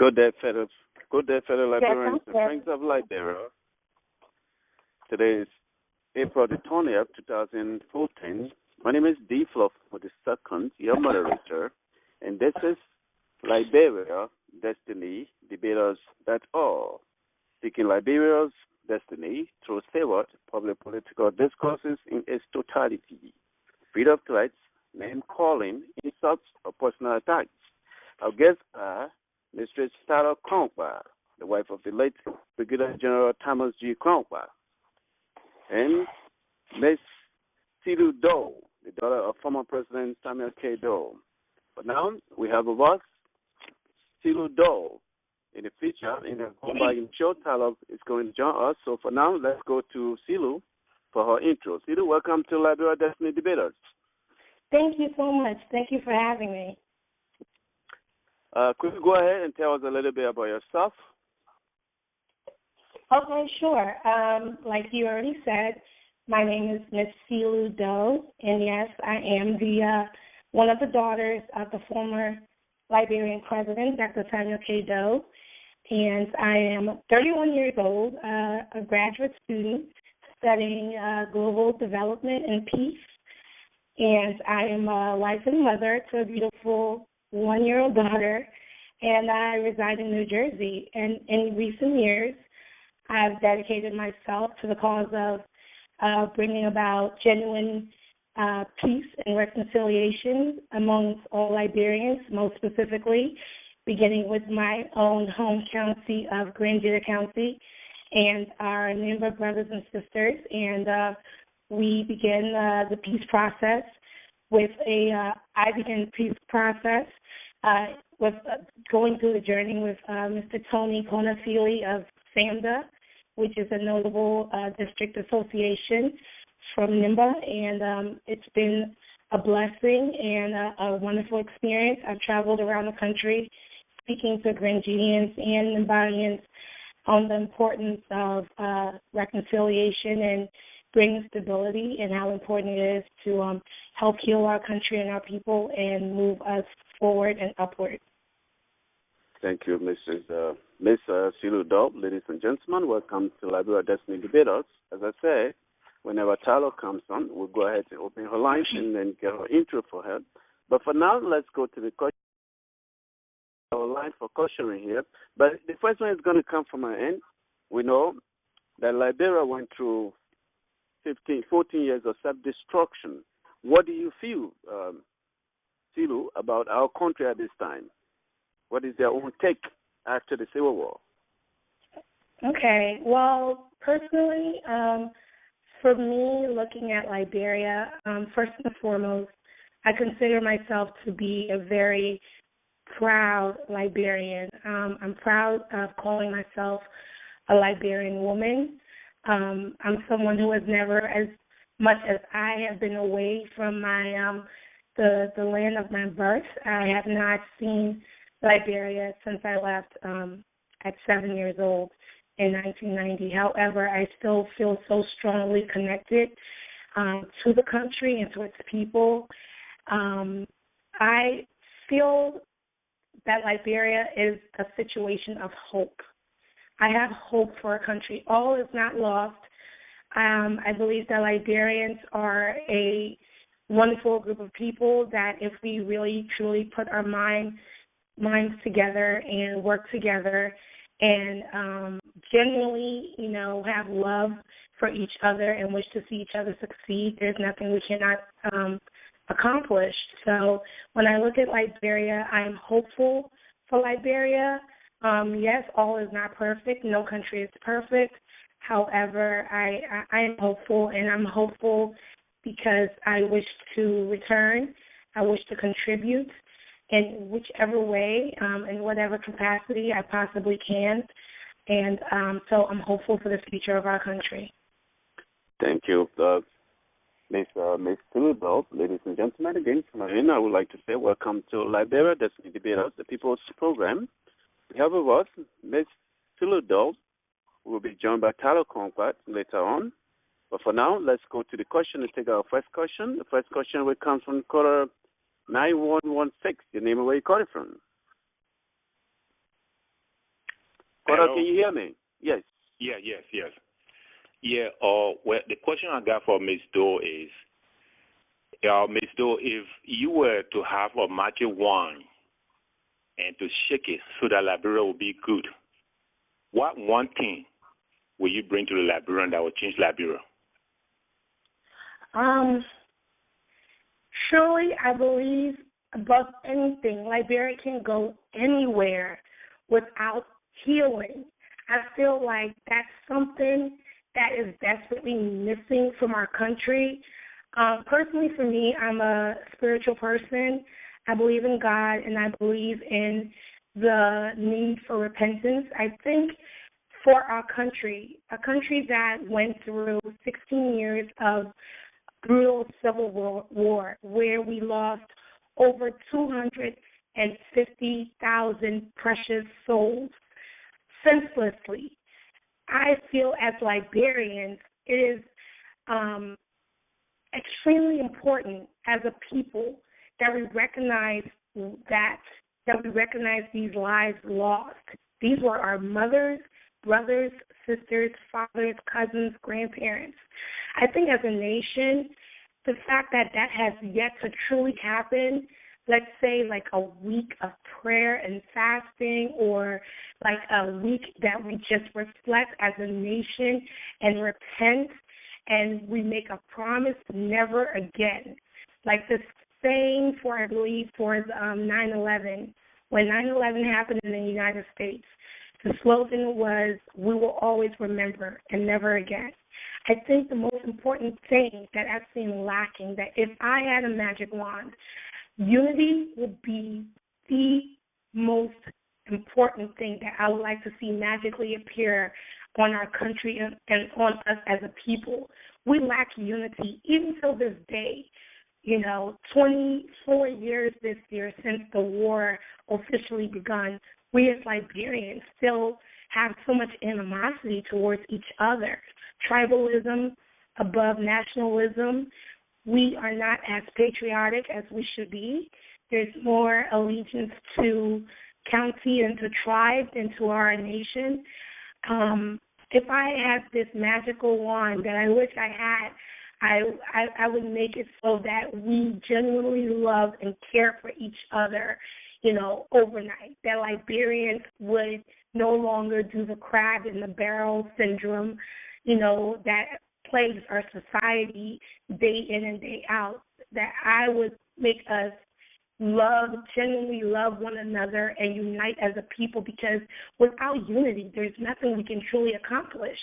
Good day, fellow Yes, Liberians I'm and here. friends of Liberia. Today is April the 20th, 2014. My name is D. Fluff with the second, your moderator, and this is Liberia Destiny Debaters that all seeking Liberia's destiny through steward public political discourses in its totality, free of threats, name calling, insults, or personal attacks. Our guests are Mistress Sarah Cronkwa, the wife of the late Brigadier General Thomas G. Cronkwa, and Miss Celue Doe, the daughter of former President Samuel K. Doe. But now we have with us Celue Doe in the feature, in the Homebuying show. Tyler is going to join us. So for now, let's go to Celue for her intro. Celue, welcome to Liberia Destiny Debaters. Thank you so much. Thank you for having me. Could you go ahead and tell us a little bit about yourself? Okay, sure. Like you already said, my name is Miss Celue Doe, and yes, I am the one of the daughters of the former Liberian president, Dr. Samuel K. Doe, and I am 31 years old, a graduate student studying global development and peace, and I am a wife and mother to a beautiful one-year-old daughter, and I reside in New Jersey. And in recent years, I've dedicated myself to the cause of bringing about genuine peace and reconciliation amongst all Liberians, most specifically, beginning with my own home county of Grand Judah County and our member brothers and sisters. And we begin the peace process with I began the peace process with going through the journey with Mr. Tony Konafili of SAMDA, which is a notable district association from NIMBA, and it's been a blessing and a wonderful experience. I've traveled around the country speaking to Grangians and Nimbarians on the importance of reconciliation and bringing stability and how important it is to help heal our country and our people and move us forward and upward. Thank you, Miss Celue Doe. Ladies and gentlemen, welcome to Liberia Destiny Debaters. As I say, whenever Tyler comes on, we'll go ahead and open her line and then get her intro for her. But for now, let's go to the question. Our line for questioning here. But the first one is going to come from my end. We know that Liberia went through 14 years of self-destruction. What do you feel, Celue, about our country at this time? What is their own take after the Civil War? Okay. Well, personally, for me, looking at Liberia, first and foremost, I consider myself to be a very proud Liberian. I'm proud of calling myself a Liberian woman. I'm someone who has never, as much as I have been away from my the land of my birth, I have not seen Liberia since I left at 7 years old in 1990. However, I still feel so strongly connected to the country and to its people. I feel that Liberia is a situation of hope. I have hope for our country. All is not lost. I believe that Liberians are a wonderful group of people that if we really, truly put our minds together and work together and genuinely, have love for each other and wish to see each other succeed, there's nothing we cannot accomplish. So when I look at Liberia, I am hopeful for Liberia. Yes, all is not perfect. No country is perfect. However, I am hopeful, and I'm hopeful because I wish to return. I wish to contribute in whichever way, in whatever capacity I possibly can. And so I'm hopeful for the future of our country. Thank you. Miss Celue Doe, ladies and gentlemen, again, from Marina, I would like to say welcome to Liberia Destiny Debaters, the People's Program. We have with us Miss Celue Doe, who will be joined by Tyler Cronkwa later on. But for now, let's go to the question and take our first question. The first question will come from caller 9116. Your name and where you call it from. Cora, can you hear me? Yes. Yeah, yes. Yeah, well, the question I got for Ms. Doe is, Ms. Doe, if you were to have a magic wand and to shake it so that Liberia will be good, what one thing will you bring to the Liberian that will change Liberia? Surely, I believe above anything, Liberia can go anywhere without healing. I feel like that's something that is desperately missing from our country. Personally, for me, I'm a spiritual person. I believe in God, and I believe in the need for repentance. I think for our country, a country that went through 16 years of brutal civil war, where we lost over 250,000 precious souls senselessly. I feel as Liberians, it is extremely important as a people that we recognize these lives lost. These were our mothers, brothers, sisters, fathers, cousins, grandparents. I think as a nation, the fact that that has yet to truly happen, let's say like a week of prayer and fasting, or like a week that we just reflect as a nation and repent, and we make a promise never again. Like the saying for, I believe, for 9/11, when 9/11 happened in the United States, the slogan was, "We will always remember and never again." I think the most important thing that I've seen lacking, that if I had a magic wand, unity would be the most important thing that I would like to see magically appear on our country and on us as a people. We lack unity, even till this day. 24 years this year since the war officially begun, we as Liberians still have so much animosity towards each other. Tribalism above nationalism. We are not as patriotic as we should be. There's more allegiance to county and to tribe than to our nation. If I had this magical wand that I wish I had, I would make it so that we genuinely love and care for each other, overnight. That Liberians would no longer do the crab in the barrel syndrome, that plagues our society day in and day out. That I would make us genuinely love one another and unite as a people, because without unity, there's nothing we can truly accomplish,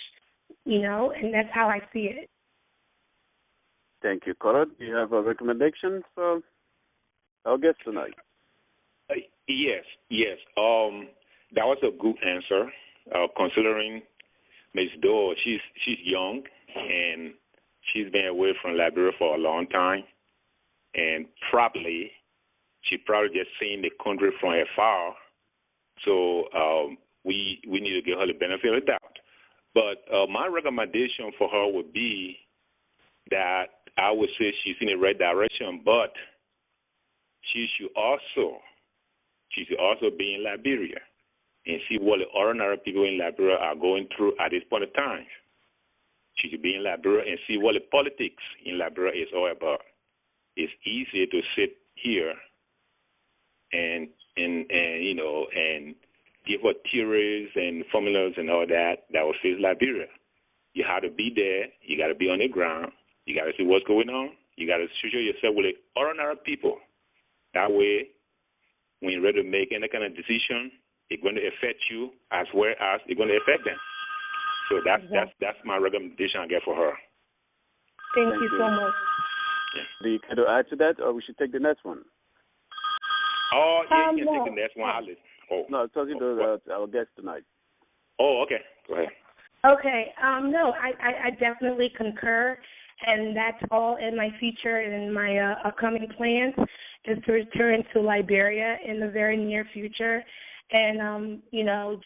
and that's how I see it. Thank you, Cora. Do you have a recommendation for our guest tonight? Yes. That was a good answer. Considering Ms. Doe, she's young and she's been away from Liberia for a long time, and she probably just seen the country from afar. So we need to give her the benefit of the doubt. But my recommendation for her would be that I would say she's in the right direction, but she should also be in Liberia and see what the ordinary people in Liberia are going through at this point in time. She should be in Liberia and see what the politics in Liberia is all about. It's easier to sit here and give her theories and formulas and all that will fix Liberia. You have to be there. You got to be on the ground. You got to see what's going on. You got to associate yourself with the ordinary people. That way, when you're ready to make any kind of decision, it's going to affect you as well as it's going to affect them. So that's my recommendation I get for her. Thank you so much. Yeah. Do you care to add to that, or we should take the next one? Oh, yeah, you can take the next one. No, I'm talking to our guest tonight. Oh, okay. Go ahead. Okay. No, I definitely concur, and that's all in my future and in my upcoming plans is to return to Liberia in the very near future, and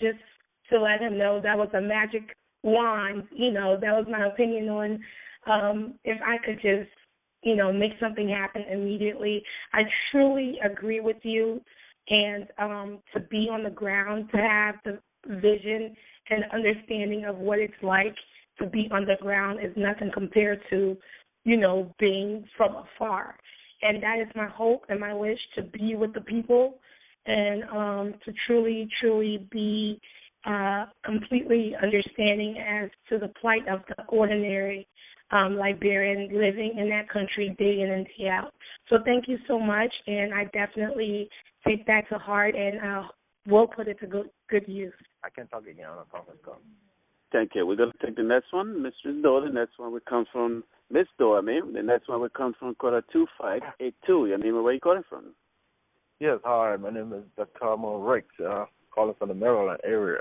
just to let him know that was a magic wand. That was my opinion on if I could just make something happen immediately. I truly agree with you, and to be on the ground, to have the vision and understanding of what it's like to be underground is nothing compared to, being from afar. And that is my hope and my wish, to be with the people and to truly, truly be completely understanding as to the plight of the ordinary Liberian living in that country day in and day out. So thank you so much, and I definitely take that to heart and will put it to good use. I can talk again on a conference call. Thank you. We're going to take the next one, Mr. Doe. The next one will come from Miss Doe. The next one will come from caller 2582. Your name and where you calling from? Yes, hi. My name is Dr. Rick, calling from the Maryland area.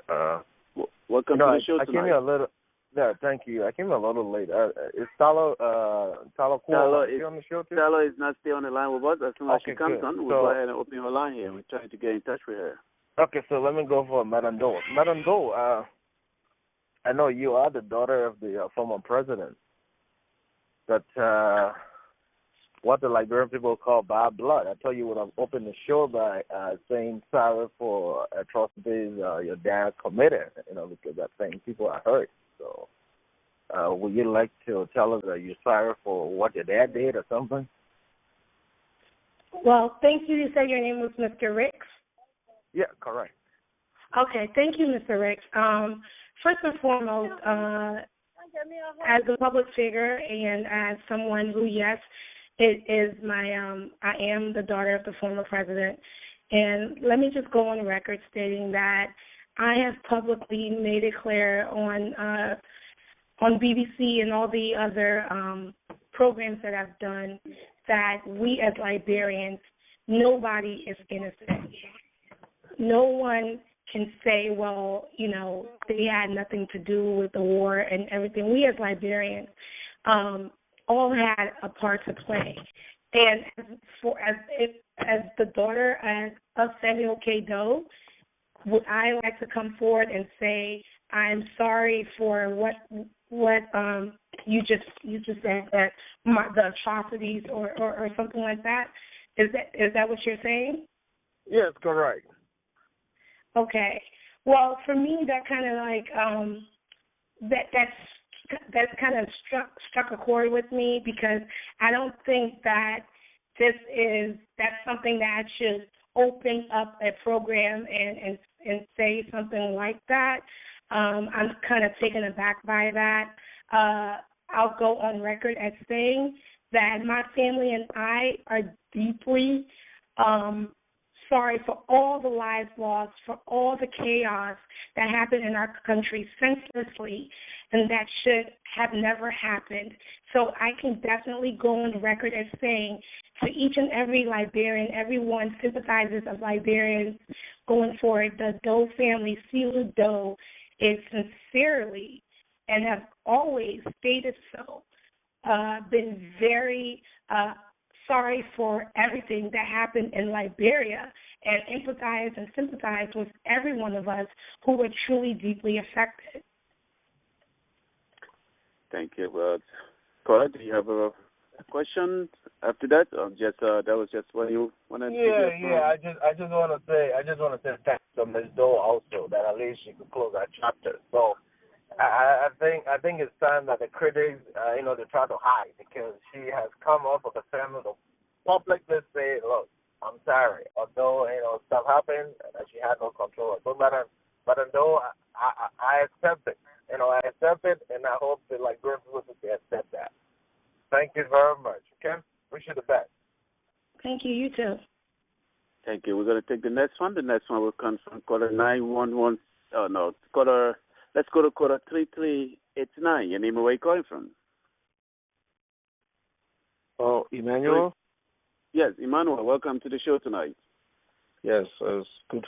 Welcome to the show tonight. I came here a little. Yeah, thank you. I came a little late. Is Celue Doe on the show too? Celue is not still on the line with us. As soon as she comes on, we'll go ahead and open your line here. We're trying to get in touch with her. Okay, so let me go for Madame Doe. Madame Doe, I know you are the daughter of the former president, but what the Liberian people call bad blood. I tell you what, I've opened the show by saying sorry for atrocities your dad committed, because that thing people are hurt. So would you like to tell us that you're sorry for what your dad did or something? Well, thank you. You said your name was Mr. Ricks? Yeah, correct. Okay, thank you, Mr. Ricks. First and foremost, as a public figure and as someone who, yes, it is I am the daughter of the former president. And let me just go on record stating that I have publicly made it clear on BBC and all the other programs that I've done that we as Liberians, nobody is innocent. No one can say, well, they had nothing to do with the war and everything. We as Liberians all had a part to play. And as the daughter of Celue Doe, would I like to come forward and say I'm sorry for what you just said, that the atrocities or something like that? Is that what you're saying? Yes, correct. Okay. Well, for me, that kind of that's kind of struck a chord with me, because I don't think that that's something that should open up a program and say something like that. I'm kind of taken aback by that. I'll go on record as saying that my family and I are deeply sorry for all the lives lost, for all the chaos that happened in our country senselessly, and that should have never happened. So I can definitely go on record as saying to each and every Liberian, everyone sympathizes of Liberians going forward, the Doe family, Celue Doe, is sincerely and have always stated so, been very sorry for everything that happened in Liberia, and empathize and sympathize with every one of us who were truly deeply affected. Thank you. Cora, do you have a question after that, or just that was just what you wanted to say? Yeah. I just want to say thanks to Ms. Doe also, that at least she could close that chapter. So I think it's time that the critics, they try to hide, because she has come up with a family to publicly say, look, I'm sorry, although stuff happened that she had no control. So, Madam Doe, I accept it. I accept it, and I hope that Liberian people accept that. Thank you very much. Okay, wish you the best. Thank you. You too. Thank you. We're going to take the next one. The next one will come from caller 911. Oh no, caller. Let's go to caller 3389. Your name and where you calling from? Oh, Emmanuel. Yes, Emmanuel, welcome to the show tonight. Yes, it's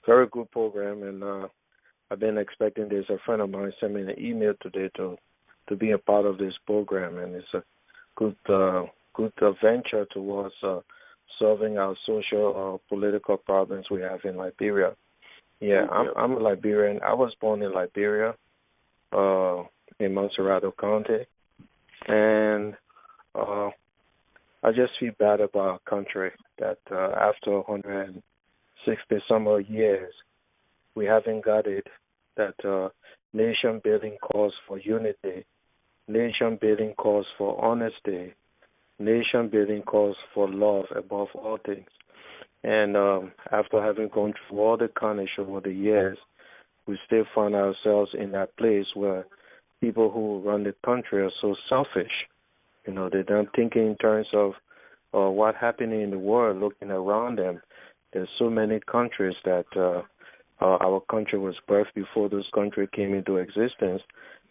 very good program, and I've been expecting this. A friend of mine sent me an email today to be a part of this program, and it's a good venture towards solving our social political problems we have in Liberia. Yeah, I'm a Liberian. I was born in Liberia, in Montserrat County, and I just feel bad about our country that after 160 some odd years, we haven't got it, that nation building calls for unity, nation building calls for honesty, nation building calls for love above all things. And after having gone through all the carnage over the years, we still find ourselves in that place where people who run the country are so selfish. You know, they don't think in terms of what's happening in the world, looking around them. There's so many countries that our country was birthed before those countries came into existence,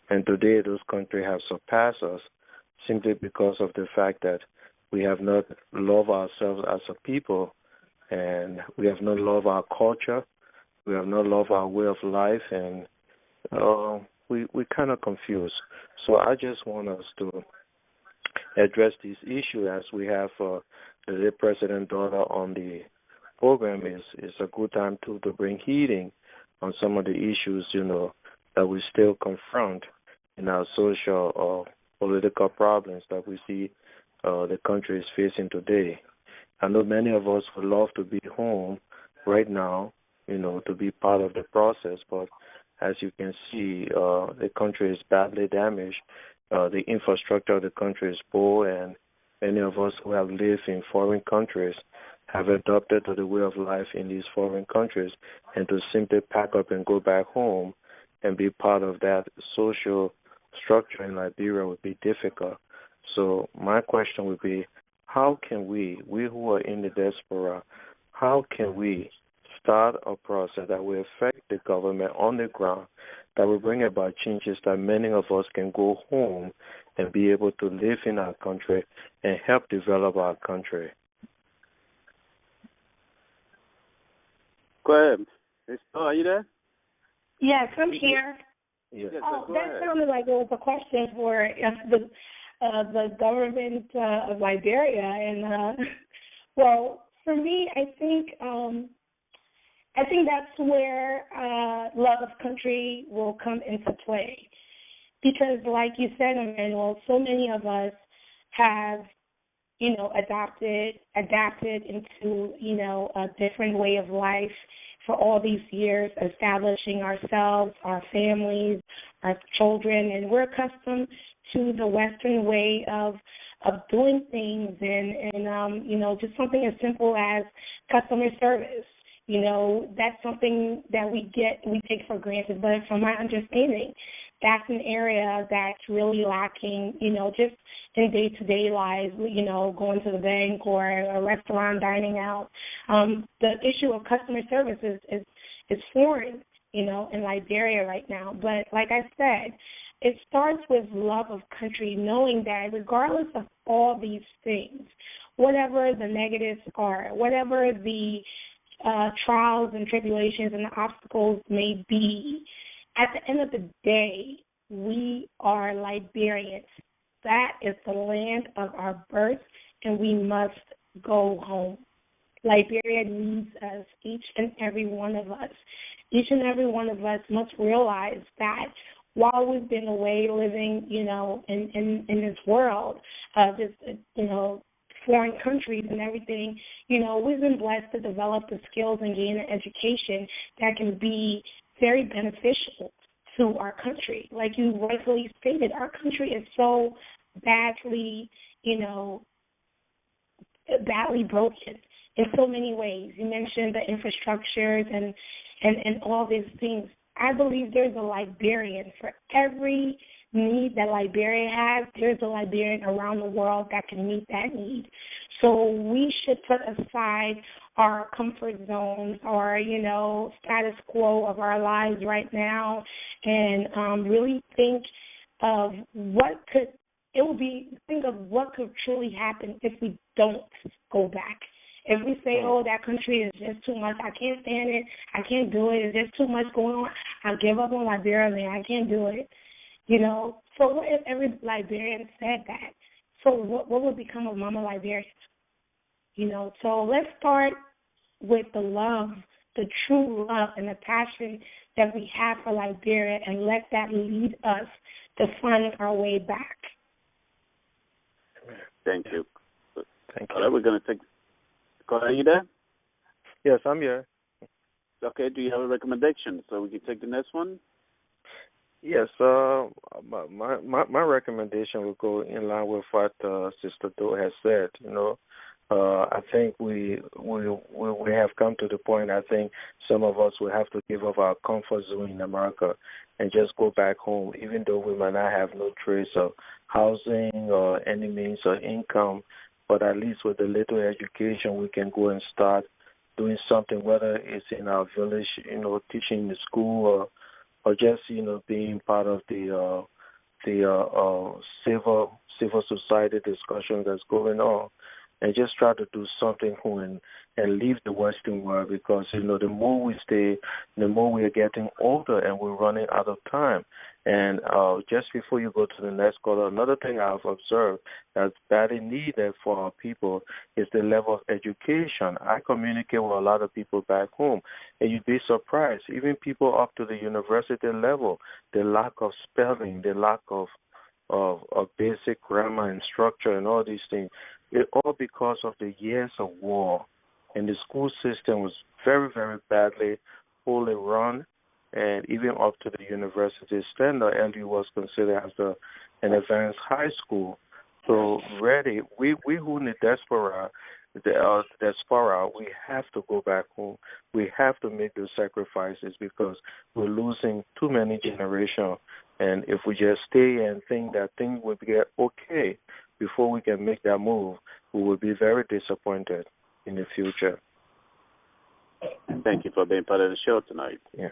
and today those countries have surpassed us simply because of the fact that we have not loved ourselves as a people, and we have not loved our culture, we have not loved our way of life, and we kind of confused. So I just want us to address this issue as we have the late President daughter on the program. Is a good time to bring heating on some of the issues, you know, that we still confront in our social or political problems that we see the country is facing today. I know many of us would love to be home right now, you know, to be part of the process, but as you can see, the country is badly damaged. The infrastructure of the country is poor, and many of us who have lived in foreign countries have adopted to the way of life in these foreign countries, and to simply pack up and go back home and be part of that social structure in Liberia would be difficult. So my question would be, how can we who are in the diaspora, how can we start a process that will affect the government on the ground, that will bring about changes that many of us can go home and be able to live in our country and help develop our country? Go ahead. Are you there? Yes, I'm here. Yes. That sounded like it was a question for the government of Liberia, and well, for me, I think that's where love of country will come into play, because, like you said, Emmanuel, so many of us have, you know, adapted into, you know, a different way of life for all these years, establishing ourselves, our families, our children, and we're accustomed to the Western way of doing things, and you know, just something as simple as customer service. You know, that's something that we take for granted, but from my understanding, that's an area that's really lacking, you know, just in day-to-day lives, you know, going to the bank or a restaurant, dining out. The issue of customer service is foreign, you know, in Liberia right now. But like I said, it starts with love of country, knowing that regardless of all these things, whatever the negatives are, whatever the trials and tribulations and the obstacles may be, at the end of the day, we are Liberians. That is the land of our birth, and we must go home. Liberia needs us, each and every one of us. Each and every one of us must realize that while we've been away living, you know, in this world of this, you know, foreign countries and everything, you know, we've been blessed to develop the skills and gain an education that can be very beneficial to our country. Like you rightfully stated, our country is so badly, you know, badly broken in so many ways. You mentioned the infrastructures and all these things. I believe there's a Liberian for every need that Liberia has. There's a Liberian around the world that can meet that need. So we should put aside our comfort zones or, you know, status quo of our lives right now and really think of think of what could truly happen if we don't go back. If we say, oh, that country is just too much, I can't stand it, I can't do it, there's just too much going on, I'll give up on Liberia, man, I can't do it. You know, so what if every Liberian said that? So what would become of Mama Liberia? You know, so let's start with the love, the true love and the passion that we have for Liberia, and let that lead us to find our way back. Thank you. Thank you. All right, we're going to take... Are you there? Yes, I'm here. Okay, do you have a recommendation so we can take the next one? Yes, my recommendation will go in line with what Sister Doe has said. I think we have come to the point. I think some of us will have to give up our comfort zone in America and just go back home, even though we might not have no trace of housing or any means of income. But at least with a little education, we can go and start doing something, whether it's in our village, teaching in the school, or just being part of the civil society discussion that's going on, and just try to do something and leave the Western world, because the more we stay, the more we are getting older and we're running out of time. And just before you go to the next caller, another thing I've observed that's badly needed for our people is the level of education. I communicate with a lot of people back home, and you'd be surprised, even people up to the university level, the lack of spelling, the lack of basic grammar and structure and all these things, it all because of the years of war. And the school system was very, very badly poorly run, and even up to the university standard, LU was considered as an advanced high school. So really, we who in the diaspora, we have to go back home. We have to make those sacrifices because we're losing too many generations. And if we just stay and think that things will get okay before we can make that move, we will be very disappointed in the future. Thank you for being part of the show tonight. Yeah.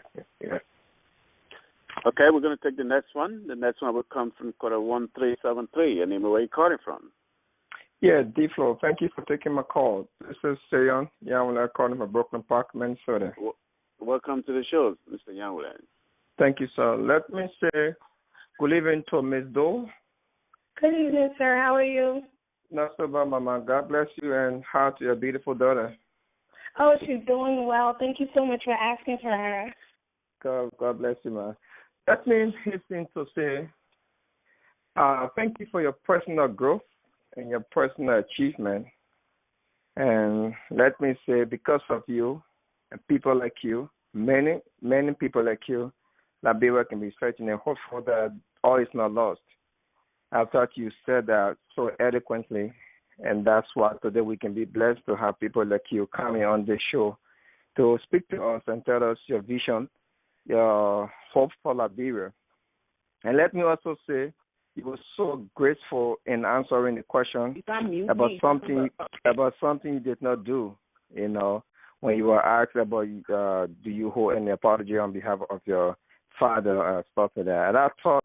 Okay, we're going to take the next one. The next one will come from caller 1373. And name where you calling from? Yeah, D-Flow, thank you for taking my call. This is Seyon Yamula calling from Brooklyn Park, Minnesota. Welcome to the show, Mr. Yamula. Thank you, sir. Let me say good evening to Ms. Doe. Good evening, sir. How are you? Not so bad, Mama. God bless you, and hi to your beautiful daughter. Oh, she's doing well. Thank you so much for asking for her. God bless you, man. Let me hasten to say thank you for your personal growth and your personal achievement. And let me say, because of you and people like you, many people like you, Liberia can be searching and hopeful that all is not lost. I thought you said that so eloquently, and that's why today we can be blessed to have people like you coming on the show to speak to us and tell us your vision, your hope for Liberia. And let me also say, you were so graceful in answering the question about something you did not do. When you were asked about do you hold any apology on behalf of your father, stuff like that. And I thought,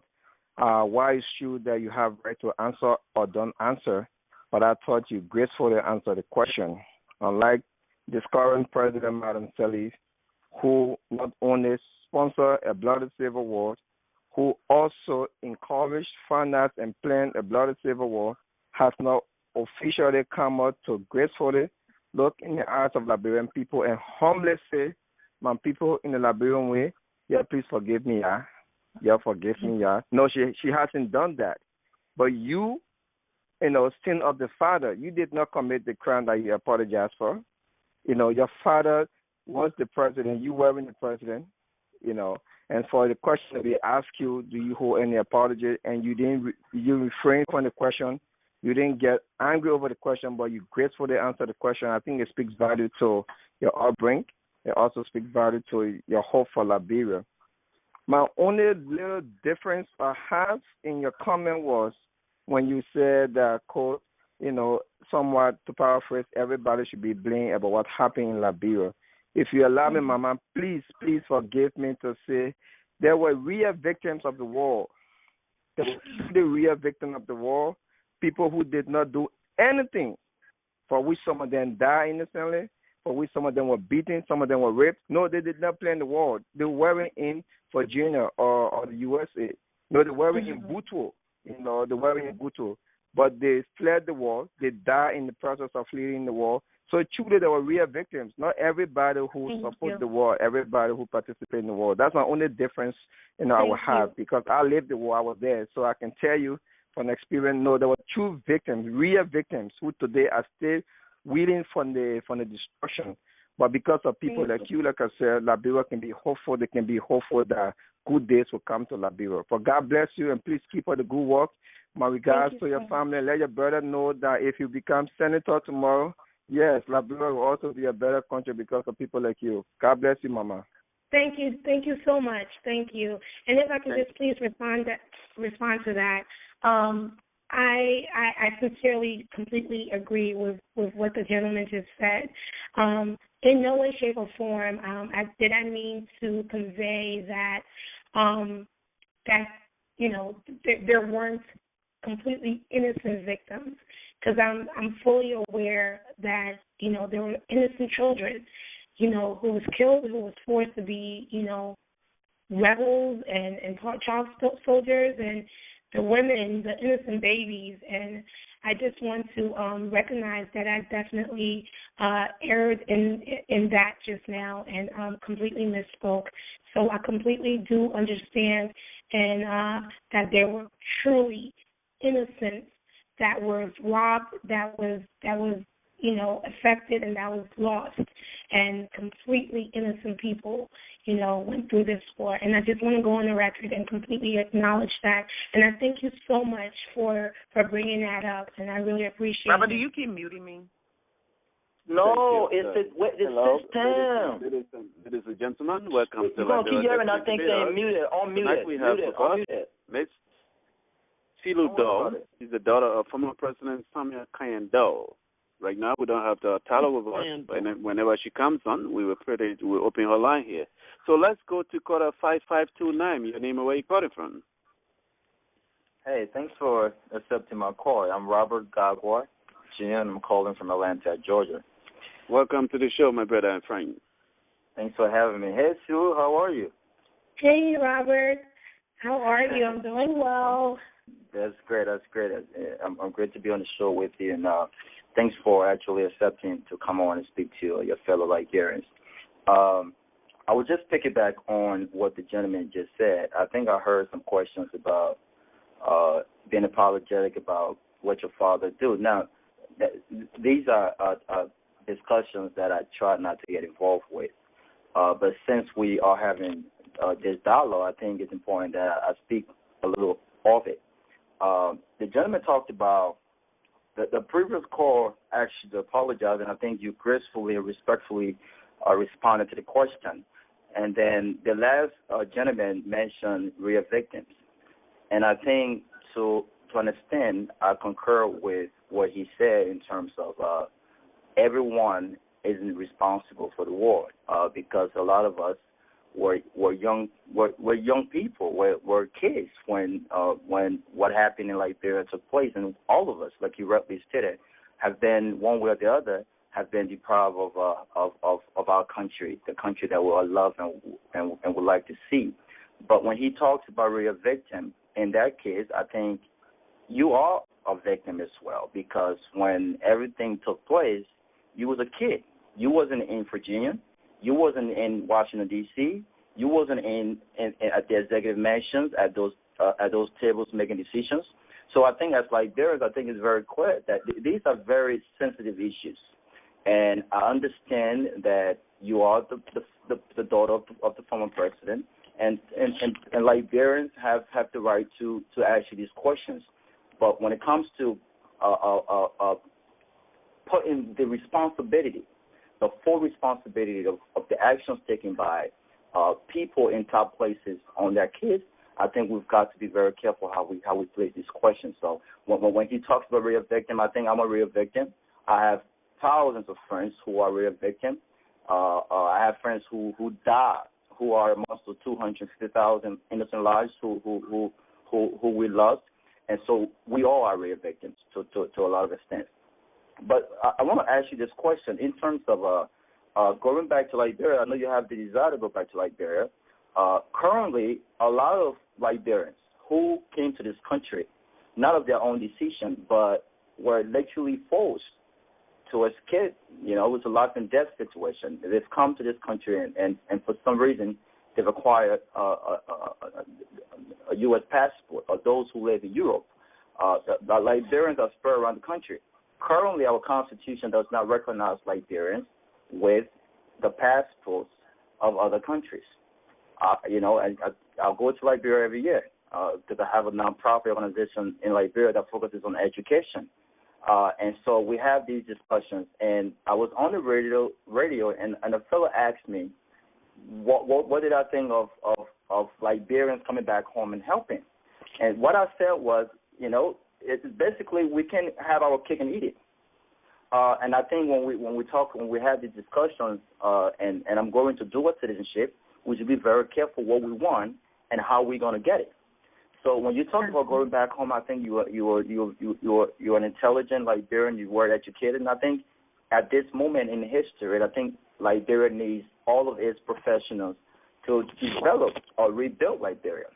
why is true that you have right to answer or don't answer, but I thought you gracefully answered the question. Unlike this current president, Madam Celue, who not only sponsored a bloody civil war, who also encouraged, financed, and planned a bloody civil war, has not officially come out to gracefully look in the eyes of Liberian people and humbly say, my people in the Liberian way, yeah, please forgive me, yeah. Yeah, forgive me, yeah. No, she hasn't done that. But you, sin of the father, you did not commit the crime that you apologized for. Your father was the president, you weren't the president, and for the question to be asked you, do you hold any apology, and you refrain from the question, you didn't get angry over the question, but you gracefully answered the question. I think it speaks value to your upbringing. It also speaks value to your hope for Liberia. My only little difference I have in your comment was when you said that, quote, somewhat to paraphrase, everybody should be blamed about what happened in Liberia. If you allow me, Mama, please forgive me to say there were real victims of the war. There were the real victims of the war, people who did not do anything, for which some of them died innocently, for which some of them were beaten, some of them were raped. No, they did not play in the war. They weren't in Virginia or the USA. No, they weren't in Buto. They weren't in Buto. But they fled the war. They died in the process of fleeing the war. So truly, there were real victims. Not everybody who supported the war, everybody who participated in the war. That's my only difference, I will have, because I lived the war. I was there, so I can tell you from experience. No, there were true victims, real victims, who today are still waiting for the destruction. But because of people like you, like I said, Liberia can be hopeful. They can be hopeful that good days will come to Liberia. But God bless you, and please keep up the good work. My regards to your family. Let your brother know that if you become senator tomorrow, yes, Liberia will also be a better country because of people like you. God bless you, Mama. Thank you. Thank you so much. Thank you. And if I could just please respond to that. I sincerely, completely agree with what the gentleman just said. In no way, shape, or form did I mean to convey that there weren't completely innocent victims, because I'm fully aware that there were innocent children who was killed, who was forced to be rebels and child soldiers, and the women, the innocent babies. And I just want to recognize that I definitely erred in that just now and completely misspoke. So I completely do understand and that there were truly innocents that was robbed, that was affected, and that was lost, and completely innocent people went through this war. And I just want to go on the record and completely acknowledge that. And I thank you so much for bringing that up, and I really appreciate Robert, it. do you keep muting me? No, it's system. Ladies and gentlemen, welcome to Liberia. Keep hearing that thing saying muted, unmuted, muted. Miss Celue Doe is the daughter of former President Samuel Doe. Right now, we don't have the title with us. Whenever she comes on, we will open her line here. So let's go to caller 5529. Your name and where you calling from? Hey, thanks for accepting my call. I'm Robert Gagwa, Jr., and I'm calling from Atlanta, Georgia. Welcome to the show, my brother and friend. Thanks for having me. Hey, Sue, how are you? Hey, Robert. How are you? I'm doing well. That's great. I'm great to be on the show with you, and thanks for actually accepting to come on and speak to your fellow Liberians. I would just pick it back on what the gentleman just said. I think I heard some questions about being apologetic about what your father do. Now, these are discussions that I try not to get involved with. But since we are having this dialogue, I think it's important that I speak a little of it. The gentleman talked about the previous call actually apologized, and I think you gracefully and respectfully responded to the question. And then the last gentleman mentioned real victims. And I think to understand, I concur with what he said in terms of everyone isn't responsible for the war because a lot of us were young people, were kids when what happened in Liberia took place, and all of us, like you rightly stated, have been one way or the other have been deprived of our country, the country that we all love and would like to see. But when he talks about real victim, in that case, I think you are a victim as well, because when everything took place, you was a kid. You wasn't in Virginia. You wasn't in Washington, D.C. You wasn't at the executive mansions at those tables making decisions. So I think as Liberians, I think it's very clear that these are very sensitive issues. And I understand that you are the daughter of the former president, and Liberians have the right to ask you these questions. But when it comes to putting the responsibility, the full responsibility of the actions taken by people in top places on their kids, I think we've got to be very careful how we place these questions. So when he talks about real victim, I think I'm a real victim. I have thousands of friends who are real victims. I have friends who died, who are amongst the 250,000 innocent lives who we lost, and so we all are real victims to a lot of extent. But I want to ask you this question in terms of going back to Liberia. I know you have the desire to go back to Liberia. Currently, a lot of Liberians who came to this country, not of their own decision, but were literally forced to escape. You know, it was a life and death situation. They've come to this country, and for some reason, they've acquired a U.S. passport, or those who live in Europe. The Liberians are spread around the country. Currently, our Constitution does not recognize Liberians with the passports of other countries. I'll go to Liberia every year because I have a nonprofit organization in Liberia that focuses on education. And so we have these discussions. And I was on the radio and a fellow asked me, what did I think of Liberians coming back home and helping? And what I said was, it's basically we can have our cake and eat it. And I think when we have these discussions, and I'm going to do a citizenship, we should be very careful what we want and how we're going to get it. So when you talk about going back home, I think you're an intelligent Liberian. You were educated, and I think at this moment in history, I think Liberia needs all of its professionals to develop or rebuild Liberia.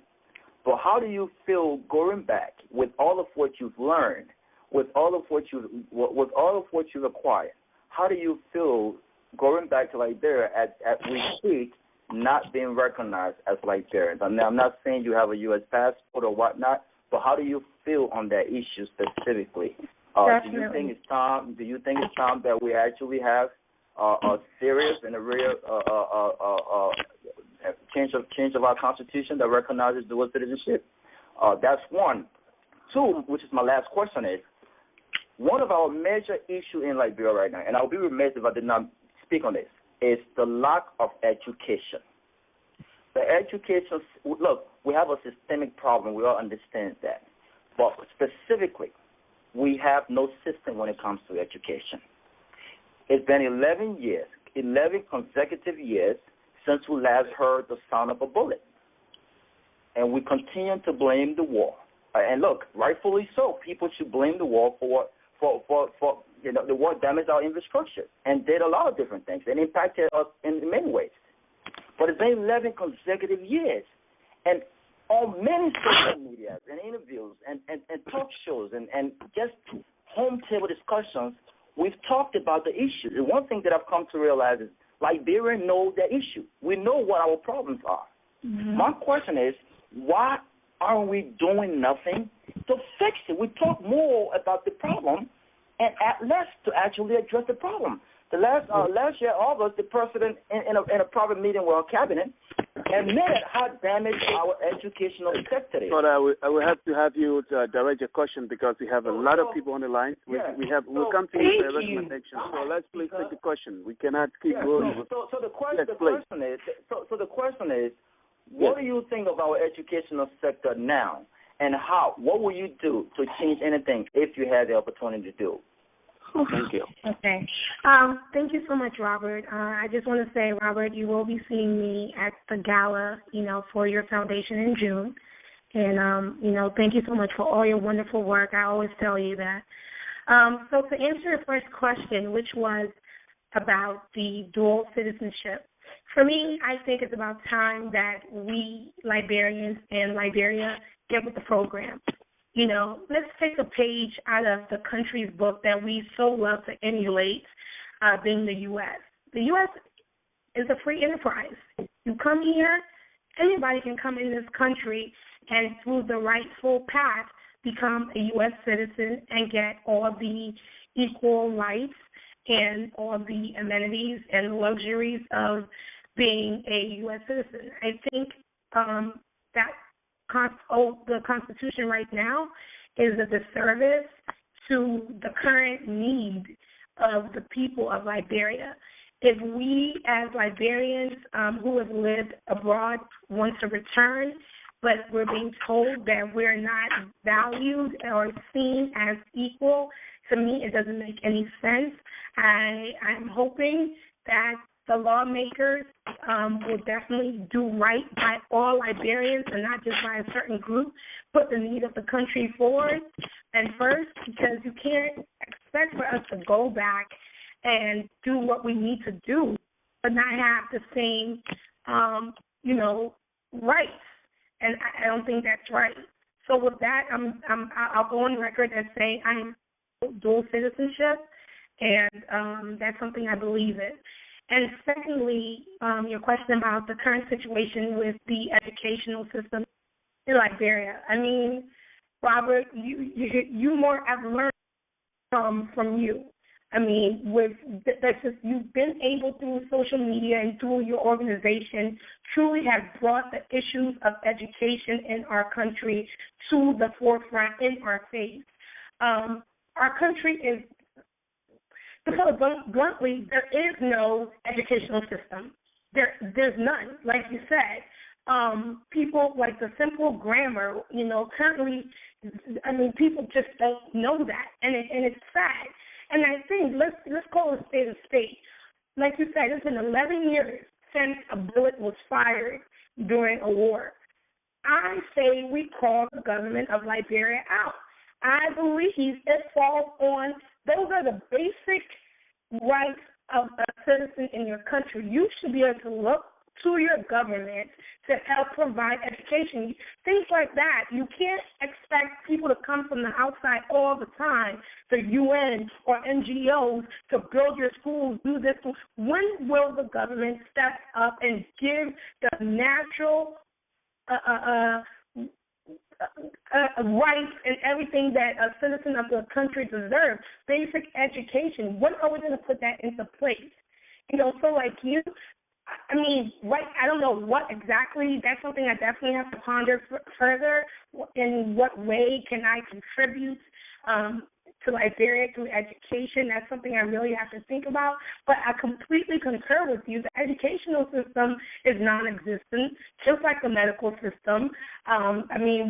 But how do you feel going back with all of what you've learned, with all of what you've acquired? How do you feel going back to Liberia at we speak, not being recognized as Liberians? I'm not saying you have a U.S. passport or whatnot, but how do you feel on that issue specifically? Do you think it's time? Do you think it's time that we actually have a serious and a real change of our constitution that recognizes dual citizenship? That's one. Two, which is my last question, is one of our major issues in Liberia right now, and I'll be remiss if I did not speak on this, is the lack of education. The education, look, we have a systemic problem. We all understand that. But specifically, we have no system when it comes to education. It's been 11 consecutive years since we last heard the sound of a bullet. And we continue to blame the war. And look, rightfully so, people should blame the war for the war damaged our infrastructure and did a lot of different things and impacted us in many ways. But it's been 11 consecutive years. And on many social media and interviews and talk shows and just home table discussions, we've talked about the issues. And one thing that I've come to realize is Liberians know the issue. We know what our problems are. Mm-hmm. My question is, why aren't we doing nothing to fix it? We talk more about the problem and less to actually address the problem. The last year, August, the president in a private meeting with our cabinet admitted how damaged our educational sector is. But I will have to have you direct your question because we have a lot of people on the line. We'll come to you for a recommendation. So let's please take the question. We cannot keep going. So the question is, what do you think of our educational sector now, and what will you do to change anything if you had the opportunity to do? Thank you. Okay. Thank you so much, Robert. I just want to say, Robert, you will be seeing me at the gala, for your foundation in June. And, thank you so much for all your wonderful work. I always tell you that. So to answer your first question, which was about the dual citizenship, for me, I think it's about time that we Liberians and Liberia get with the program. Let's take a page out of the country's book that we so love to emulate, being the U.S. The U.S. is a free enterprise. You come here, anybody can come in this country and through the rightful path become a U.S. citizen and get all the equal rights and all the amenities and luxuries of being a U.S. citizen. I think that the Constitution right now is a disservice to the current need of the people of Liberia. If we as Liberians who have lived abroad want to return, but we're being told that we're not valued or seen as equal, to me it doesn't make any sense. I'm hoping that the lawmakers will definitely do right by all Liberians and not just by a certain group, put the need of the country forward and first, because you can't expect for us to go back and do what we need to do but not have the same, rights. And I don't think that's right. So with that, I'll go on record as saying I'm dual citizenship, and that's something I believe in. And secondly, your question about the current situation with the educational system in Liberia. I mean, Robert, you more have learned from you. I mean, that's just, you've been able through social media and through your organization truly have brought the issues of education in our country to the forefront in our face. Our country is, to put it bluntly, there is no educational system. There's none, like you said. People, like the simple grammar, currently, I mean, people just don't know that, and it's sad. And I think let's call it state of state. Like you said, it's been 11 years since a bullet was fired during a war. I say we call the government of Liberia out. I believe it falls on, those are the basic rights of a citizen in your country. You should be able to look to your government to help provide education. Things like that. You can't expect people to come from the outside all the time, the UN or NGOs, to build your schools, do this. When will the government step up and give the natural rights and everything that a citizen of the country deserves? Basic education. When are we going to put that into place? So like you, I mean, right, I don't know what exactly. That's something I definitely have to ponder further. In what way can I contribute to Liberia through education? That's something I really have to think about. But I completely concur with you. The educational system is non-existent, just like the medical system. I mean,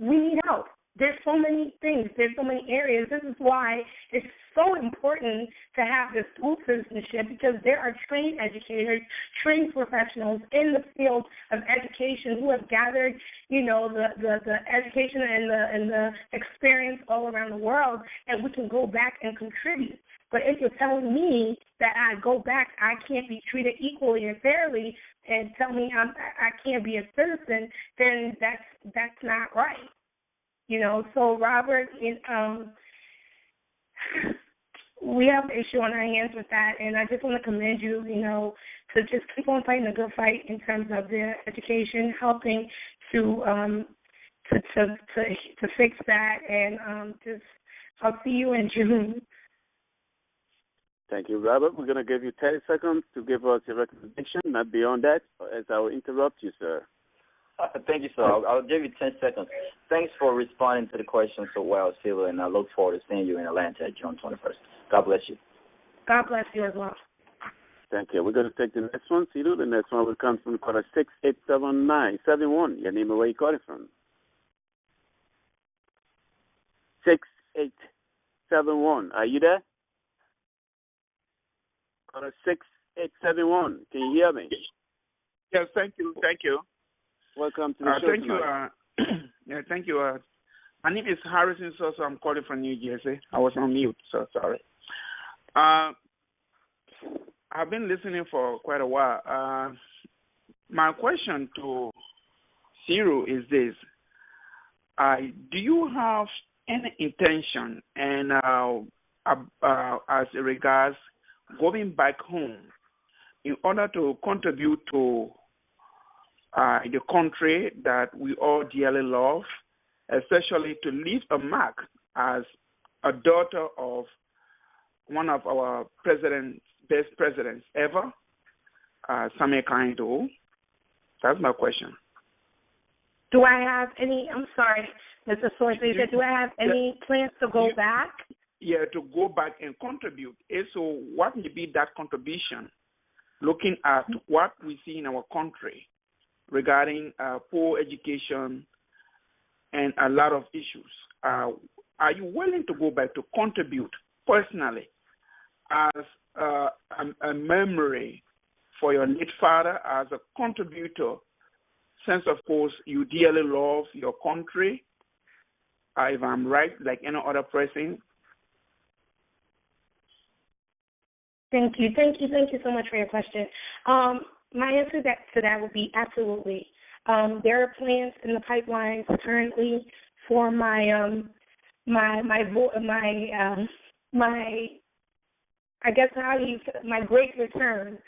we need help. There's so many things. There's so many areas. This is why it's so important to have this dual citizenship, because there are trained educators, trained professionals in the field of education who have gathered, the education and the experience all around the world, and we can go back and contribute. But if you're telling me that I go back, I can't be treated equally and fairly, and tell me I can't be a citizen, then that's not right. So Robert, we have an issue on our hands with that, and I just want to commend you, to just keep on fighting a good fight in terms of the education, helping to fix that, and I'll see you in June. Thank you, Robert. We're going to give you 30 seconds to give us your recommendation, not beyond that, as I will interrupt you, sir. Thank you, sir. I'll give you 10 seconds. Thanks for responding to the question so well, Celue, and I look forward to seeing you in Atlanta at June 21st. God bless you. God bless you as well. Thank you. We're going to take the next one, Celue. The next one will come from caller 687971. Your name and where you calling from? 6871. Are you there? Caller 6871. Can you hear me? Yes, thank you. Welcome to the show. Thank you. Thank you. My name is Harrison Sosa. I'm calling from New Jersey. I was on mute, so sorry. I've been listening for quite a while. My question to Celue is this: do you have any intention, and as regards going back home, in order to contribute to the country that we all dearly love, especially to leave a mark as a daughter of one of our best presidents ever, Cameraman? That's my question. Do I have any, I'm sorry, Mr. Soy, do I have any plans to go back? Yeah, to go back and contribute. So what may be that contribution, looking at what we see in our country regarding poor education and a lot of issues? Are you willing to go back to contribute personally as a memory for your late father, as a contributor, since, of course, you dearly love your country, if I'm right, like any other person? Thank you so much for your question. My answer to that would be absolutely. There are plans in the pipelines currently for my I guess my great return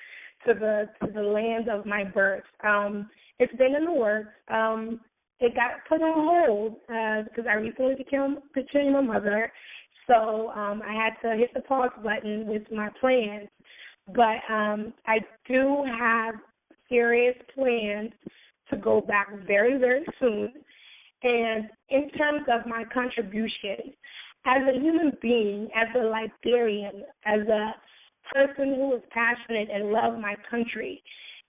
to the land of my birth. It's been in the works. It got put on hold because I recently became a mother. So I had to hit the pause button with my plans. But I do have serious plans to go back very, very soon. And in terms of my contribution, as a human being, as a Liberian, as a person who is passionate and loves my country,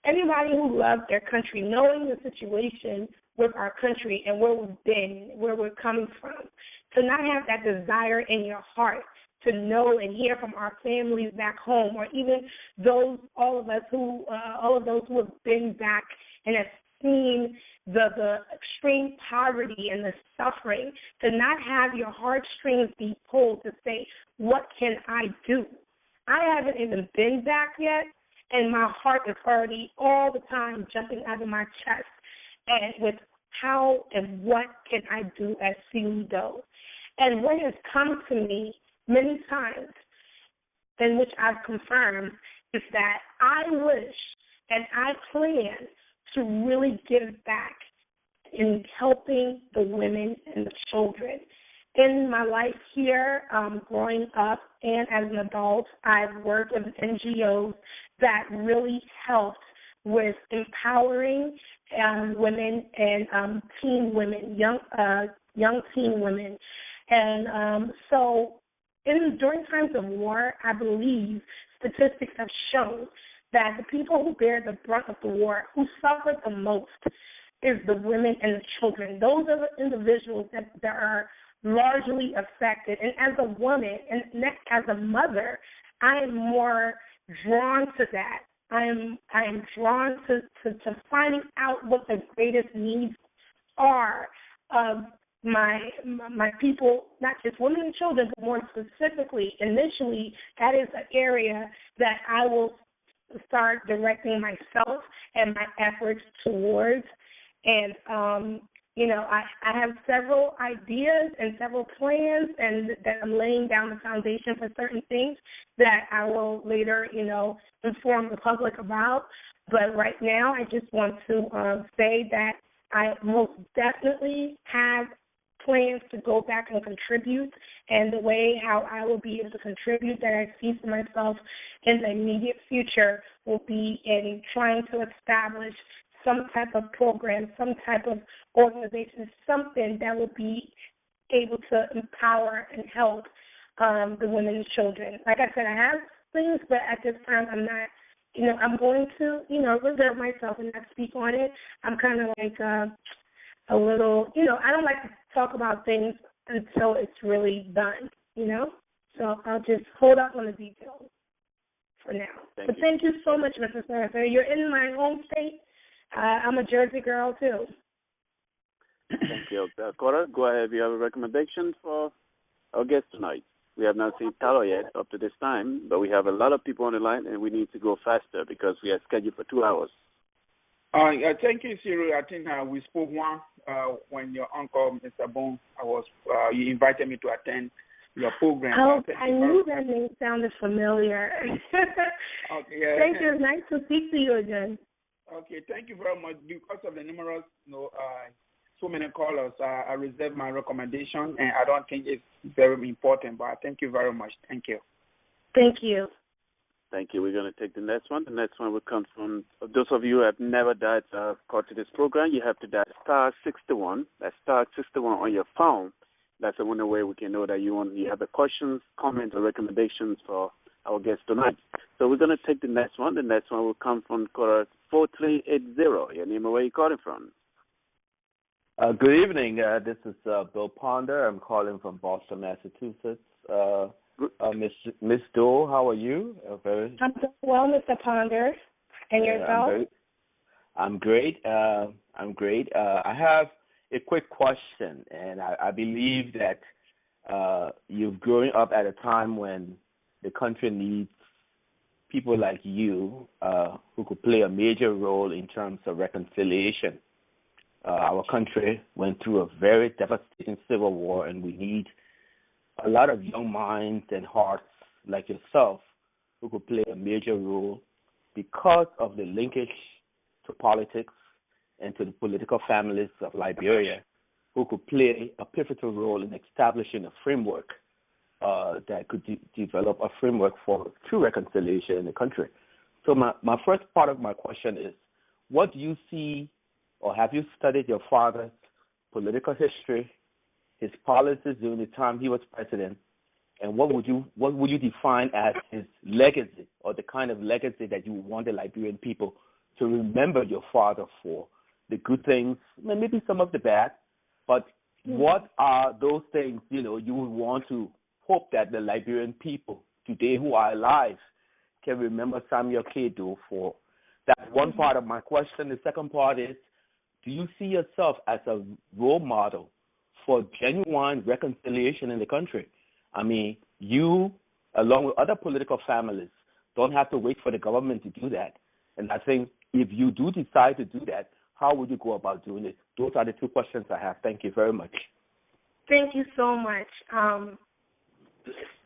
anybody who loves their country, knowing the situation with our country and where we've been, where we're coming from, to not have that desire in your heart to know and hear from our families back home, or even all of those who have been back and have seen the extreme poverty and the suffering, to not have your heartstrings be pulled to say, what can I do? I haven't even been back yet, and my heart is already all the time jumping out of my chest and with how and what can I do as Celue Doe. And what has come to me many times, and which I've confirmed, is that I wish and I plan to really give back in helping the women and the children. In my life here, growing up and as an adult, I've worked with NGOs that really helped with empowering women and teen women, young teen women. And so during times of war, I believe statistics have shown that the people who bear the brunt of the war, who suffer the most, is the women and the children. Those are the individuals that are largely affected. And as a woman and as a mother, I am more drawn to that. I am drawn to finding out what the greatest needs are of my people, not just women and children, but more specifically, initially, that is an area that I will start directing myself and my efforts towards. And, I have several ideas and several plans, and that I'm laying down the foundation for certain things that I will later, inform the public about. But right now, I just want to say that I most definitely have plans to go back and contribute, and the way how I will be able to contribute that I see for myself in the immediate future will be in trying to establish some type of program, some type of organization, something that will be able to empower and help the women and children. Like I said, I have things, but at this time I'm not, I'm going to, reserve myself and not speak on it. I'm kind of like a little, I don't like to talk about things until it's really done, So I'll just hold up on the details for now. Thank you so much, Mr. Senator. You're in my home state. I'm a Jersey girl, too. Thank you. Cora, go ahead. We have a recommendation for our guest tonight. We have not seen Talo yet up to this time, but we have a lot of people on the line, and we need to go faster because we are scheduled for 2 hours. Thank you, Cyril. I think we spoke when your uncle, Mr. Bone, you invited me to attend your program. Oh, I knew that name sounded familiar. Okay, yeah. Thank you. It's nice to speak to you again. Okay, thank you very much. Because of the numerous, so many callers, I reserve my recommendation, and I don't think it's very important, but thank you very much. Thank you. Thank you. Thank you. We're going to take the next one. The next one will come from those of you who have never dialed call to this program. You have to dial *61. That's *61 on your phone. That's the only way we can know that you have the questions, comments, or recommendations for our guest tonight. So we're going to take the next one. The next one will come from caller 4380. Your name and where you calling from? Good evening. This is Bill Ponder. I'm calling from Boston, Massachusetts. Miss Doe, how are you? I'm doing well, Mr. Ponder. And yourself? I'm great. I have a quick question, and I believe that you've grown up at a time when the country needs people like you who could play a major role in terms of reconciliation. Our country went through a very devastating civil war, and we need a lot of young minds and hearts like yourself who could play a major role because of the linkage to politics and to the political families of Liberia, who could play a pivotal role in establishing a framework that could develop a framework for true reconciliation in the country. So my first part of my question is, what do you see, or have you studied your father's political history, his policies during the time he was president, and what would you define as his legacy, or the kind of legacy that you want the Liberian people to remember your father for? The good things, maybe some of the bad, but what are those things, you would want to hope that the Liberian people today who are alive can remember Celue Doe for? That's one part of my question. The second part is, do you see yourself as a role model for genuine reconciliation in the country? I mean, you, along with other political families, don't have to wait for the government to do that. And I think if you do decide to do that, how would you go about doing it? Those are the two questions I have. Thank you very much. Thank you so much,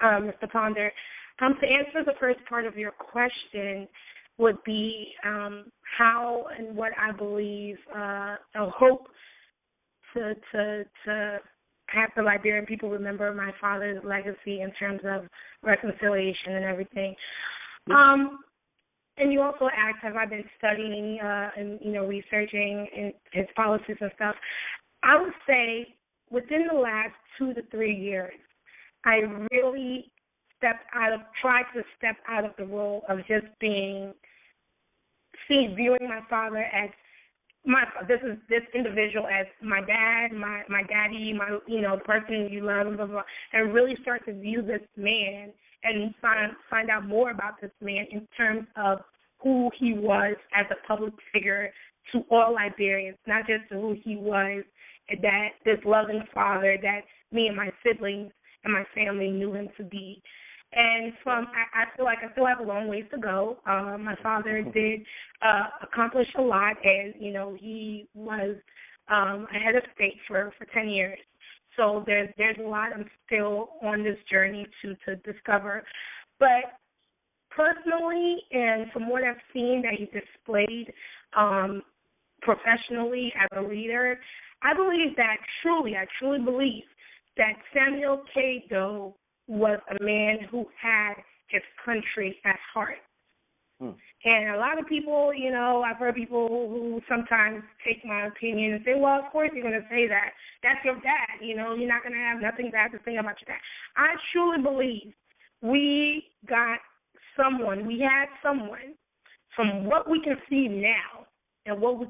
Mr. Ponder. To answer the first part of your question would be how and what I believe I hope to have the Liberian people remember my father's legacy in terms of reconciliation and everything. And you also asked, have I been studying and researching his policies and stuff? I would say within the last 2 to 3 years, I really tried to step out of the role of just viewing my father as this individual as my dad, my daddy, the person you love, and blah, blah, blah, and really start to view this man and find out more about this man in terms of who he was as a public figure to all Liberians, not just who he was, that this loving father that me and my siblings and my family knew him to be. And I feel like I still have a long ways to go. My father did accomplish a lot, and he was head of state for 10 years. So there's a lot I'm still on this journey to discover. But personally, and from what I've seen that he displayed professionally as a leader, I believe that I truly believe that Celue Doe was a man who had his country at heart. And a lot of people, I've heard people who sometimes take my opinion and say, well, of course you're going to say that. That's your dad. You're not going to have nothing bad to say about your dad. I truly believe we had someone from what we can see now and what we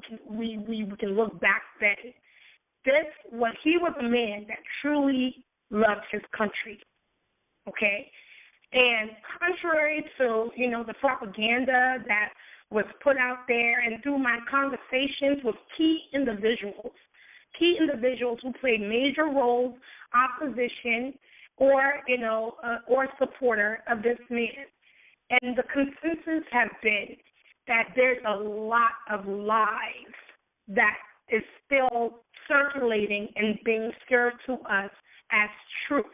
can look back then. He was a man that truly loved his country. Okay? And contrary to, the propaganda that was put out there, and through my conversations with key individuals who played major roles, opposition, or supporter of this man. And the consensus has been that there's a lot of lies that is still circulating and being served to us as truth.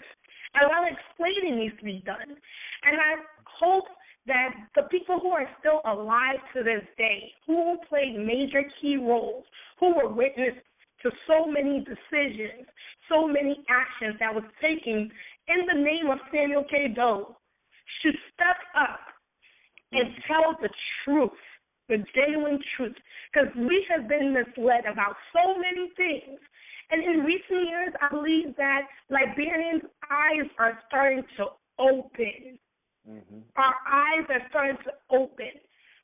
And a lot of explaining needs to be done. And I hope that the people who are still alive to this day, who played major key roles, who were witness to so many decisions, so many actions that was taken in the name of Celue Doe, should step up and tell the truth, the genuine truth, because we have been misled about so many things. And in recent years, I believe that Liberians' eyes are starting to open. Mm-hmm. Our eyes are starting to open.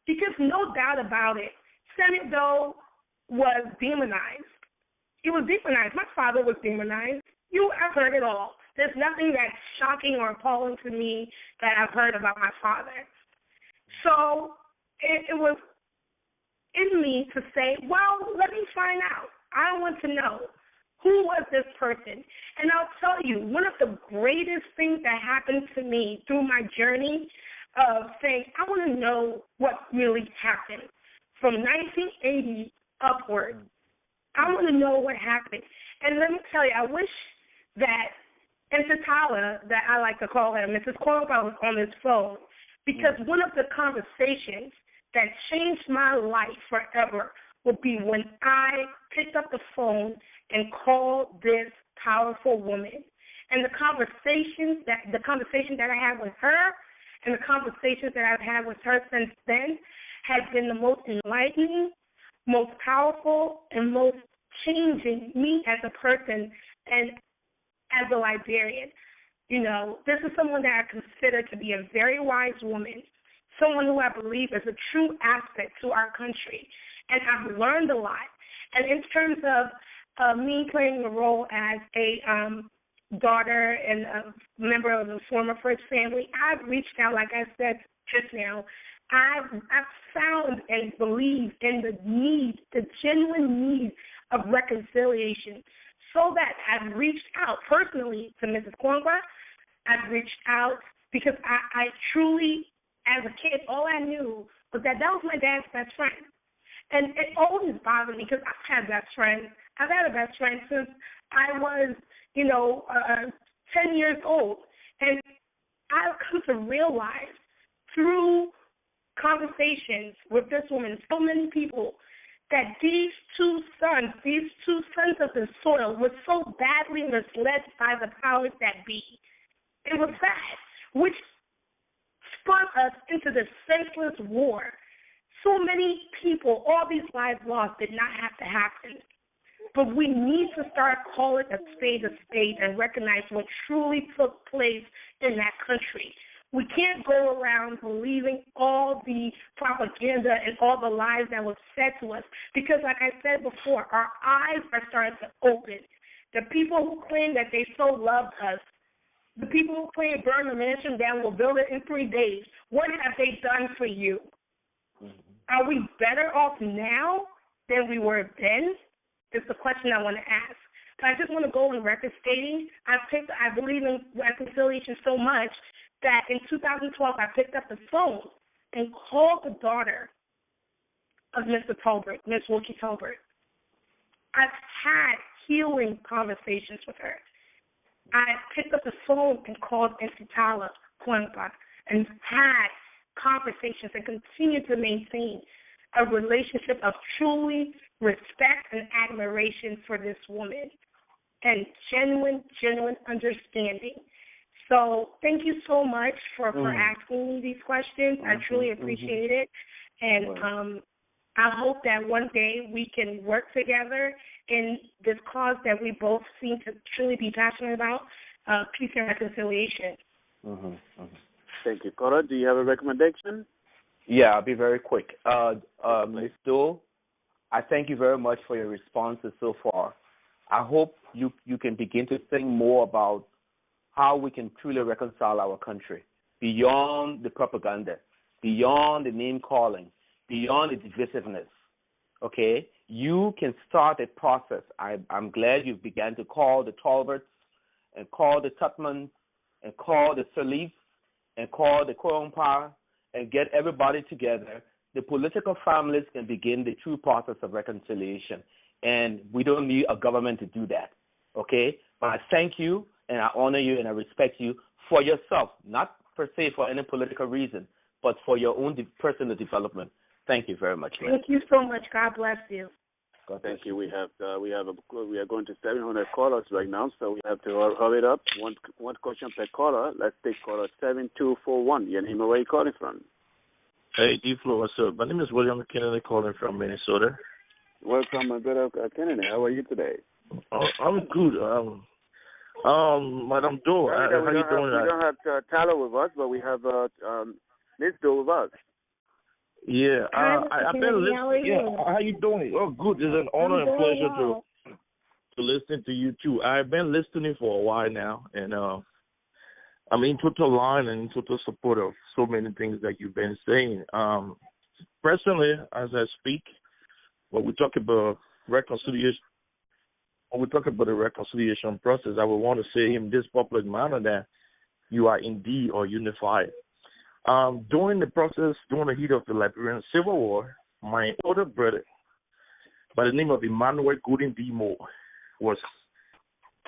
Because no doubt about it, Celue Doe was demonized. He was demonized. My father was demonized. I've heard it all. There's nothing that's shocking or appalling to me that I've heard about my father. So it was in me to say, well, let me find out. I want to know. Who was this person? And I'll tell you, one of the greatest things that happened to me through my journey of saying, I want to know what really happened from 1980 upward. I want to know what happened. And let me tell you, I wish that Tala, that I like to call her, Mrs. Cornwell, was on this phone, because one of the conversations that changed my life forever would be when I picked up the phone and called this powerful woman And the conversation that I had with her and the conversations that I've had with her since then has been the most enlightening, most powerful, and most changing me as a person and as a Liberian. You know, this is someone that I consider to be a very wise woman, someone who I believe is a true asset to our country. And I've learned a lot. And in terms of me playing a role as a daughter and a member of the former First family, I've reached out, like I said just now. I've found and believe in the genuine need of reconciliation, so that I've reached out personally to Mrs. Kwangwa. I've reached out because I truly, as a kid, all I knew was that was my dad's best friend. And it always bothered me because I've had best friends. I've had a best friend since I was, 10 years old. And I've come to realize through conversations with this woman, so many people, that these two sons of the soil, were so badly misled by the powers that be. It was sad, which spun us into this senseless war. So many people, all these lives lost, did not have to happen. But we need to start calling a spade and recognize what truly took place in that country. We can't go around believing all the propaganda and all the lies that was said to us because, like I said before, our eyes are starting to open. The people who claim that they so loved us, the people who claim burn the mansion down, will build it in 3 days, what have they done for you? Are we better off now than we were then? Is the question I want to ask. But I just want to go on record stating I believe in reconciliation so much that in 2012 I picked up the phone and called the daughter of Mr. Tolbert, Miss Wilkie Tolbert. I've had healing conversations with her. I picked up the phone and called Ntitala Kwangwa and had conversations and continue to maintain a relationship of truly respect and admiration for this woman and genuine understanding. So thank you so much for asking me these questions. I truly appreciate it. And I hope that one day we can work together in this cause that we both seem to truly be passionate about, peace and reconciliation. Thank you. Cora, do you have a recommendation? Yeah, I'll be very quick. Ms. Doe, I thank you very much for your responses so far. I hope you can begin to think more about how we can truly reconcile our country beyond the propaganda, beyond the name-calling, beyond the divisiveness, okay? You can start a process. I'm glad you began to call the Tolberts and call the Tutmans and call the Celue and call the Korompa and get everybody together. The political families can begin the true process of reconciliation, and we don't need a government to do that, okay? But I thank you, and I honor you, and I respect you for yourself, not per se for any political reason, but for your own personal development. Thank you very much, man. Thank you so much. God bless you. God bless you. We are going to 700 callers right now, so we have to hurry it up. One question per caller. Let's take caller 7241. Your name and where you calling from? Hey, D-Flow, what's up? My name is William Kennedy calling from Minnesota. Welcome, my brother Kennedy. How are you today? I'm good. Madam Doe, how you doing? We don't have Tyler with us, but we have Miss Doe with us. Yeah, I've been listening. Yeah, how you doing? Oh, good. It's an honor and pleasure to listen to you too. I've been listening for a while now, and I'm in total line and in total support of so many things that you've been saying. Personally, as I speak, when we talk about reconciliation, the reconciliation process, I would want to say in this public manner that you are indeed or unified. During the process, during the heat of the Liberian Civil War, my older brother, by the name of Emmanuel Gooden D. Moore, was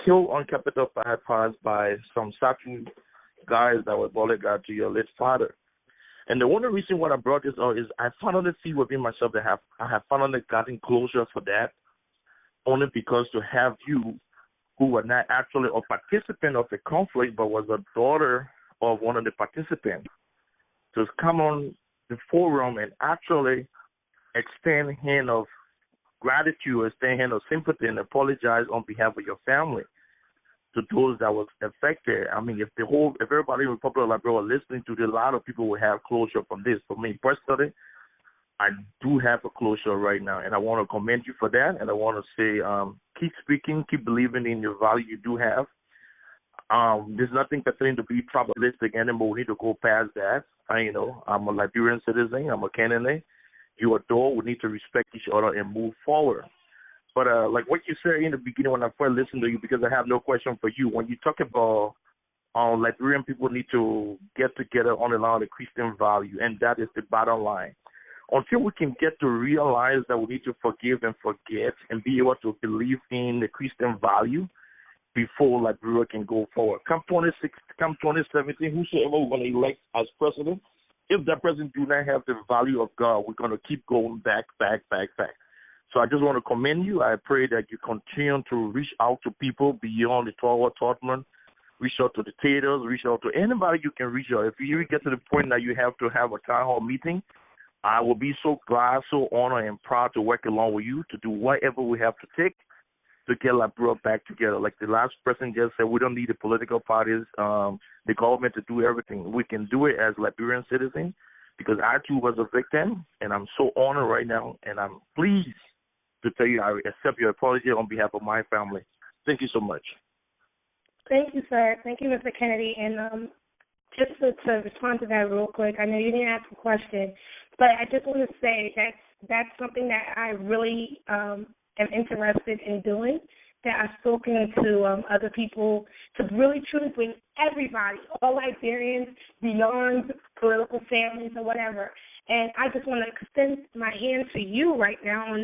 killed on Capitol Bypass by some certain guys that were bodyguard to your late father. And the only reason why I brought this up is I finally see within myself that I have finally gotten closure for that, only because to have you who was not actually a participant of the conflict, but was a daughter of one of the participants, to come on the forum and actually extend hand of gratitude, extend hand of sympathy, and apologize on behalf of your family to those that was affected. I mean, if everybody in the Republic of Liberia was listening to this, a lot of people will have closure from this. For me personally, I do have a closure right now, and I want to commend you for that. And I want to say, keep speaking, keep believing in your value you do have. There's nothing pertaining to be tribalistic anymore. We need to go past that. I'm a Liberian citizen. I'm a Canadian. You adore. We need to respect each other and move forward. But like what you said in the beginning when I first listened to you, because I have no question for you, when you talk about Liberian people need to get together on the line of the Christian value, and that is the bottom line. Until we can get to realize that we need to forgive and forget and be able to believe in the Christian value before Liberia can go forward. Come 2017, whosoever we're going to elect as president, if that president do not have the value of God, we're going to keep going back. So I just want to commend you. I pray that you continue to reach out to people beyond the Tottenham, reach out to the taters, reach out to anybody you can reach out. If you get to the point that you have to have a town hall meeting, I will be so glad, so honored, and proud to work along with you to do whatever we have to take to get Liberia back together. Like the last person just said, we don't need the political parties, the government to do everything. We can do it as Liberian citizens, because I too was a victim, and I'm so honored right now, and I'm pleased to tell you I accept your apology on behalf of my family. Thank you so much. Thank you, sir. Thank you, Mr. Kennedy. And just to respond to that real quick, I know you didn't ask a question, but I just want to say that's something that I really am interested in doing, that I've spoken to other people to really truly bring everybody, all Liberians, beyond political families or whatever. And I just want to extend my hand to you right now on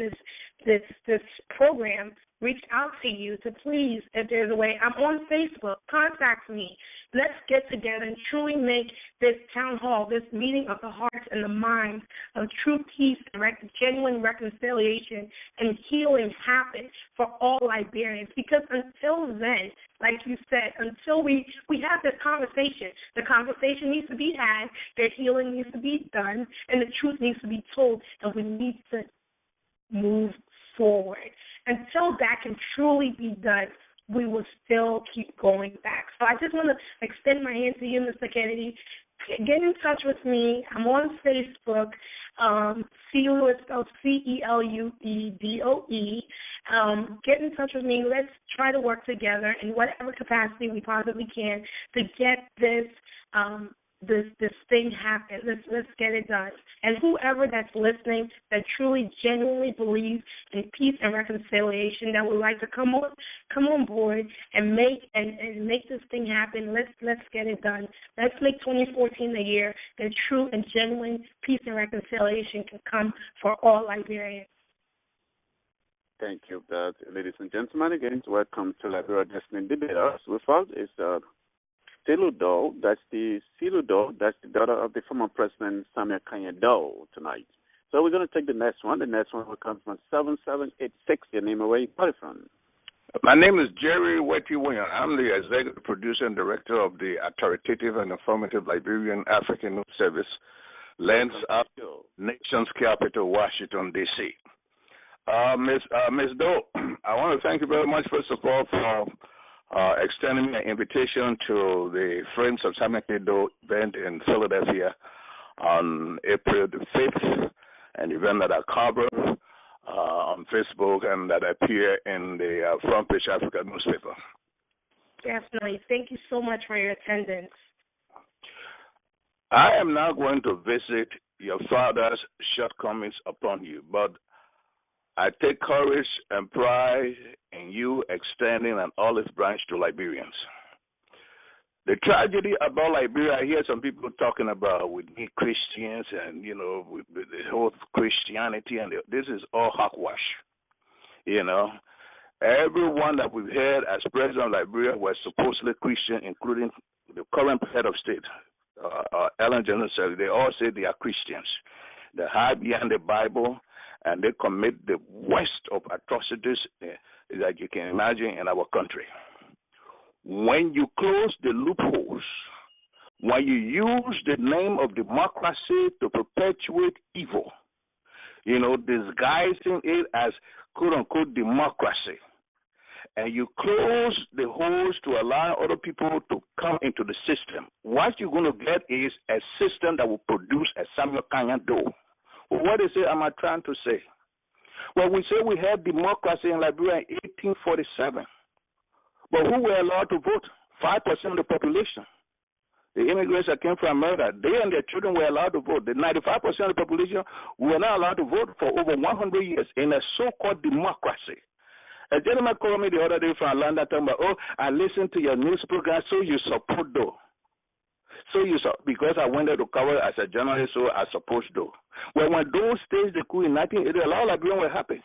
this program, reach out to you to please, if there's a way, I'm on Facebook, contact me. Let's get together and truly make this town hall, this meeting of the hearts and the minds of true peace and genuine reconciliation and healing happen for all Liberians. Because until then, like you said, until we have this conversation, the conversation needs to be had, the healing needs to be done, and the truth needs to be told, and we need to move forward. Until that can truly be done, we will still keep going back. So I just want to extend my hand to you, Mr. Kennedy. Get in touch with me. I'm on Facebook. Celue, it's spelled Celuedoe. Get in touch with me. Let's try to work together in whatever capacity we possibly can to get this this thing happen. Let's get it done. And whoever that's listening that truly, genuinely believes in peace and reconciliation, that would like to come on board and make this thing happen. Let's get it done. Let's make 2014 a year that true and genuine peace and reconciliation can come for all Liberians. Thank you, ladies and gentlemen. Again, welcome to Liberia Destiny Debaters. With us is Celue Doe. That's the daughter of the former President Samuel Doe tonight. So we're going to take the next one. The next one will come from 7786. Your name, where you from? My name is Jerry Wetty-William. I'm the executive producer and director of the authoritative and informative Liberian African News Service, Lands Up, Nation's Capital, Washington, D.C. Ms. Doe, I want to thank you very much, first of all, for extending an invitation to the Friends of Samuel Doe event in Philadelphia on April the 5th, an event that I cover on Facebook and that appear in the Front Page Africa newspaper. Definitely. Thank you so much for your attendance. I am now going to visit your father's shortcomings upon you, but I take courage and pride in you extending an olive branch to Liberians. The tragedy about Liberia, I hear some people talking about with me Christians and, with the whole Christianity, and this is all hogwash. Everyone that we've had as president of Liberia was supposedly Christian, including the current head of state, Ellen Johnson. They all say they are Christians. They hide behind the Bible, and they commit the worst of atrocities that you can imagine in our country. When you close the loopholes, when you use the name of democracy to perpetuate evil, disguising it as quote-unquote democracy, and you close the holes to allow other people to come into the system, what you're going to get is a system that will produce a Celue Doe. Well, what is it am I trying to say? Well, we say we had democracy in Liberia in 1847, but who were allowed to vote? 5% of the population. The immigrants that came from America, they and their children were allowed to vote. The 95% of the population were not allowed to vote for over 100 years in a so-called democracy. A gentleman called me the other day from Atlanta talking about, I listened to your news program, so you support Doe. Because I went there to cover as a journalist, so I support Doe. Well, when Doe staged the coup in 1980, a lot of Liberians were happy.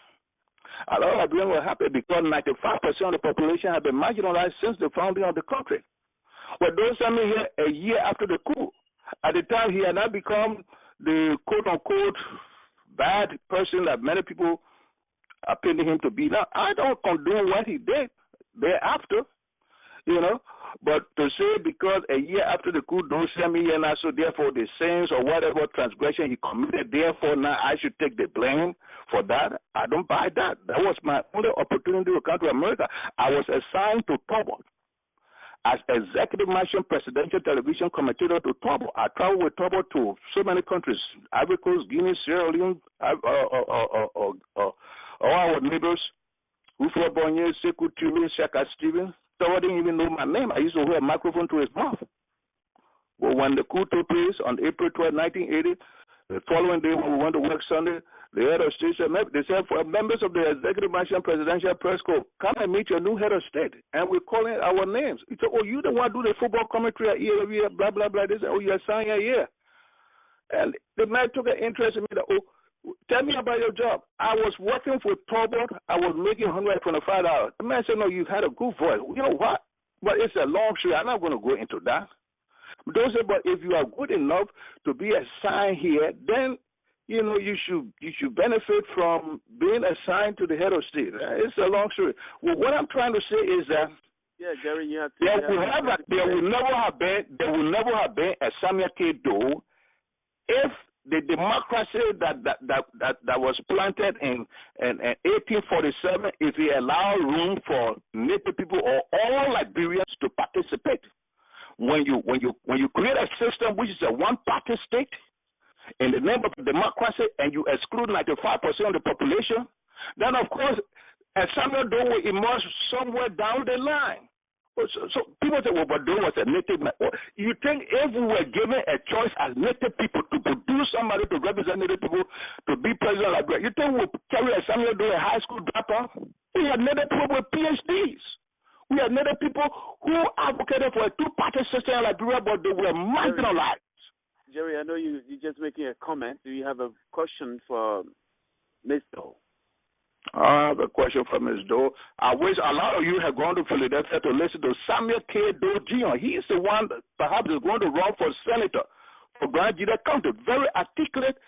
A lot of Liberians were happy because 95% of the population had been marginalized since the founding of the country. Well, Doe sent me here a year after the coup. At the time, he had not become the quote-unquote bad person that many people are painting him to be. Now, I don't condone what he did thereafter, but to say because a year after the coup, don't send me here now, so therefore the sins or whatever transgression he committed, therefore now I should take the blame for that, I don't buy that. That was my only opportunity to come to America. I was assigned to Togo as executive mission presidential television commentator to Togo. I traveled with Togo to so many countries, Ivory Coast, Guinea, Sierra Leone, all our neighbors, Ufo Bonye, Sekou Touré, Shaka Stevens. Togo didn't even know my name. I used to hold a microphone to his mouth. But when the coup took place on April 12, 1980, the following day when we went to work Sunday, the head of state said, they said, for members of the executive mission presidential press corps, come and meet your new head of state. And we're calling our names. He said, you the one do the football commentary every year, blah, blah, blah. They said, you're signing here. And the man took an interest in me that, tell me about your job. I was working for Togo. I was making $125. The man said, no, you had a good voice. You know what? But it's a long story. I'm not going to go into that. But those say, but if you are good enough to be assigned here, then you should benefit from being assigned to the head of state. It's a long story. Well, what I'm trying to say is that Jerry, you have to. There will never have been a Celue Doe if the democracy that was planted in 1847, if he allowed room for Native people or all Liberians to participate. When you create a system which is a one-party state in the name of democracy and you exclude 95% of the population, then of course a Celue Doe will emerge somewhere down the line. So people say, well, but Doe was a native man. Well, you think if we were given a choice as native people to produce somebody to represent native people to be president of Liberia, you think we'll carry a Celue Doe, a high school dropout? We had native people with PhDs. We had native people who advocated for a two-party system in Liberia, but they were marginalized. Jerry, I know you're just making a comment. Do you have a question for Ms. Doe? I have a question for Ms. Doe. I wish a lot of you have gone to Philadelphia to listen to Celue Doe Jr. He is the one that perhaps is going to run for senator for Grand Jida County. Very articulate,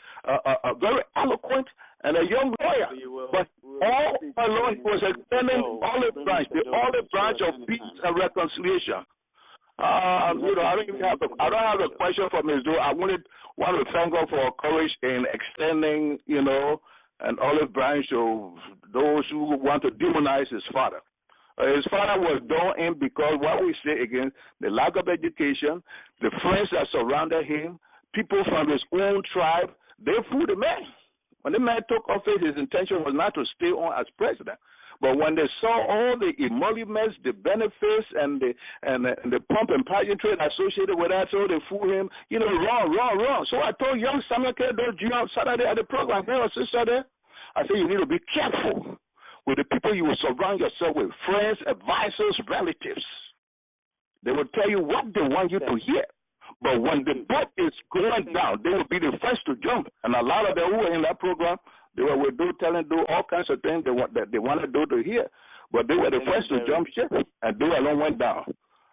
very eloquent, and a young lawyer. But all along he was extending the olive branch of peace and reconciliation. I don't have a question for Ms. Doe. I want to thank her for her courage in extending, an olive branch of those who want to demonize his father. His father was done in because what we say again, the lack of education, the friends that surrounded him, people from his own tribe, they fooled the man. When the man took office, his intention was not to stay on as president. But when they saw all the emoluments, the benefits, and the pomp and pageantry associated with that, so they fooled him, wrong. So I told young Celue Doe Jr. Saturday at the program, sister there, I said, you need to be careful with the people you will surround yourself with, friends, advisors, relatives. They will tell you what they want you to hear. But when the boat is going down, they will be the first to jump. And a lot of them who were in that program, they were with Doe telling Doe all kinds of things that they wanted Doe to hear. But they were the first to jump ship, and Doe alone went down.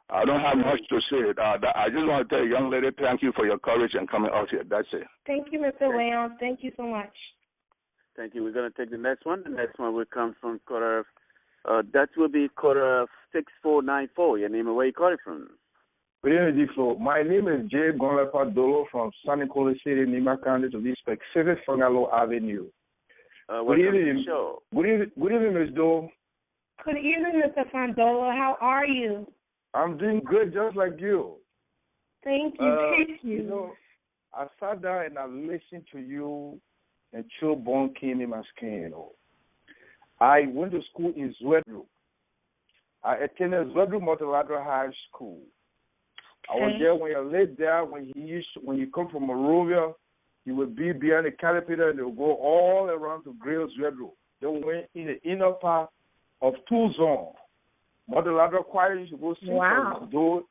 I don't have much to say. I just want to tell you, young lady, thank you for your courage and coming out here. That's it. Thank you, Mr. Leon. Thank you so much. Thank you. We're going to take the next one. The next one will come from quarter. That will be quarter 6494. Your name and where you calling from? Good evening, Flo. My name is Jay Gonlepa Dolo from San Nicolas City, Nima County, to be specific, Fangalo Avenue. Good evening. Show. Good evening, Ms. Doe. Good evening, Mr. Fandolo. How are you? I'm doing good, just like you. Thank you. Thank you. You know, I sat down and I listened to you, and chill bone came in my skin. You know, I went to school in Zwedru. I attended Zwedru Multilateral High School. I was there when you lived there. When you come from Monrovia, you would be behind the Caterpillar and they would go all around to Grail Zwedru. They went in the inner part of Tuzon. Multilateral choir used to go sing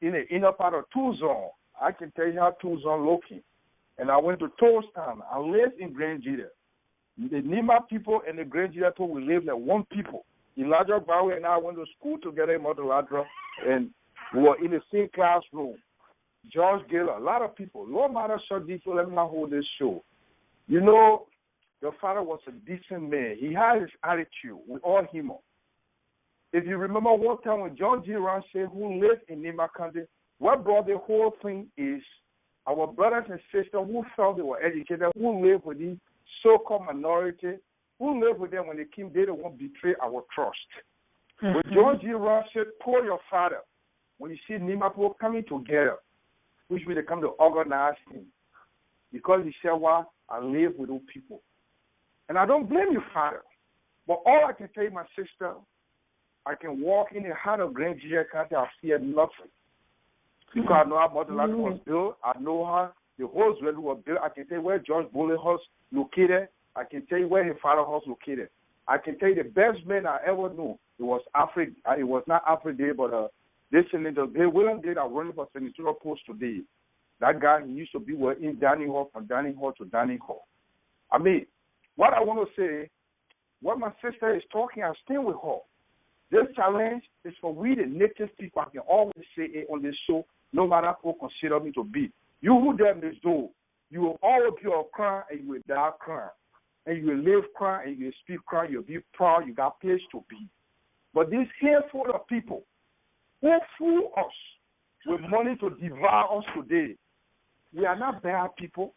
in the inner part of Tuzon. I can tell you how Tuzon looking. And I went to Toasttown. I lived in Grand Jita. The Nima people and the Grand Jita people, we lived like one people. Elijah Bowie and I went to school together in Multilateral, and we were in the same classroom. George Gaylor, a lot of people. No matter short detail, let me not hold this show. You know, your father was a decent man. He had his attitude. We all him up. If you remember one time when John G. Ramsey, who lived in Nima County, what brought the whole thing is our brothers and sisters who felt they were educated, who lived with the so-called minority, who lived with them when they came, they don't want to betray our trust. When John G. Ramsey told your father, when you see Nima people coming together, which means they come to organize him, because he said, well, I live with those people. And I don't blame you, father. But all I can tell you, my sister, I can walk in the heart of Grand Jita County, I fear nothing. Because I know how Multilateral was built. I know how the whole Zwedru was built. I can tell you where George Bullen House located. I can tell you where his father's house located. I can tell you the best man I ever knew. It was It was not Alfred Day, but this senator, William Day, that running for senatorial post today. That guy, he used to be in Dining Hall, from Dining Hall to Dining Hall. I mean, what I want to say, what my sister is talking, I stand with her. This challenge is for we, the native people. I can always say it on this show, no matter who consider me to be. You who there, Ms. Doe, you will always be a crying and you will die crying. And you will live crying and you will speak crying. You will be proud. You got place to be. But this handful of people who fool us with money to devour us today, we are not bad people.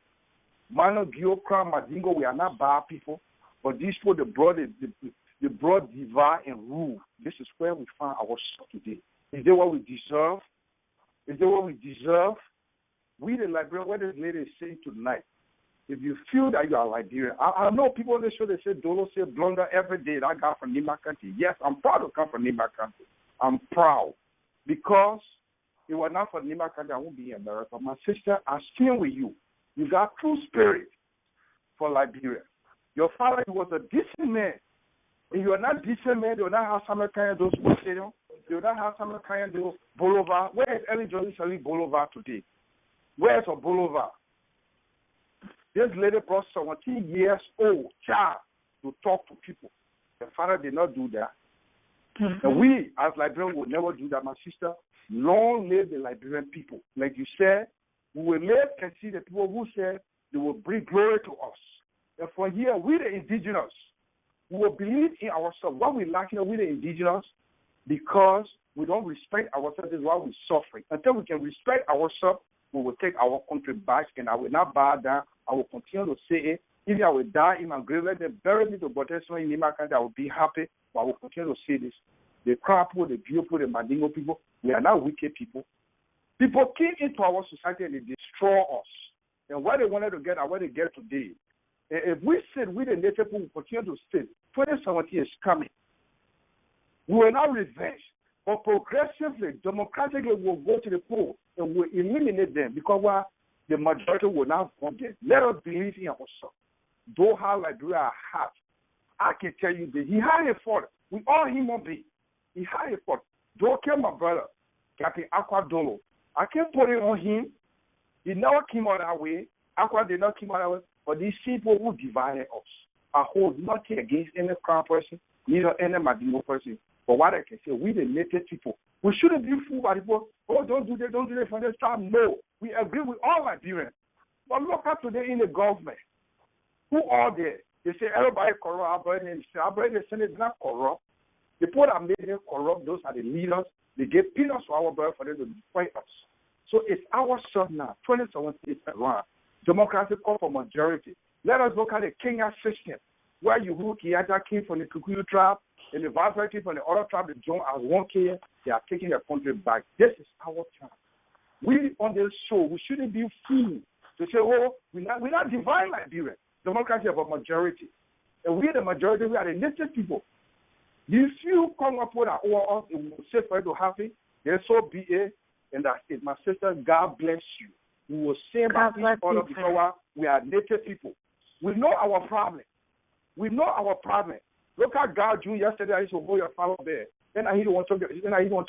Mano, Gio, Crown, Madingo, we are not bad people. But these people, they brought devour and rule. This is where we find ourselves today. Is that what we deserve? Is that what we deserve? We, the Liberian, what this lady is saying tonight, if you feel that you are Liberian, I know people on the show, they say, Dolo say blunder every day. That guy from Nima County. Yes, I'm proud to come from Nima County. I'm proud. Because if it were not for Nima County, I won't be in America. My sister, I stand with you. You got true spirit for Liberia. Your father, he was a decent man. If you are not decent man, they will not have some kind of those stadium. They will not have some kind of those Bolivar. Where is Ellie Johnson selling Bolivar today? Where is a Bolivar? This lady brought 17 years old child to talk to people. The father did not do that. And we, as Liberians, will never do that, my sister. Long live the Liberian people. Like you said, we will live and see the people who said they will bring glory to us. And for here, we the indigenous, we will believe in ourselves. What we lack here, we the indigenous, because we don't respect ourselves, is why we're suffering. Until we can respect ourselves, we will take our country back, and I will not bow down. I will continue to say it. If I will die in my grave, let them bury me to Botesman in Nima County, I will be happy, but I will continue to say this. The crap people, the Bio people, the Mandingo people, we are not wicked people. People came into our society and they destroy us. And what they wanted to get and what they get today. If we said we the native people will continue to sit, 2017 is coming. We will not revenge, but progressively, democratically, we'll go to the poll and we'll eliminate them because the majority will not vote them. Let us believe in ourselves. Though how Liberia has, I can tell you this. He had a fault. We all human beings. He had a fault. Don't kill my brother, Captain Aqua Dolo. I can't put it on him. He never came out that way. Aqua did not come out that way. But these people who divided us, I hold nothing against any crown person, neither any Madingo person. But what I can say, we the native people, we shouldn't be fooled by people. Oh, don't do that for this time. No, we agree with all Liberians. But look at today in the government. Who are there? They say everybody corrupt. Our brothers is not corrupt. The people that made them corrupt, those are the leaders. They gave peanuts to our brothers for them to destroy us. So it's our turn now. 2017 is around. Democracy call for majority. Let us look at the Kenya system, where you who Kiyaja came from the Kikuyu tribe, and the Vasai came from the other tribe, the joined as one Kenya. They are taking their country back. This is our time. We on this show, we shouldn't be fooled to say, oh, we're not divine Liberia. Democracy is about majority. And we the majority, we are the native people. If you come up with our us, it will say for you to have it. Then so be it. And that's it. My sister, God bless you. We will say about each other because we are native people. We know our problem. We know our problem. Look at God you yesterday. I used to hold your father there. Then I want to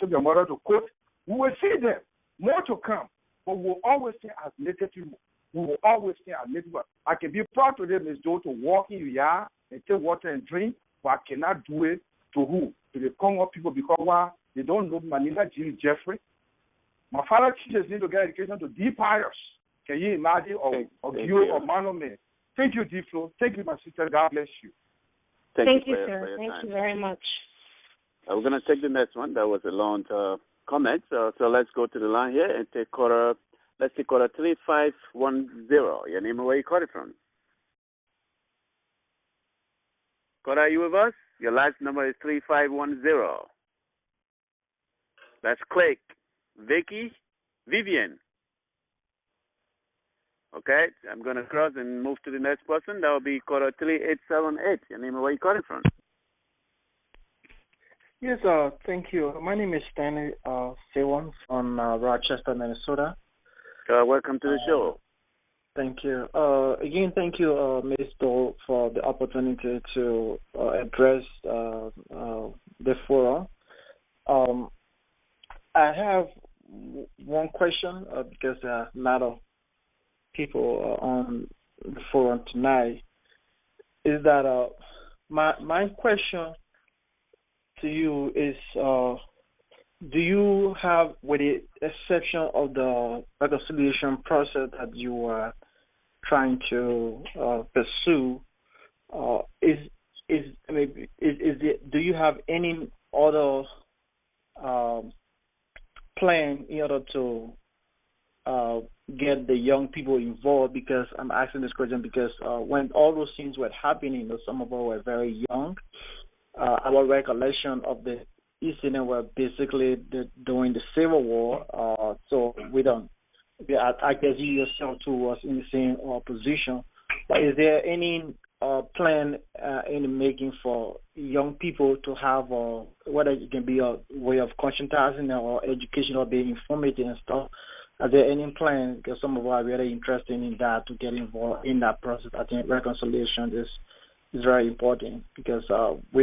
take your mother to court. We will see them. More to come. But we will always stay as native people. We will always stay as native people. I can be proud to them, Ms. Doe, to walk in your yard and take water and drink, but I cannot do it to who? To the Congo people because why? They don't know Manila Jill Jeffrey. My father teaches me to get education to deep pious. Can you imagine? Or Giro or Manome. Thank you, D Flo. Thank you, my sister. God bless you. Thank you, sir. Thank you very much. We're going to take the next one. That was a long comment. So let's go to the line here and take caller. Let's take caller 3510. Your name and where you call it from. Caller, are you with us? Your last number is 3510. That's Click. Vicky, Vivian. Okay, I'm going to cross and move to the next person. That will be caller 3878. Your name and where you calling from? Yes, thank you. My name is Stanley Sewan from Rochester, Minnesota. Welcome to the show. Thank you. Again, thank you, Ms. Doe, for the opportunity to address the forum. I have one question because there are a lot of people on the forum tonight. Is that my question to you is, do you have, with the exception of the reconciliation process that you are trying to pursue, do you have any other plan in order to get the young people involved? Because I'm asking this question because when all those things were happening, some of us were very young. Our recollection of the incident were basically during the Civil War. So we don't. I guess you yourself too was in the same position. But is there any plan in the making for young people to have, whether it can be a way of conscientizing or education or being informative and stuff? Are there any plans? Because some of us are really interested in that, to get involved in that process. I think reconciliation is very important because we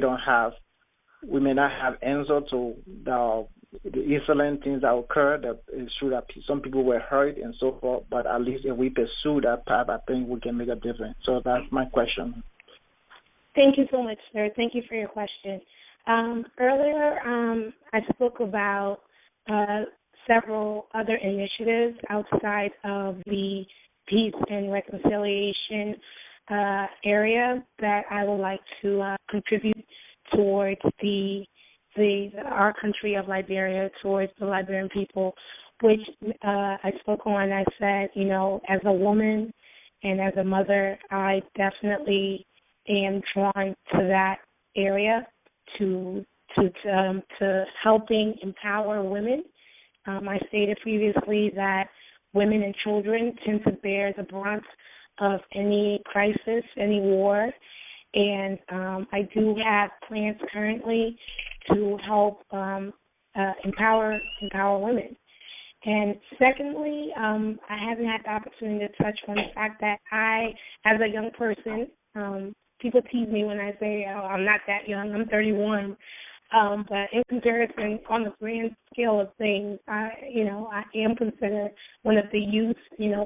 may not have answer to the insolent things that occurred. That it's true that some people were hurt and so forth, but at least if we pursue that path, I think we can make a difference. So that's my question. Thank you so much, sir. Thank you for your question. Earlier, I spoke about several other initiatives outside of the peace and reconciliation area that I would like to contribute towards our country of Liberia, towards the Liberian people, which I spoke on. I said, as a woman and as a mother, I definitely am drawn to that area, to helping empower women. I stated previously that women and children tend to bear the brunt of any crisis, any war, and I do have plans currently to help empower women. And secondly, I haven't had the opportunity to touch on the fact that I, as a young person, people tease me when I say, oh, I'm not that young, I'm 31. But in comparison, on the grand scale of things, I am considered one of the youth,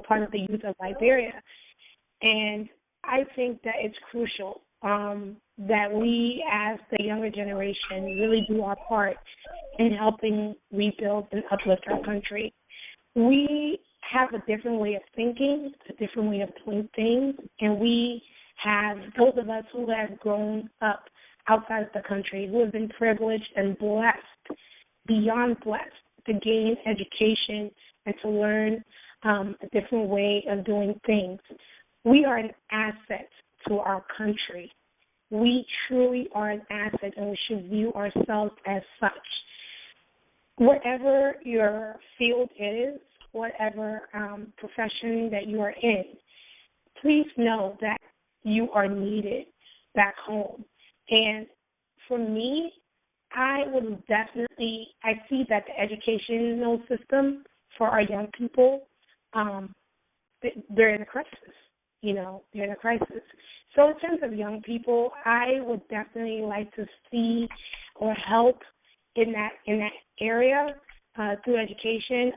part of the youth of Liberia. And I think that it's crucial that we, as the younger generation, really do our part in helping rebuild and uplift our country. We have a different way of thinking, a different way of doing things, and we those of us who have grown up outside of the country, who have been privileged and blessed, beyond blessed, to gain education and to learn a different way of doing things. We are an asset to our country. We truly are an asset, and we should view ourselves as such. Whatever your field is, whatever profession that you are in, please know that you are needed back home. And for me, I see that the educational system for our young people, they're in a crisis. They're in a crisis. So in terms of young people, I would definitely like to see or help in that area through education.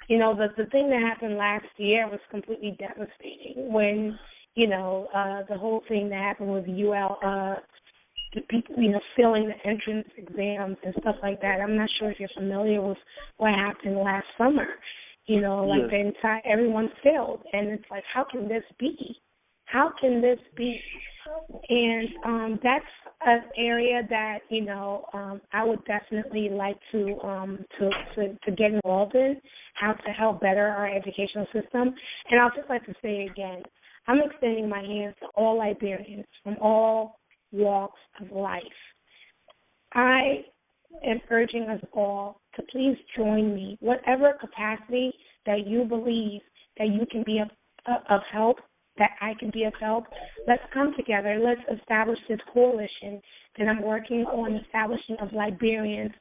The thing that happened last year was completely devastating when, the whole thing that happened with UL, people, failing the entrance exams and stuff like that. I'm not sure if you're familiar with what happened last summer. Yes. Everyone failed, and it's like, how can this be? How can this be? And that's an area that I would definitely like to get involved in, how to help better our educational system. And I'll just like to say again, I'm extending my hands to all Liberians from all walks of life. I am urging us all to please join me, whatever capacity that you believe that you can be of help, that I can be of help. Let's come together. Let's establish this coalition that I'm working on establishing of Liberians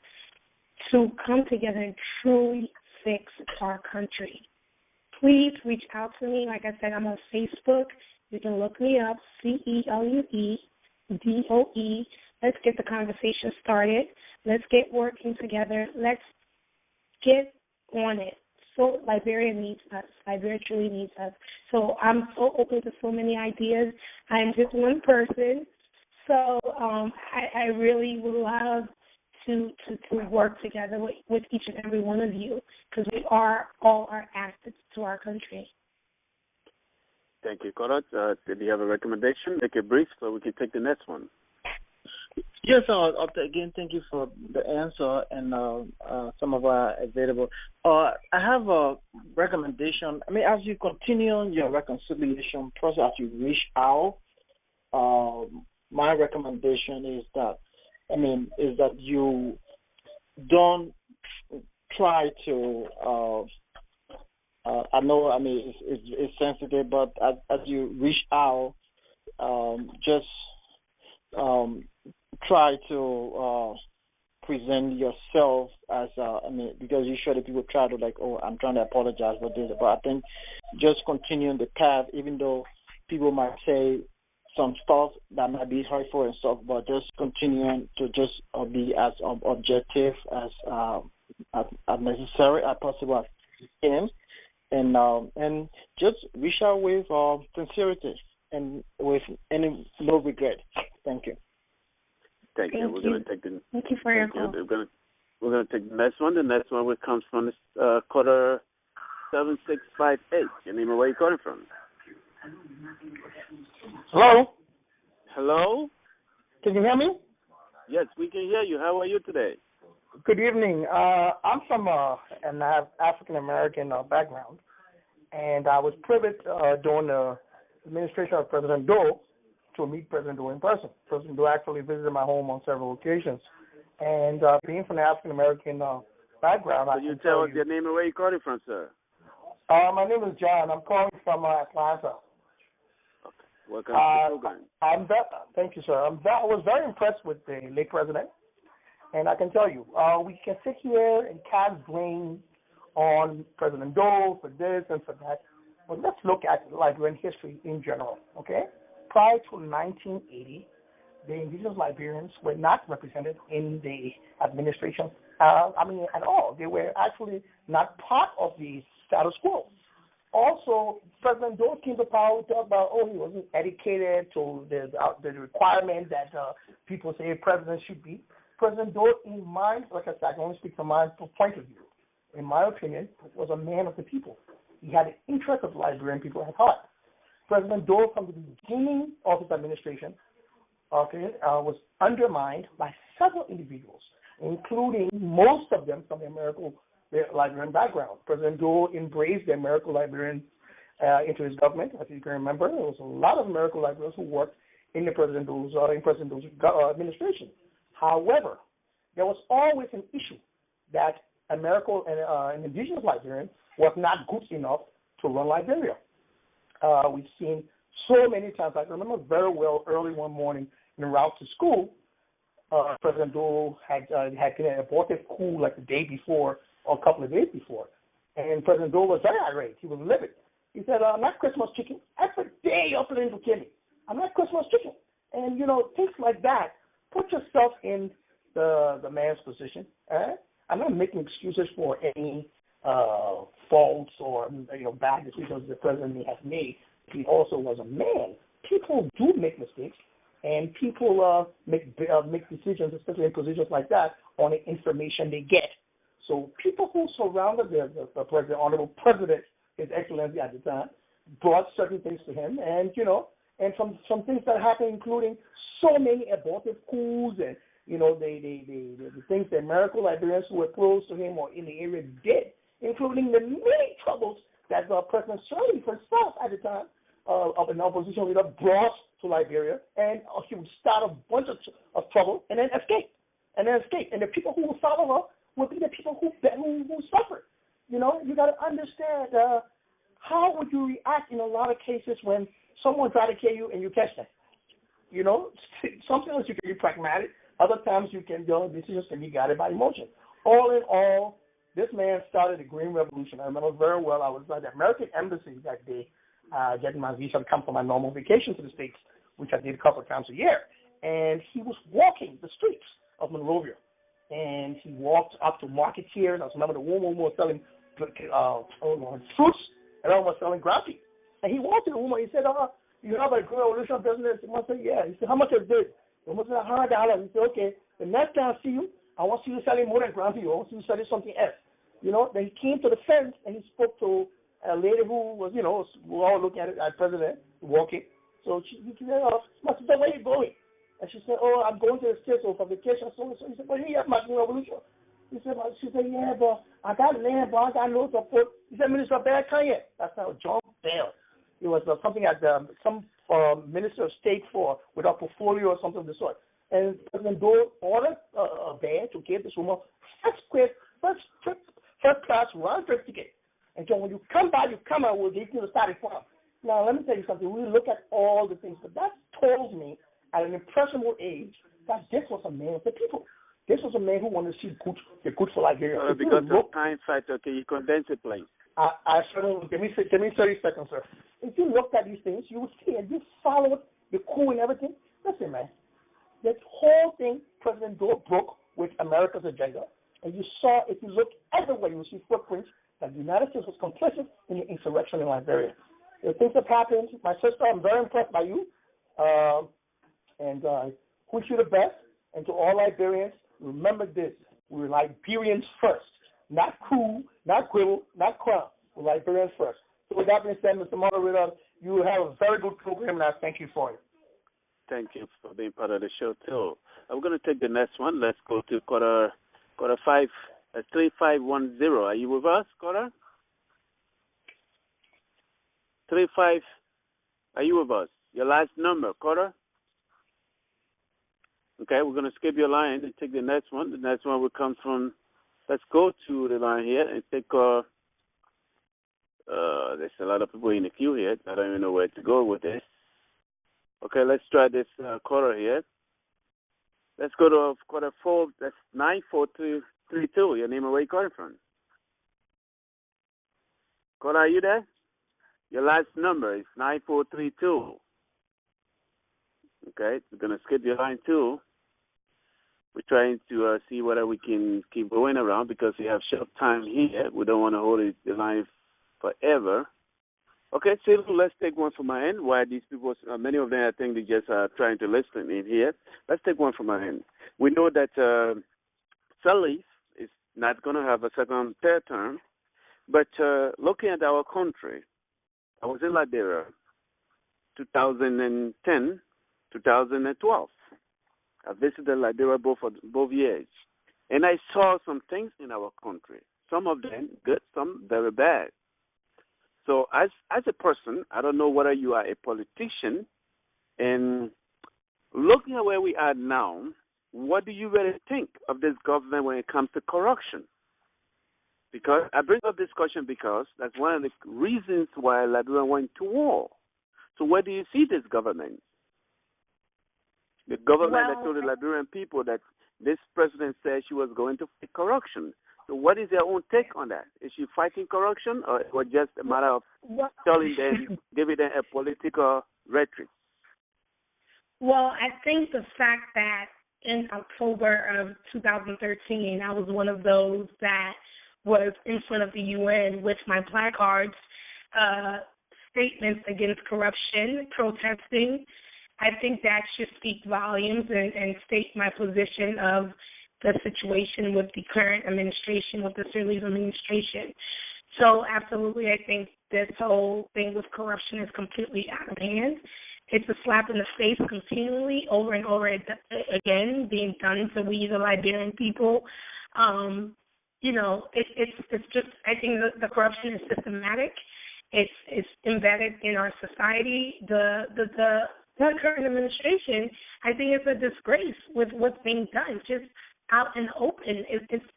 to come together and truly fix our country. Please reach out to me. Like I said, I'm on Facebook. You can look me up, CELUE DOE. Let's get the conversation started. Let's get working together. Let's get on it. So Liberia needs us. Liberia truly needs us. So I'm so open to so many ideas. I'm just one person. So I really would love to work together with each and every one of you, because we are all our assets to our country. Thank you, Korat. Did you have a recommendation? Make it brief so we can take the next one. Yes, again, thank you for the answer and some of our available. I have a recommendation. As you continue your reconciliation process, as you reach out, my recommendation is that, you don't try to. I know, it's sensitive, but as you reach out, just try to present yourself as because usually people try to I'm trying to apologize for this, but I think just continuing the path, even though people might say some stuff that might be hurtful and stuff, but just continuing to just be as objective as necessary as possible as you can, and just reach out with sincerity and with no regret. Thank you. Thank you. We're going to take the. Thank you for your call. We're going to take the next one. The next one comes from this quarter 7658. Your name and where you calling from? Hello. Hello. Can you hear me? Yes, we can hear you. How are you today? Good evening. I'm from an African American background, and I was privileged during the administration of President Doe to meet President Doe in person. President Doe actually visited my home on several occasions, and being from the African American background, Can you tell us your name and where you calling from, sir? My name is John. I'm calling from Atlanta. Okay. Welcome to the program. Thank you, sir. I was very impressed with the late president, and I can tell you, we can sit here and cast blame on President Doe for this and for that, but let's look at Liberian history in general, okay? Prior to 1980, the indigenous Liberians were not represented in the administration, at all. They were actually not part of the status quo. Also, President Doe came to power to talk about, he wasn't educated to the requirement that people say presidents should be. President Doe, in my, like I said, I can only speak from my point of view. In my opinion, was a man of the people. He had the interest of the Liberian people at heart. President Doe, from the beginning of his administration, was undermined by several individuals, including most of them from the American Liberian background. President Doe embraced the American Liberian into his government. As you can remember, there was a lot of American Liberians who worked in President Doe's administration. However, there was always an issue that American and indigenous Liberians was not good enough to run Liberia. We've seen so many times. I remember very well early one morning en route to school, President Doe had been an abortive coup like the day before or a couple of days before. And President Doe was very irate. He was livid. He said, I'm not Christmas chicken. Every day you're planning to kill me. I'm not Christmas chicken. And, things like that. Put yourself in the man's position. I'm not making excuses for any faults or, bad decisions the president may have made. He also was a man. People do make mistakes, and people make decisions, especially in positions like that, on the information they get. So people who surrounded the president, honorable president, His Excellency at the time, brought certain things to him, and and some things that happened, including so many abortive coups, and the things that American Liberians who were close to him or in the area did, including the many troubles that President Celue himself at the time of an opposition leader brought to Liberia, and he would start a bunch of trouble and then escape. And the people who would follow her would be the people who suffered. You got to understand how would you react in a lot of cases when someone tries to kill you and you catch them. Sometimes you can be pragmatic. Other times your decisions can be guided by emotion. All in all, this man started the Green Revolution. I remember very well. I was at the American Embassy that day, getting my visa to come for my normal vacation to the States, which I did a couple of times a year. And he was walking the streets of Monrovia. And he walked up to marketeers. I remember the woman was selling fruits, and I was selling graffiti. And he walked to the woman. He said, you have a Green Revolution business? The woman said, yeah. He said, how much is this? The woman said, $100. He said, okay, the next time I see you, I want you selling more than graffiti. I want you selling something else. Then he came to the fence and he spoke to a lady who was, we were all looking at it, at President walking. So he said, he said, where are you going? And she said, I'm going to the States for vacation. So he said, you have my Green Revolution. She said, yeah, but I got land, but I got no support. He said, Minister Bear, come here. That's how John Bell. It was something at some Minister of State with a portfolio or something of the sort. And President Doe ordered a band to give this woman first class round trip ticket. And so when you come by, we'll give you the starting point. Now, let me tell you something. We look at all the things, but that told me at an impressionable age that this was a man of the people. This was a man who wanted to see the good for Liberia. Because of time factor, can you condense it, please? I certainly, give me 30 seconds, sir. If you looked at these things, you would see, and you followed the coup and everything. Listen, man, that whole thing President Doe broke with America's agenda. And you saw, if you look everywhere, you will see footprints that the United States was complicit in the insurrection in Liberia. The things that happened, my sister, I'm very impressed by you. And I wish you the best. And to all Liberians, remember this. We're Liberians first. Not coup, not quibble, not crown. We're Liberians first. So with that being said, Mr. Moderator, you have a very good program, and I thank you for it. Thank you for being part of the show, too. I'm going to take the next one. Let's go to quarter 5, 3510. Are you with us, quarter? 35, are you with us? Your last number, quarter? Okay, we're going to skip your line and take the next one. The next one will come from, let's go to the line here and take, there's a lot of people in the queue here. I don't even know where to go with this. Okay, let's try this quarter here. Let's go to quarter 4, that's 94232. Your name and where you calling from? Quarter, are you there? Your last number is 9432. Okay, we're going to skip your line too. We're trying to see whether we can keep going around because we have short time here. We don't want to hold the line forever. Okay, so let's take one from my end. Why these people, many of them, I think they just are trying to listen in here. Let's take one from my end. We know that Celue is not going to have a second, third term, but looking at our country, I was in Liberia 2010, 2012. I visited Liberia both years, and I saw some things in our country. Some of them good, some very bad. So as a person, I don't know whether you are a politician, and looking at where we are now, what do you really think of this government when it comes to corruption? Because I bring up this question because that's one of the reasons why Liberia went to war. So where do you see this government? The government that told the Liberian people that this president said she was going to fight corruption. So what is your own take on that? Is she fighting corruption, or it was just a matter of telling them, giving them a political rhetoric? Well, I think the fact that in October of 2013, I was one of those that was in front of the UN with my placards, statements against corruption, protesting. I think that should speak volumes and state my position of the situation with the current administration, with the Celue Doe administration. So absolutely, I think this whole thing with corruption is completely out of hand. It's a slap in the face continually, over and over again, being done to we, the Liberian people. It's just, I think the corruption is systematic. It's embedded in our society. The current administration, I think it's a disgrace with what's being done, just out in the open.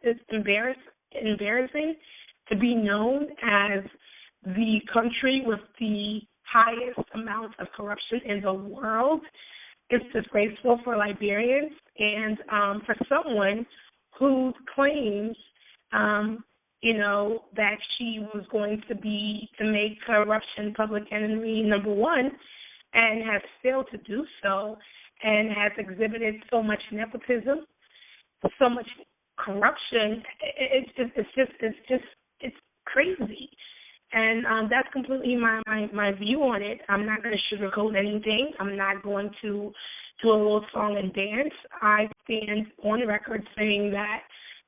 It's embarrassing to be known as the country with the highest amount of corruption in the world. It's disgraceful for Liberians and for someone who claims, that she was going to make corruption public enemy number one, and has failed to do so, and has exhibited so much nepotism, so much corruption. It's crazy. And that's completely my view on it. I'm not going to sugarcoat anything. I'm not going to do a little song and dance. I stand on record saying that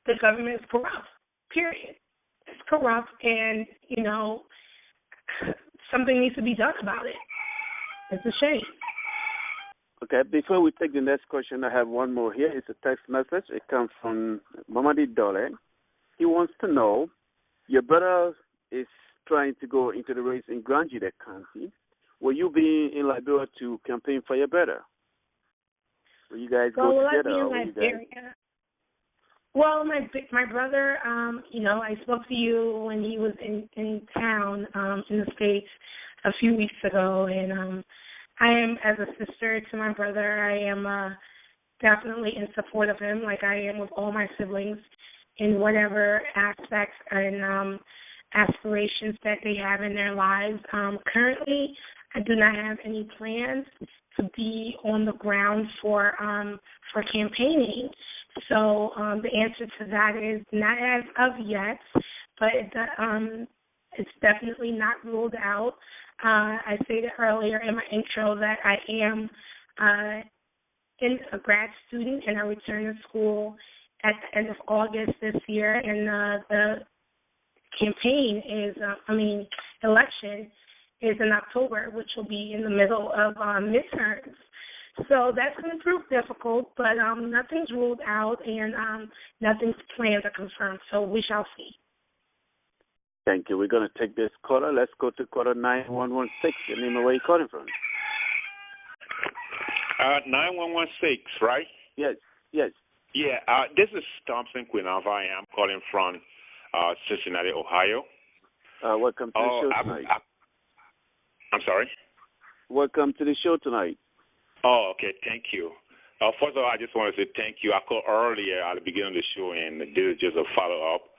the government is corrupt, period. It's corrupt, and, something needs to be done about it. It's a shame. Okay, before we take the next question, I have one more here. It's a text message. It comes from Mamadi Dole. He wants to know, your brother is trying to go into the race in Grandjide County. Will you be in Liberia to campaign for your brother? Will you guys go together? Will I be in Liberia? Well, my brother, I spoke to you when he was in town in the States a few weeks ago, and I am, as a sister to my brother, I am definitely in support of him, like I am with all my siblings, in whatever aspects and aspirations that they have in their lives. Currently, I do not have any plans to be on the ground for campaigning. So the answer to that is not as of yet, but it's definitely not ruled out. I stated earlier in my intro that I am a grad student, and I return to school at the end of August this year, and the campaign election is in October, which will be in the middle of midterms. So that's going to prove difficult, but nothing's ruled out, and nothing's planned or confirmed, so we shall see. Thank you. We're going to take this caller. Let's go to caller 9116. Your name and where you calling from? 9116, right? Yes. Yeah, this is Thompson Quinava. I'm calling from Cincinnati, Ohio. Welcome to the show tonight. I'm sorry? Welcome to the show tonight. Oh, okay. Thank you. First of all, I just want to say thank you. I called earlier at the beginning of the show, and this is just a follow-up.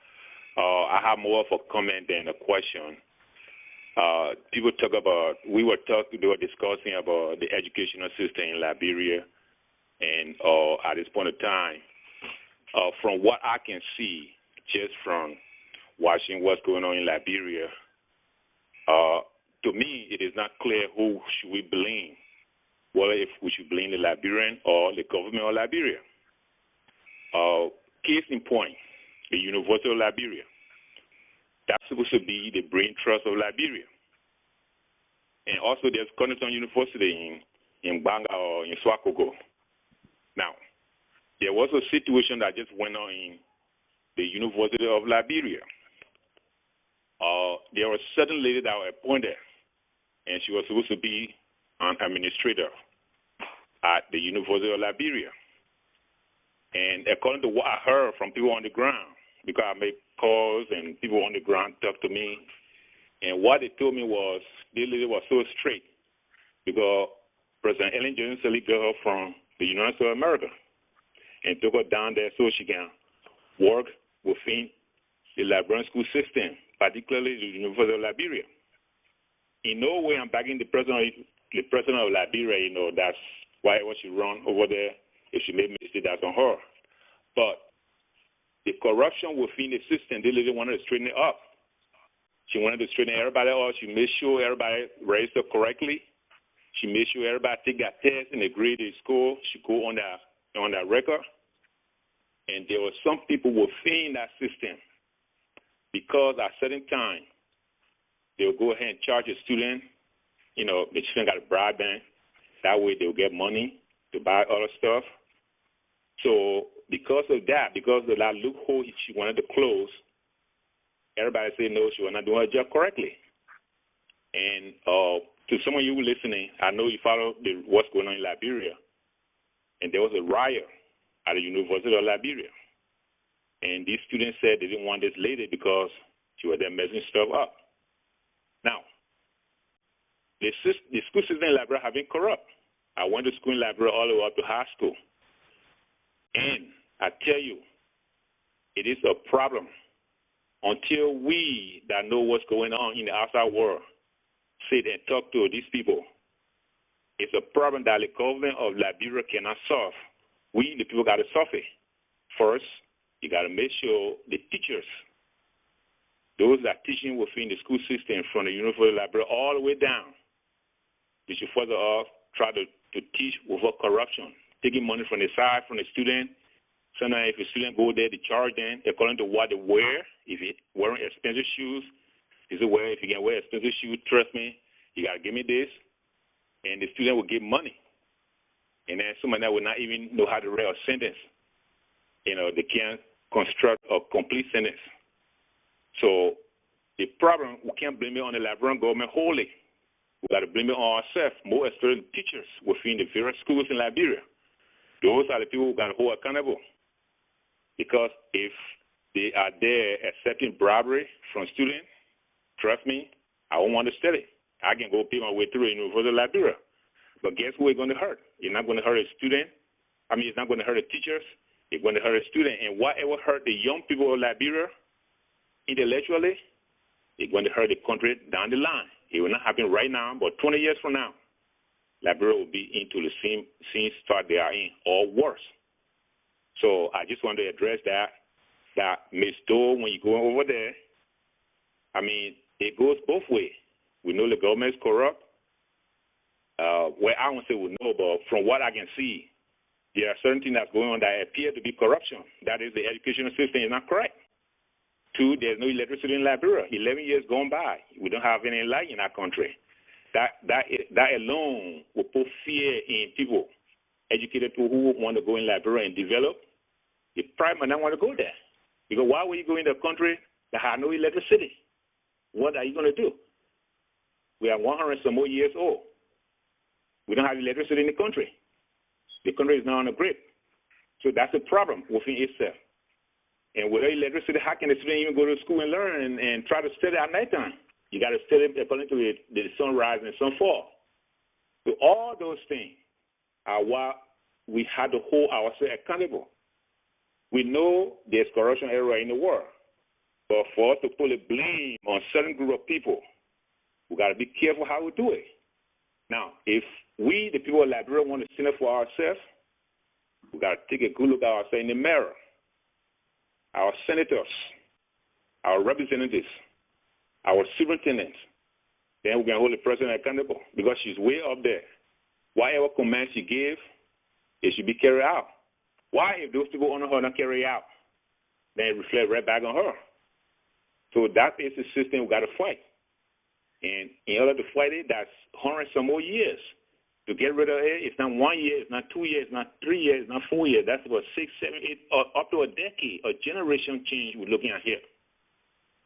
I have more of a comment than a question. They were discussing about the educational system in Liberia, and at this point in time, from what I can see, just from watching what's going on in Liberia, to me, it is not clear who should we blame, whether if we should blame the Liberian or the government of Liberia. Case in point, the University of Liberia. That's supposed to be the brain trust of Liberia. And also there's Cornerstone University in Banga or in Swakoko. Now, there was a situation that just went on in the University of Liberia. There was a certain lady that was appointed, and she was supposed to be an administrator at the University of Liberia. And according to what I heard from people on the ground, because I make calls and people on the ground talk to me, and what they told me was this lady was so straight because President Ellen Johnson Celue got her from the United States of America and took her down there so she can work within the Liberian school system, particularly the University of Liberia. In no way I'm backing the president of Liberia, that's whatever she run over there. If she made mistakes, that's on her. But the corruption within the system, they didn't want to straighten it up. She wanted to straighten everybody up. She made sure everybody registered correctly. She made sure everybody take that test and the grade they score. She go on that record. And there were some people within that system, because at a certain time, they'll go ahead and charge a student, the student got a broadband. That way they'll get money to buy other stuff. So because of that loophole she wanted to close, everybody said no, she was not doing her job correctly. And to some of you listening, I know you follow what's going on in Liberia. And there was a riot at the University of Liberia. And these students said they didn't want this lady because she was there messing stuff up. Now, the school system in Liberia have been corrupt. I went to school in Liberia all the way up to high school. And I tell you, it is a problem until we that know what's going on in the outside world sit and talk to these people. It's a problem that the government of Liberia cannot solve. We, the people, got to solve it. First, you got to make sure the teachers, those that are teaching within the school system from the University of Liberia all the way down, they should further off try to teach without corruption, taking money from the side, from the student. Sometimes if a student go there, they charge them according to what they wear. If you're wearing expensive shoes, they say, well, if you can wear expensive shoes, trust me, you got to give me this. And the student will give money. And then somebody that will not even know how to write a sentence. They can't construct a complete sentence. So the problem, we can't blame it on the Liberian government wholly. We got to blame it on ourselves, more especially teachers within the various schools in Liberia. Those are the people who got to hold accountable. Because if they are there accepting bribery from students, trust me, I won't want to study. I can go pay my way through the University of Liberia. But guess who it's going to hurt? It's not going to hurt a student. It's not going to hurt the teachers. It's going to hurt a student. And whatever hurt the young people of Liberia intellectually, it's going to hurt the country down the line. It will not happen right now, but 20 years from now, Liberia will be into the same spot they are in, or worse. So I just want to address that Ms. Doe, when you go over there, it goes both ways. We know the government is corrupt. Well, I won't say we know, but from what I can see, there are certain things that's going on that appear to be corruption. That is, the educational system is not correct. 2, there's no electricity in Liberia. 11 years gone by. We don't have any light in our country. That alone will put fear in people, educated people who want to go in Liberia and develop. They probably might not want to go there. Because why would you go in a country that has no electricity? What are you going to do? We are 100 some more years old. We don't have electricity in the country. The country is not on a grid. So that's a problem within itself. And without electricity, how can the student even go to school and learn and try to study at nighttime? You got to study according to the sunrise and sunfall. So all those things are why we have to hold ourselves accountable. We know there's corruption everywhere in the world. But for us to put a blame on a certain group of people, we got to be careful how we do it. Now, if we, the people of Liberia, want to stand up for ourselves, we got to take a good look at ourselves in the mirror. Our senators, our representatives, our superintendents, then we can hold the president accountable because she's way up there. Whatever commands she gives, it should be carried out. Why, if those people honor her not carry out, then it reflects right back on her. So that is the system we got to fight. And in order to fight it, that's 100 some more years. To get rid of it, it's not 1 year, it's not 2 years, not 3 years, not 4 years. That's about 6, 7, 8, or up to a decade, a generation change we're looking at here.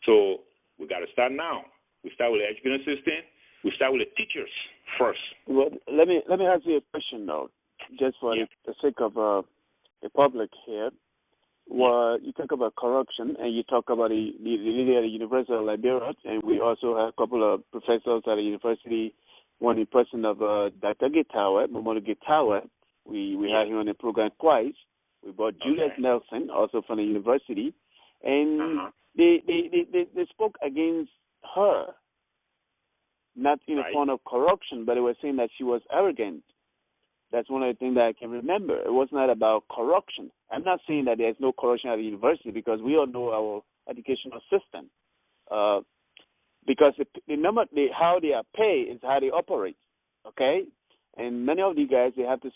So we got to start now. We start with the education system. We start with the teachers first. Well, let me ask you a question now, just for the sake of the public here. Well, you talk about corruption, and you talk about the leader at the University of Liberia, and we also have a couple of professors at the university. One in person of Dr. Gitawa, Momono Gitawa. We had him on the program twice. We brought Julius Nelson, also from the university, and they spoke against her, not in the form of corruption, but they were saying that she was arrogant. That's one of the things that I can remember. It was not about corruption. I'm not saying that there's no corruption at the university, because we all know our educational system. Because how they are paid is how they operate, okay? And many of these guys, they have to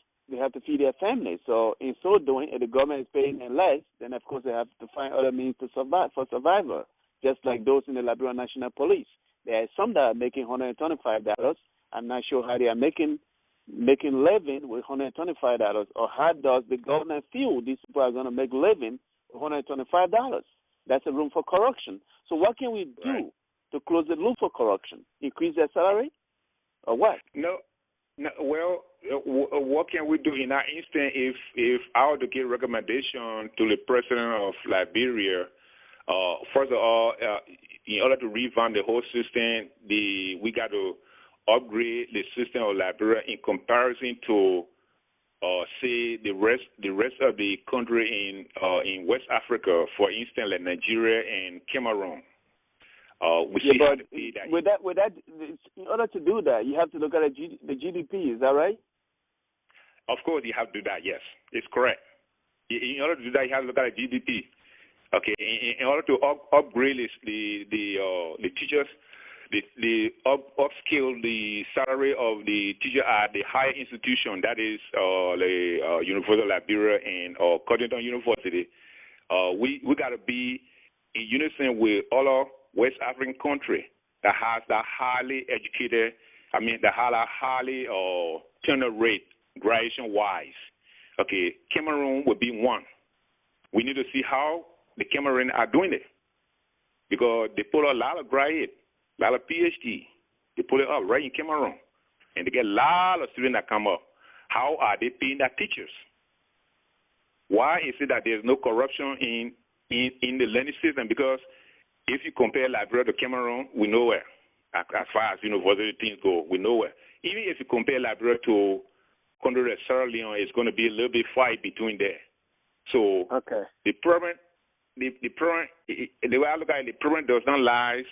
feed their families. So in so doing, if the government is paying them less, then of course they have to find other means to survive for survival. Just like those in the Liberian National Police, there are some that are making $125. I'm not sure how they are making living with $125, or how does the government feel these people are going to make living with $125? That's a room for corruption. So what can we do to close the loop for corruption? Increase their salary, or what? No. Well, what can we do in that instance if I were to give recommendation to the president of Liberia? First of all, in order to revamp the whole system, we got to upgrade the system of Liberia in comparison to, say, the rest of the country in West Africa, for instance, like Nigeria and Cameroon. With that, in order to do that, you have to look at the GDP. Is that right? Of course, you have to do that. Yes, it's correct. In order to do that, you have to look at the GDP. Okay, in order to upgrade the teachers, the upscale the salary of the teacher at the higher institution, that is the University of Liberia and Cottington University. We got to be in unison with all of West African country that has that highly educated, the highly turnover rate, graduation-wise. Okay, Cameroon would be one. We need to see how the Cameroon are doing it, because they put a lot of graduate, a lot of PhD. They put it up right in Cameroon, and they get a lot of students that come up. How are they paying their teachers? Why is it that there's no corruption in the learning system? Because if you compare Liberia to Cameroon, we know where. As far as university things go, we know where. Even if you compare Liberia to country like Sierra Leone, it's going to be a little bit fight between there. So the problem, the way I look at it, the problem does not lie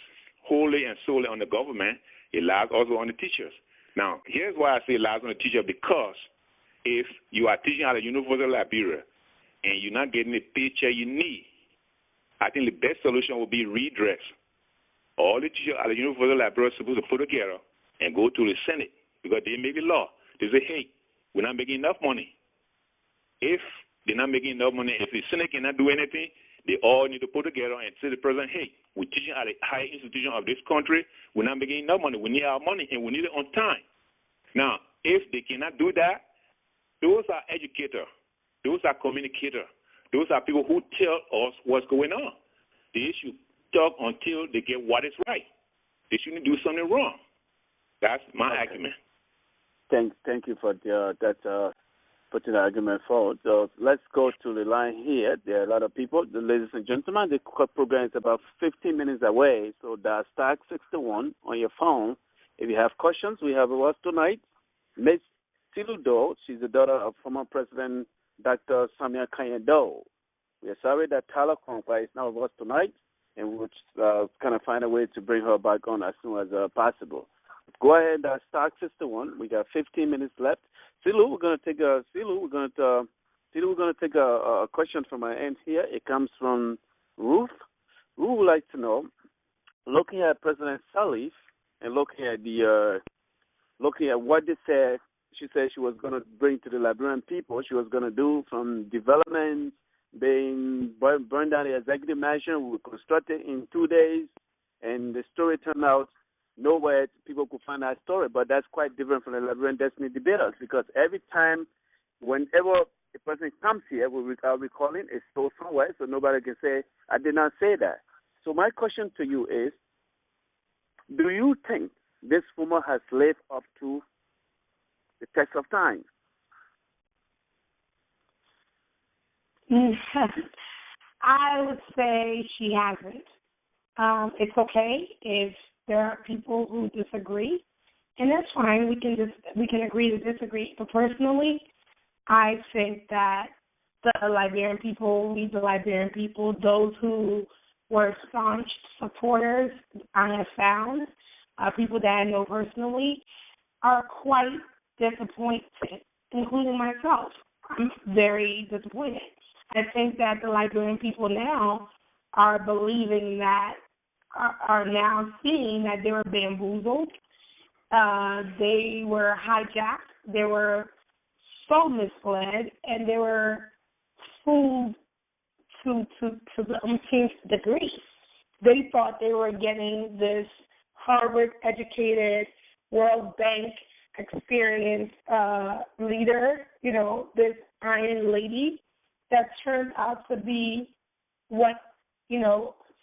wholly and solely on the government. It lies also on the teachers. Now, here's why I say it lies on the teacher, because if you are teaching at a University of Liberia and you're not getting the paycheck you need, I think the best solution would be redress. All the teachers at the University of Liberia are supposed to put together and go to the Senate, because they make the law. They say, hey, we're not making enough money. If they're not making enough money, if the Senate cannot do anything, they all need to put together and say to the president, hey, we're teaching at a high institution of this country. We're not making enough money. We need our money, and we need it on time. Now, if they cannot do that, those are educators. Those are communicators. Those are people who tell us what's going on. They should talk until they get what is right. They shouldn't do something wrong. That's my argument. Thank you for putting the argument forward. So let's go to the line here. There are a lot of people. Ladies and gentlemen, the program is about 15 minutes away. So that's star 61 on your phone. If you have questions, we have with us tonight Miss Celue Doe. She's the daughter of former President Dr. Samuel Doe. We are sorry that Tyler Conquer is not with us tonight, and we'll kind of find a way to bring her back on as soon as possible. Go ahead, start 61. We got 15 minutes left. Celue, we're going to take a question from our end here. It comes from Ruth. Ruth would like to know, looking at President Salif and looking at what they said. She said she was going to bring to the Liberian people. She was going to do from development, burn down the executive mansion, we constructed in 2 days, and the story turned out nowhere people could find that story. But that's quite different from the Liberian Destiny debaters, because every time, whenever a person comes here, I'll be calling a store somewhere, so nobody can say, I did not say that. So my question to you is, do you think this woman has lived up to the test of time? I would say she hasn't. It's okay if there are people who disagree, and that's fine. We can agree to disagree. But personally, I think that the Liberian people, those who were staunch supporters, I have found, people that I know personally, are quite disappointed, including myself. I'm very disappointed. I think that the Liberian people now are believing that, are now seeing that they were bamboozled. They were hijacked. They were so misled, and they were fooled to the umpteenth degree. They thought they were getting this Harvard-educated, World Bank experienced leader, this iron lady, that turned out to be what,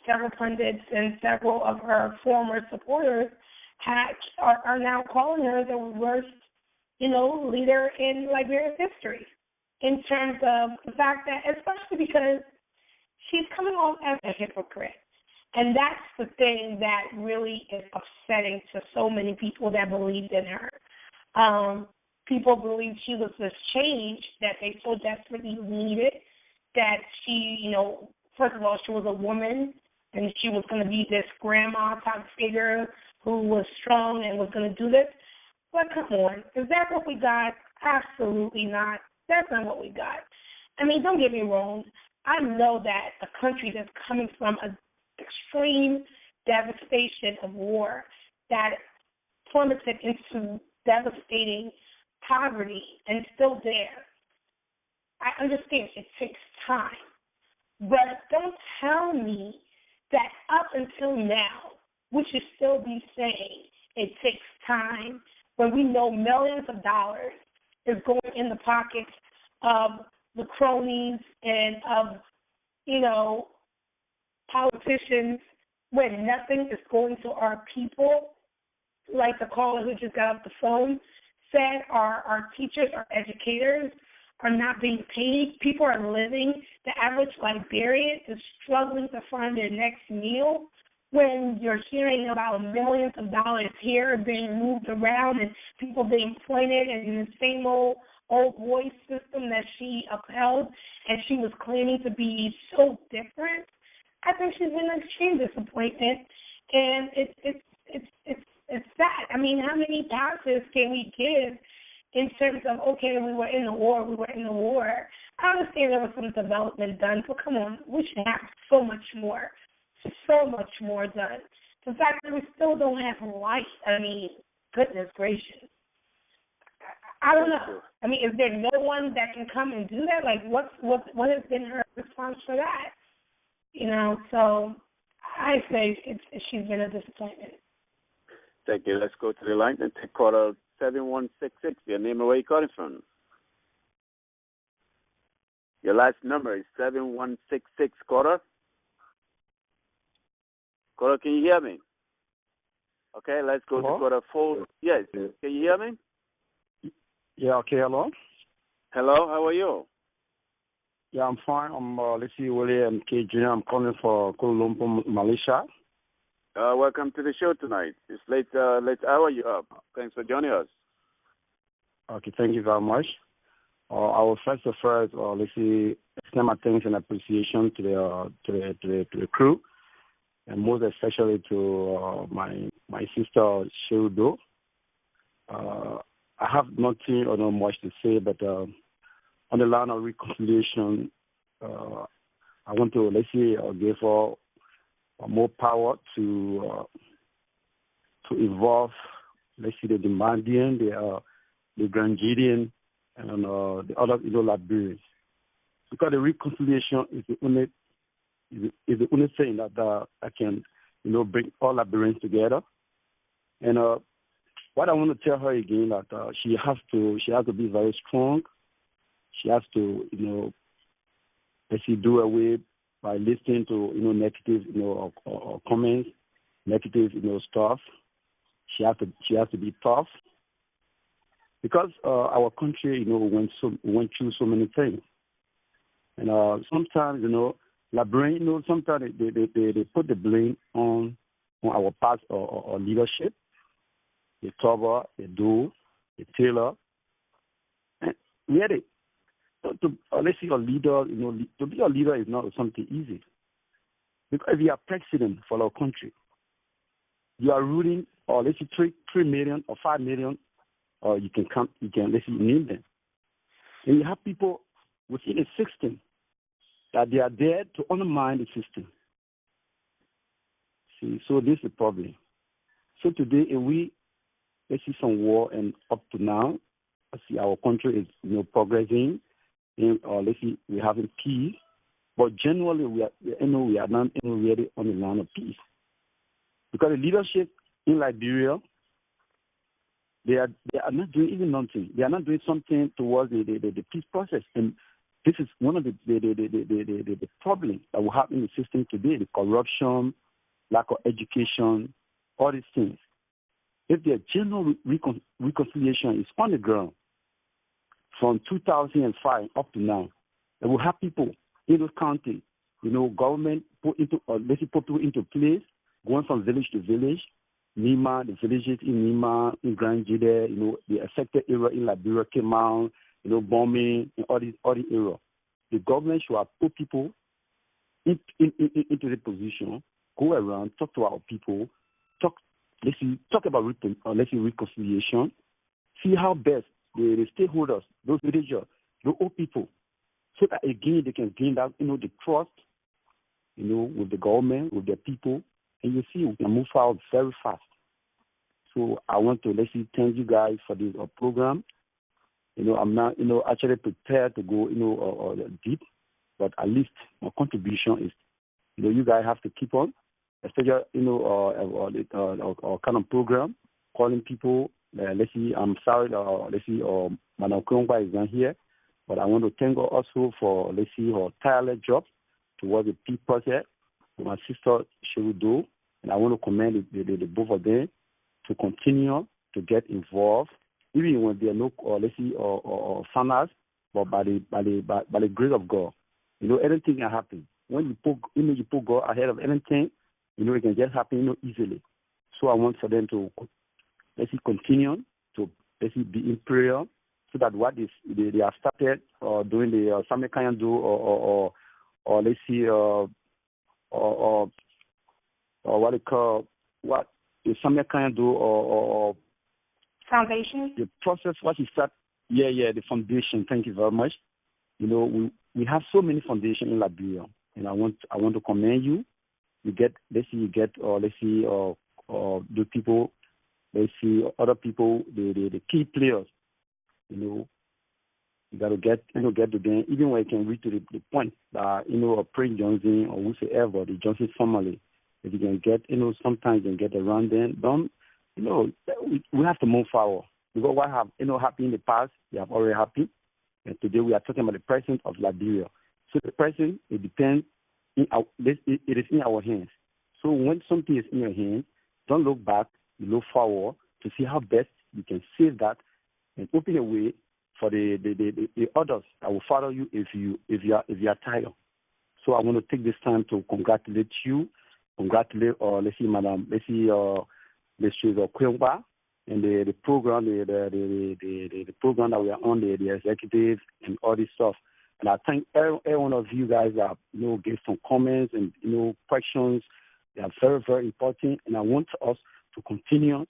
several pundits and several of her former supporters are now calling her the worst, leader in Liberia's history, in terms of the fact that, especially because she's coming off as a hypocrite. And that's the thing that really is upsetting to so many people that believed in her. People believed she was this change that they so desperately needed, that she, first of all, she was a woman, and she was going to be this grandma type figure who was strong and was going to do this. But come on, is that what we got? Absolutely not. That's not what we got. I mean, don't get me wrong. I know that a country that's coming from an extreme devastation of war that plummeted into devastating poverty and still there. I understand it takes time. But don't tell me that up until now, we should still be saying it takes time when we know millions of dollars is going in the pockets of the cronies and of, politicians, when nothing is going to our people. Like the caller who just got off the phone said, our teachers, our educators are not being paid. People are living. The average Liberian is struggling to find their next meal. When you're hearing about millions of dollars here being moved around and people being pointed in the same old voice system that she upheld and she was claiming to be so different, I think she's in extreme disappointment, and it's sad. I mean, how many passes can we give in terms of, okay, we were in the war. I understand there was some development done, but come on, we should have so much more done. The fact that we still don't have light, I mean, goodness gracious. I don't know. I mean, is there no one that can come and do that? Like, what has been her response for that? So I say she's been a disappointment. Thank you. Let's go to the line and take caller 7166. Your name and where you calling from? Your last number is 7166, caller. Caller, can you hear me? Okay, let's go to caller 4. Yes, can you hear me? Yeah, okay, hello? Hello, how are you? Yeah, I'm fine. I'm William K. Jr. I'm calling for Kuala Lumpur, Malaysia. Welcome to the show tonight. It's late hour you up. Thanks for joining us. Okay, thank you very much. I will first extend my thanks and appreciation to the crew, and most especially to my sister Celue Doe. I have nothing or not much to say, but on the line of reconciliation, I want to give her more power to evolve. The Mandian, the Grandidian, and the other Liberians, because the reconciliation is the only thing that can bring all Liberians together. And what I want to tell her again that she has to be very strong. She has to, do away by listening to, negative, or comments, negative, stuff. She has to be tough because our country, went through so many things. And sometimes, Liberian, sometimes they put the blame on our past or leadership, the Toba, the Doe, the Taylor. And really, let's say a leader, to be a leader is not something easy. Because if you are president for our country, you are ruling, or let's say 3 million or 5 million, or you can let's say name them. And you have people within the system that they are there to undermine the system. See, so this is the problem. So today, if let's see some war, and up to now, let's see our country is progressing, or let's see we're having peace, but generally we are not really on the line of peace, because the leadership in Liberia, they are not doing even nothing. They are not doing something towards the peace process, and this is one of the problems that will happen in the system today: the corruption, lack of education, all these things. If the general reconciliation is on the ground from 2005 up to now, it will have people in those counties, government put people into place, going from village to village. Nima, the villages in Nima, in Grand Jide, the affected area in Liberia came out, bombing, and all the area. The government should have put people into the position, go around, talk to our people, talk about reconciliation, see how best the stakeholders, those villagers, the old people, so that again they can gain that, the trust, with the government, with their people, and you see we can move forward very fast. So I want to thank you guys for this program. I'm not, actually prepared to go, deep, but at least my contribution is, you guys have to keep on, especially, kind of program, calling people. I'm sorry, Madam Kongba is not here, but I want to thank her also for, her tireless job towards the peace project, my sister Celue Doe, and I want to commend the both of them to continue to get involved, even when there are no, or farmers, but by the grace of God. Anything can happen. When you put God ahead of anything, it can just happen, easily. So I want for them to, continue to, be in prayer, so that what they have started doing the Samekan do, or what they call, what the Samekan do, or foundation. The process, what you start, the foundation. Thank you very much. We have so many foundations in Liberia, and I want to commend you. The people, other people, the key players. You got to get to them, even when you can reach to the point that Prince Johnson or whosoever, the Johnson family, if you can get, sometimes you can get around them. We have to move forward, because what have happened in the past, they have already happened, and today we are talking about the present of Liberia. So the present, it depends. It is in our hands. So when something is in your hands, don't look back. You look forward to see how best you can save that and open a way for the others that will follow you if you are tired. So I want to take this time to congratulate you, Madam, Ochoada, and the program, the program that we are on, the executive and all this stuff. And I thank every one of you guys that gave some comments and questions. They are very, very important. And I want us to continue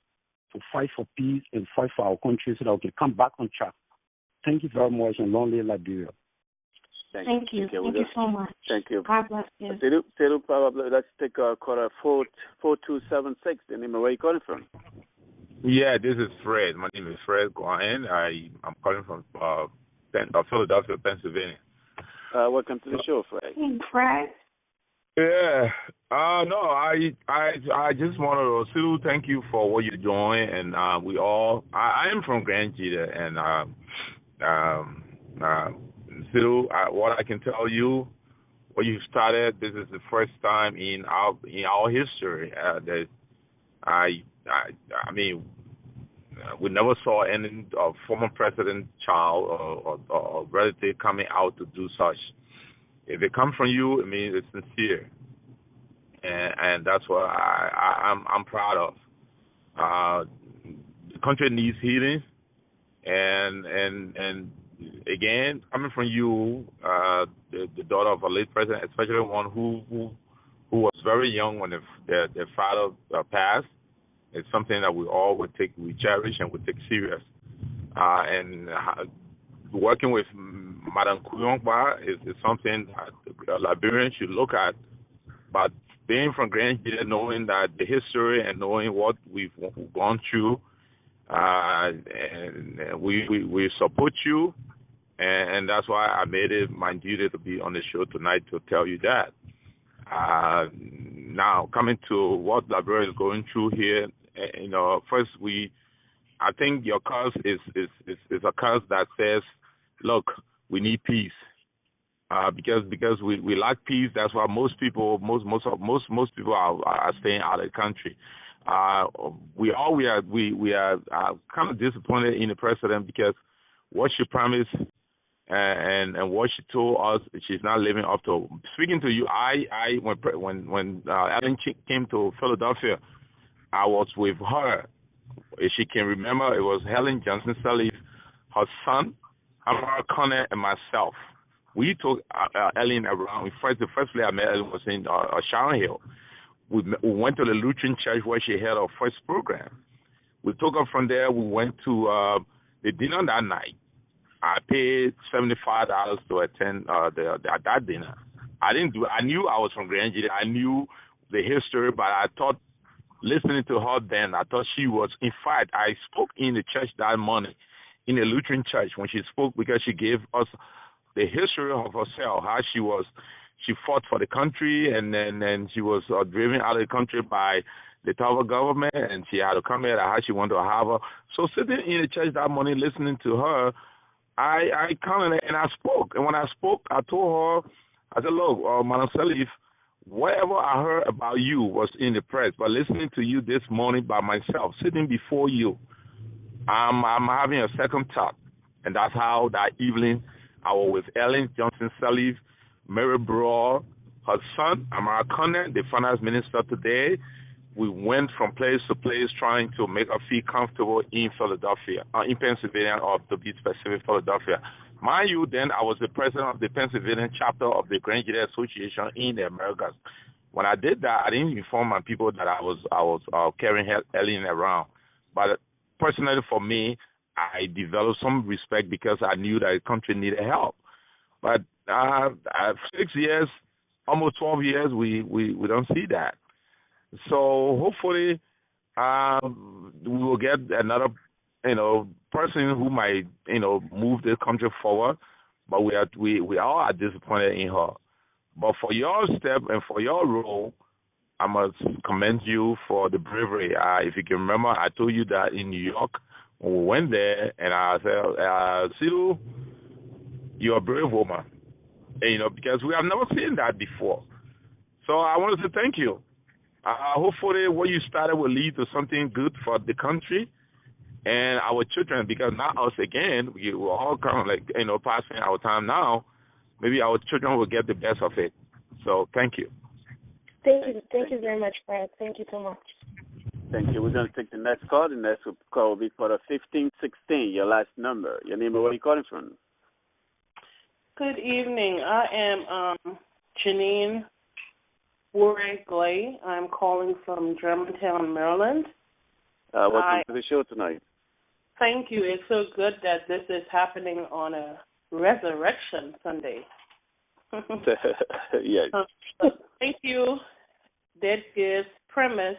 to fight for peace and fight for our country so that we can come back on track. Thank you very much, and long live Liberia. Thank you. Thank you so much. Thank you. God bless you. Let's take caller 4276. The name of where you calling from? Yeah, this is Fred. My name is Fred Guan. I'm calling from Philadelphia, Pennsylvania. Welcome to the show, Fred. Hey, Fred. Yeah. No, I just wanted to Sue, thank you for what you're doing, and we all. I am from Grand Gita, and uh, Sue, what I can tell you, what you started. This is the first time in our history that I mean, we never saw any former president child or relative coming out to do such. If it comes from you, it means it's sincere, and that's what I'm proud of. The country needs healing, and again, coming from you, the daughter of a late president, especially one who was very young when their father passed. It's something that we all we cherish and would take serious. And working with Madam Kuyongba is something that Liberians should look at. But being from Grand Gita, knowing that the history and knowing what we've gone through, and we support you, and that's why I made it my duty to be on the show tonight to tell you that. Now, coming to what Liberia is going through here, first I think your cause is a cause that says, look, we need peace. Because we lack peace. That's why most people people are staying out of the country. We are kind of disappointed in the president because what she promised and what she told us, she's not living up to. Speaking to you, when Ellen came to Philadelphia, I was with her. If she can remember, it was Helen Johnson Sirleaf, her son, Amara Connor, and myself. We took Ellen around. The first place I met Ellen was in Sharon Hill. We went to the Lutheran church where she had her first program. We took her from there. We went to the dinner that night. I paid $75 to attend that dinner. I knew I was from Grand Gita. I knew the history, but I thought, listening to her then, I thought she was. In fact, I spoke in the church that morning, in the Lutheran church, when she spoke, because she gave us the history of herself, how she fought for the country, and then she was driven out of the country by the Tower government, and she had to come here, how she wanted to have her. So sitting in the church that morning, listening to her, I kind of, and I spoke. And when I spoke, I told her, I said, look, Madam Sirleaf, whatever I heard about you was in the press, but listening to you this morning by myself, sitting before you, I'm having a second thought. And that's how that evening I was with Ellen Johnson Sirleaf, Mary Broad, her son, Amara Connor, the finance minister today. We went from place to place trying to make her feel comfortable in Philadelphia, in Pennsylvania, or to be specific, Philadelphia. Mind you, then I was the president of the Pennsylvania chapter of the Grand Gita Association in the Americas. When I did that, I didn't inform my people that I was carrying Ellen around. But personally, for me, I developed some respect because I knew that the country needed help. But 6 years, almost 12 years, we don't see that. So hopefully, we will get another, person who might, move the country forward. But we all are disappointed in her. But for your step and for your role, I must commend you for the bravery. If you can remember, I told you that in New York when we went there, and I said, Celue, you're a brave woman, and, because we have never seen that before. So I want to say thank you. Hopefully what you started will lead to something good for the country and our children, because not us again, we're all kind of like, passing our time now. Maybe our children will get the best of it. So thank you. Thank you very much, Brad. Thank you so much. Thank you. We're going to take the next call. The next call will be for 1516, your last number. Your name and where are you calling from? Good evening. I am Janine Glay. I'm calling from Germantown, Maryland. Welcome to the show tonight. Thank you. It's so good that this is happening on a Resurrection Sunday. Yes. Thank you. That gives premise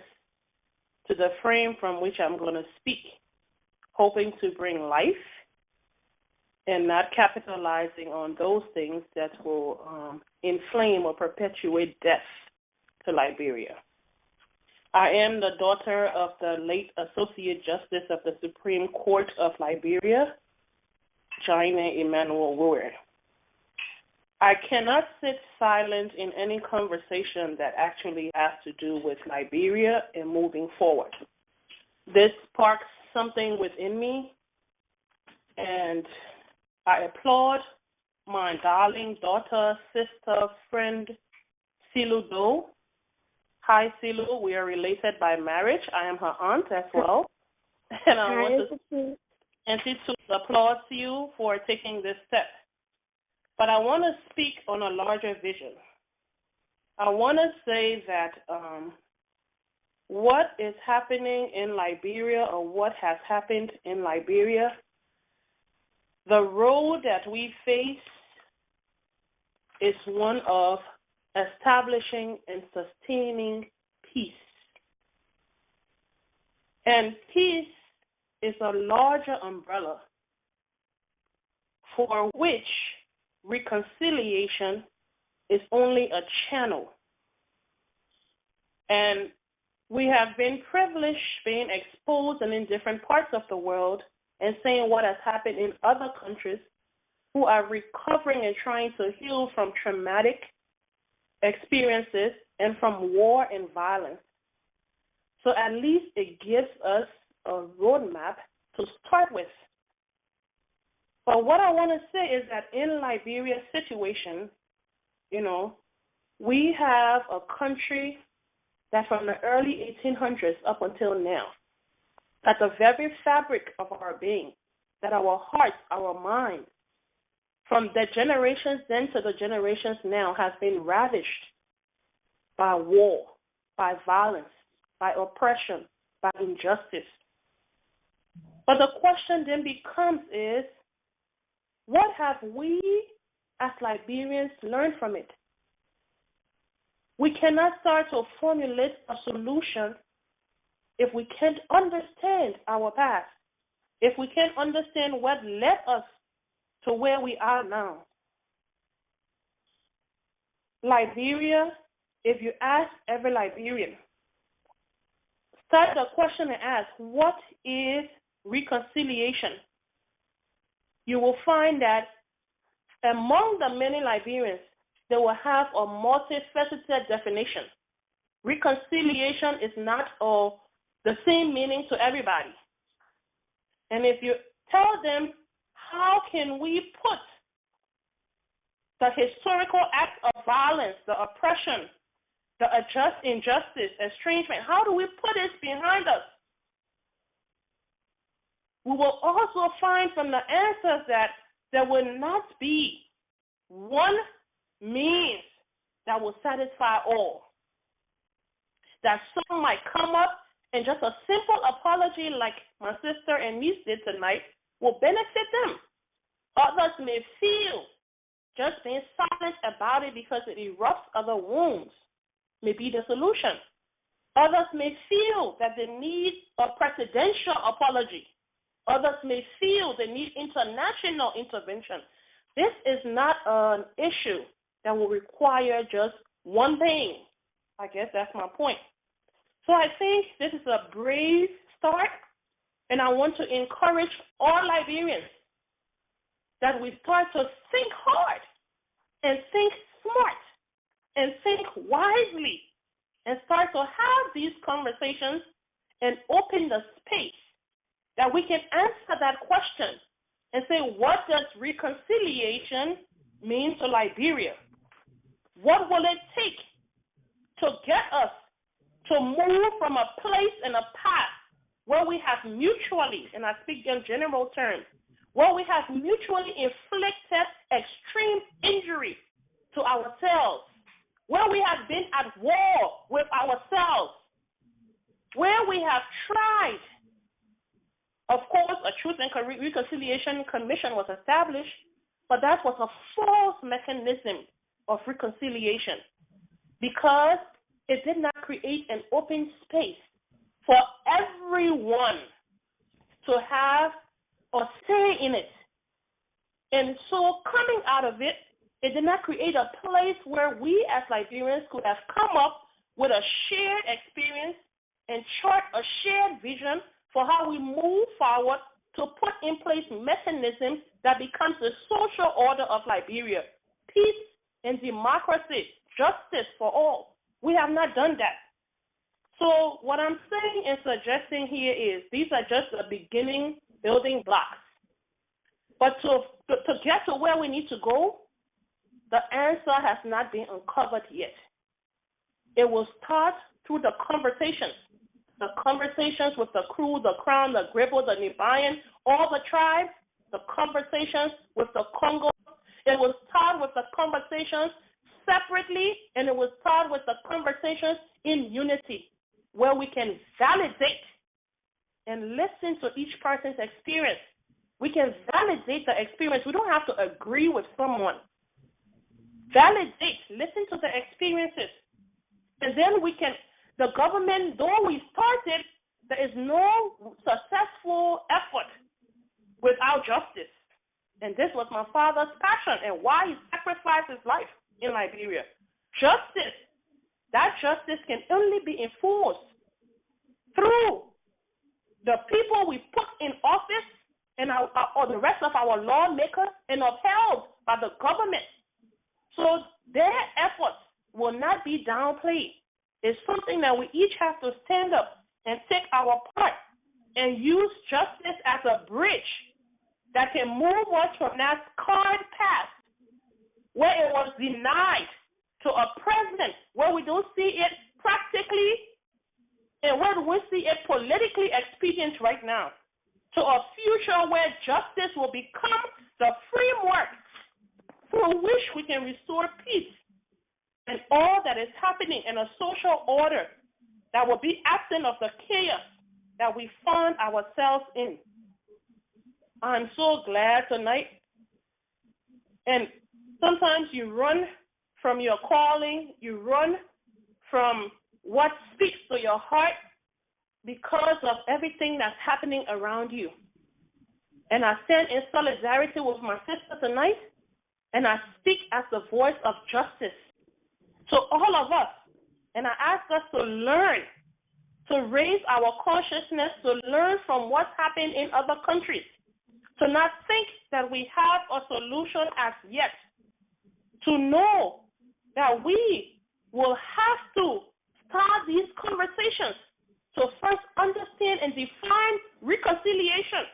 to the frame from which I'm going to speak, hoping to bring life and not capitalizing on those things that will inflame or perpetuate death to Liberia. I am the daughter of the late Associate Justice of the Supreme Court of Liberia, Jaime Emmanuel Wure. I cannot sit silent in any conversation that actually has to do with Liberia and moving forward. This sparks something within me, and I applaud my darling daughter, sister, friend, Celue Doe. Hi, Celue. We are related by marriage. I am her aunt as well. And I want to applaud you for taking this step. But I want to speak on a larger vision. I want to say that what is happening in Liberia, or what has happened in Liberia, the road that we face is one of establishing and sustaining peace. And peace is a larger umbrella for which reconciliation is only a channel. And we have been privileged being exposed and in different parts of the world and seeing what has happened in other countries who are recovering and trying to heal from traumatic experiences and from war and violence. So at least it gives us a roadmap to start with. But what I want to say is that in Liberia's situation, we have a country that from the early 1800s up until now, that the very fabric of our being, that our hearts, our minds, from the generations then to the generations now, has been ravished by war, by violence, by oppression, by injustice. But the question then becomes is, what have we as Liberians learned from it? We cannot start to formulate a solution if we can't understand our past, if we can't understand what led us to where we are now. Liberia, if you ask every Liberian, start the question and ask, what is reconciliation? You will find that among the many Liberians, they will have a multifaceted definition. Reconciliation is not the same meaning to everybody. And if you tell them, how can we put the historical act of violence, the oppression, the injustice, estrangement, how do we put it behind us? We will also find from the answers that there will not be one means that will satisfy all. That some might come up and just a simple apology like my sister and niece did tonight will benefit them. Others may feel just being silent about it because it erupts other wounds may be the solution. Others may feel that they need a presidential apology. Others may feel they need international intervention. This is not an issue that will require just one thing. I guess that's my point. So I think this is a brave start, and I want to encourage all Liberians that we start to think hard and think smart and think wisely and start to have these conversations and open the space that we can answer that question and say, what does reconciliation mean to Liberia? What will it take to get us to move from a place and a path where we have mutually, and I speak in general terms, where we have mutually inflicted extreme injury to ourselves, where we have been at war with ourselves, where we have tried. Of course, a Truth and Reconciliation Commission was established, but that was a false mechanism of reconciliation because it did not create an open space for everyone to have a say in it. And so coming out of it, it did not create a place where we as Liberians could have come up with a shared experience and chart a shared vision for how we move forward to put in place mechanisms that becomes the social order of Liberia. Peace and democracy, justice for all. We have not done that. So what I'm saying and suggesting here is these are just the beginning building blocks. But to get to where we need to go, the answer has not been uncovered yet. It will start through the conversations with the Kru, the Crown, the Gribble, the Nibayan, all the tribes, the conversations with the Congo. It will start with the conversations separately, and it will start with the conversations in unity, where we can validate and listen to each person's experience. We can validate the experience. We don't have to agree with someone. Validate, listen to the experiences. And then we can, the government, though we started, there is no successful effort without justice. And this was my father's passion and why he sacrificed his life in Liberia. Justice, that justice can only be enforced through the people we put in office and or the rest of our lawmakers and upheld by the government. So their efforts will not be downplayed. It's something that we each have to stand up and take our part and use justice as a bridge that can move us from that scarred past where it was denied to a present where we don't see it practically and where we see it politically expedient right now, to a future where justice will become the framework through which we can restore peace and all that is happening in a social order that will be absent of the chaos that we find ourselves in. I'm so glad tonight. And sometimes you run from your calling, you run from what speaks to your heart because of everything that's happening around you. And I stand in solidarity with my sister tonight, and I speak as the voice of justice to all of us. And I ask us to learn, to raise our consciousness, to learn from what's happened in other countries, to not think that we have a solution as yet, to know that we will have to start these conversations to first understand and define reconciliation,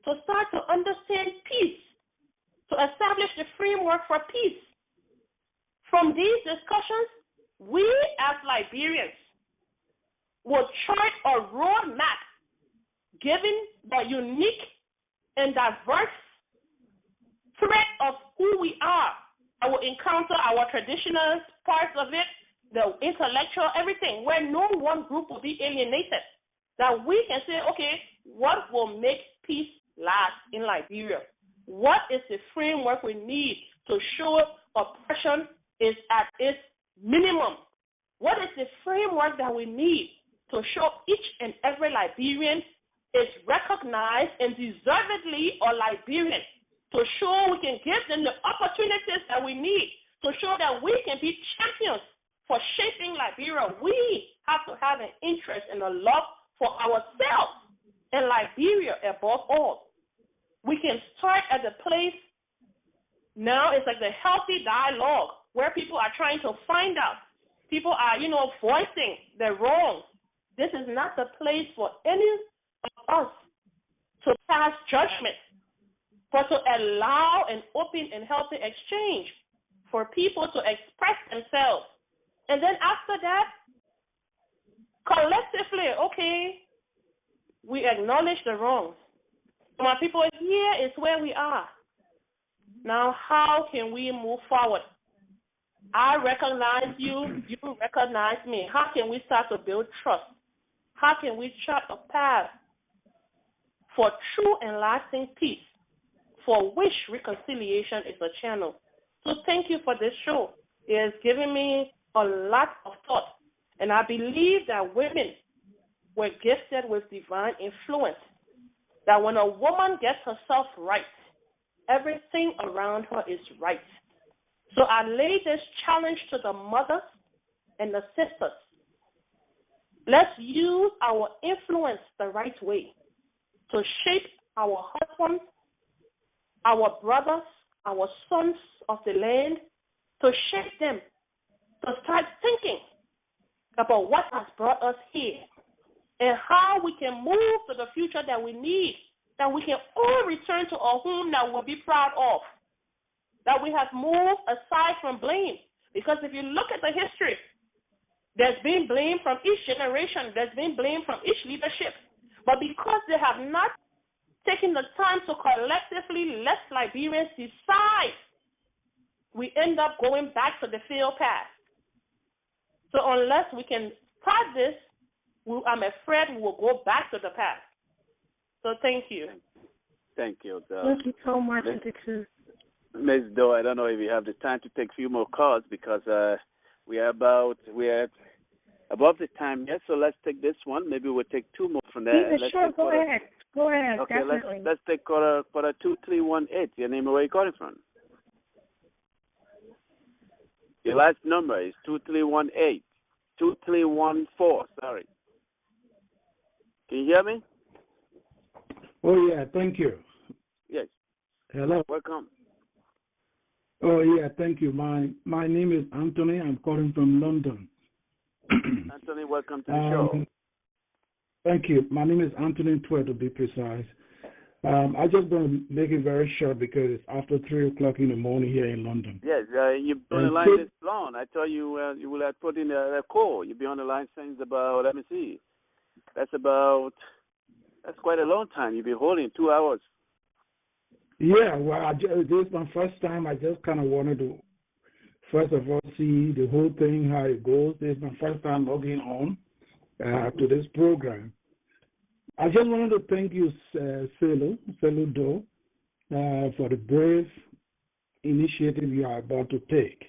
to start to understand peace, to establish the framework for peace. From these discussions, we as Liberians will chart a roadmap given the unique and diverse threat of who we are. I will encounter our traditional parts of it, the intellectual, everything, where no one group will be alienated. That we can say, okay, what will make peace last in Liberia? What is the framework we need to show oppression is at its minimum? What is the framework that we need to show each and every Liberian is recognized and deservedly a Liberian, to show we can give them the opportunities that we need, to show that we can be champions for shaping Liberia? We have to have an interest and a love for ourselves and Liberia above all. We can start at the place now, it's like the healthy dialogue where people are trying to find out. People are, voicing their wrongs. This is not the place for any of us to pass judgment, but to allow an open and healthy exchange for people to express themselves. And then after that, collectively, okay, we acknowledge the wrongs. My people, here is where we are. Now, how can we move forward? I recognize you, you recognize me. How can we start to build trust? How can we chart a path for true and lasting peace, for which reconciliation is a channel? So thank you for this show. It has given me a lot of thought. And I believe that women were gifted with divine influence, that when a woman gets herself right, everything around her is right. So I lay this challenge to the mothers and the sisters. Let's use our influence the right way to shape our husbands, our brothers, our sons of the land, to shape them, to start thinking about what has brought us here and how we can move to the future that we need, that we can all return to a home that we'll be proud of, that we have moved aside from blame. Because if you look at the history, there's been blame from each generation, there's been blame from each leadership. But because they have not taken the time to collectively let Liberians decide, we end up going back to the failed past. So unless we can start this, I'm afraid we will go back to the past. So thank you. Thank you. Thank you so much, Ms. Doe, I don't know if you have the time to take a few more calls because we are above the time yet. So let's take this one. Maybe we'll take two more from there. Yeah, sure. Go ahead. Go ahead. Okay, definitely. let's take caller 2318. Your name and where you calling from? Your last number is 2318. 2314. Sorry. Can you hear me? Oh yeah, thank you. Yes. Hello. Welcome. Oh yeah, thank you. My name is Anthony. I'm calling from London. Anthony, welcome to the show. Thank you. My name is Anthony Twe, to be precise. I just going to make it very short because it's after 3 o'clock in the morning here in London. Yes, you've been on the line this long. I thought you will have put in a call. You've been on the line since about, let me see, that's quite a long time. You've been holding 2 hours. Yeah, well, this is my first time. I just kind of wanted to, first of all, see the whole thing, how it goes. This is my first time logging on to this program. I just wanted to thank you, Celue Doe, for the brave initiative you are about to take.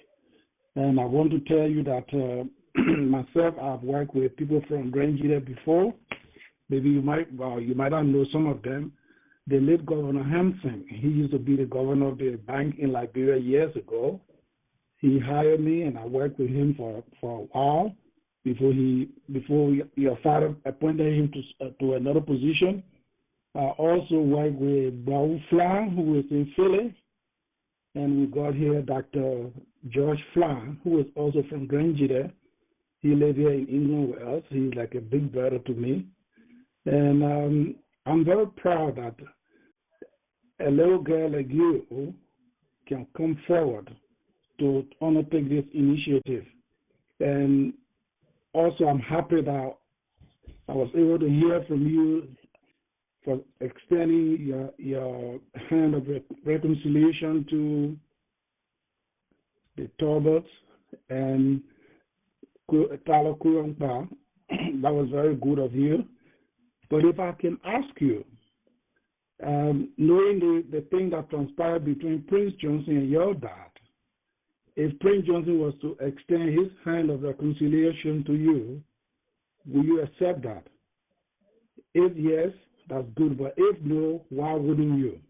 And I want to tell you that myself, I've worked with people from Nigeria before. Maybe you might not know some of them. The late Governor Hampson, he used to be the governor of the bank in Liberia years ago. He hired me, and I worked with him for a while before your father appointed him to another position. I also worked with Raoul Flan, who is in Philly, and we got here Dr. George Flan, who is also from Nigeria. He lives here in England with us. He's like a big brother to me. And I'm very proud that a little girl like you can come forward to undertake this initiative. And also, I'm happy that I was able to hear from you for extending your hand of reconciliation to the Talbots and Talo Kurangpa. That was very good of you. But if I can ask you, knowing the thing that transpired between Prince Johnson and your dad, if Prince Johnson was to extend his hand of reconciliation to you, will you accept that? If yes, that's good. But if no, why wouldn't you?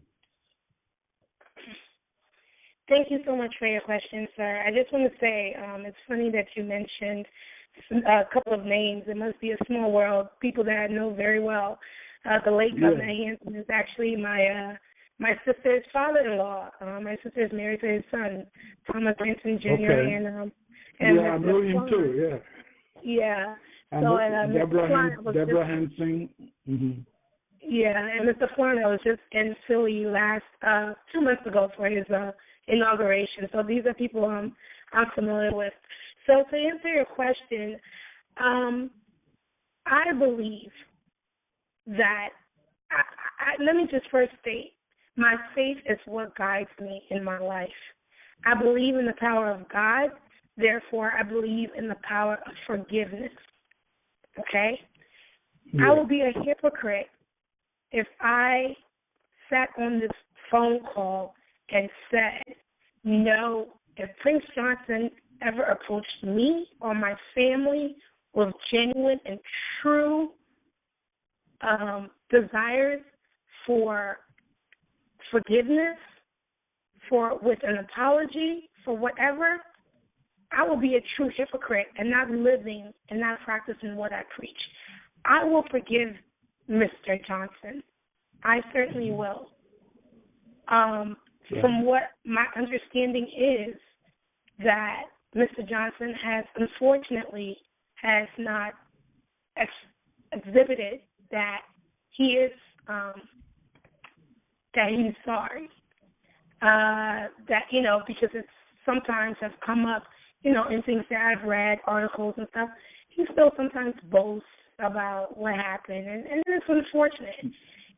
Thank you so much for your question, sir. I just want to say it's funny that you mentioned a couple of names. It must be a small world, people that I know very well. The late Governor Hanson is actually my sister's father-in-law. My sister is married to his son, Thomas Hanson Jr. Okay. And I know him too. Yeah. Yeah. Deborah Hanson. Mm-hmm. Yeah, and Mr. Flan, I was just in Philly last 2 months ago for his inauguration. So these are people I'm familiar with. So to answer your question, I believe that let me just first state, my faith is what guides me in my life. I believe in the power of God. Therefore, I believe in the power of forgiveness. Okay? Yeah. I will be a hypocrite if I sat on this phone call and said, no, if Prince Johnson ever approached me or my family with genuine and true desires for forgiveness, with an apology for whatever, I will be a true hypocrite and not living and not practicing what I preach. I will forgive Mr. Johnson. I certainly will. From what my understanding is, that Mr. Johnson unfortunately has not exhibited that he is that he's sorry. That because it's sometimes has come up, in things that I've read, articles and stuff. He still sometimes boasts about what happened, and it's unfortunate,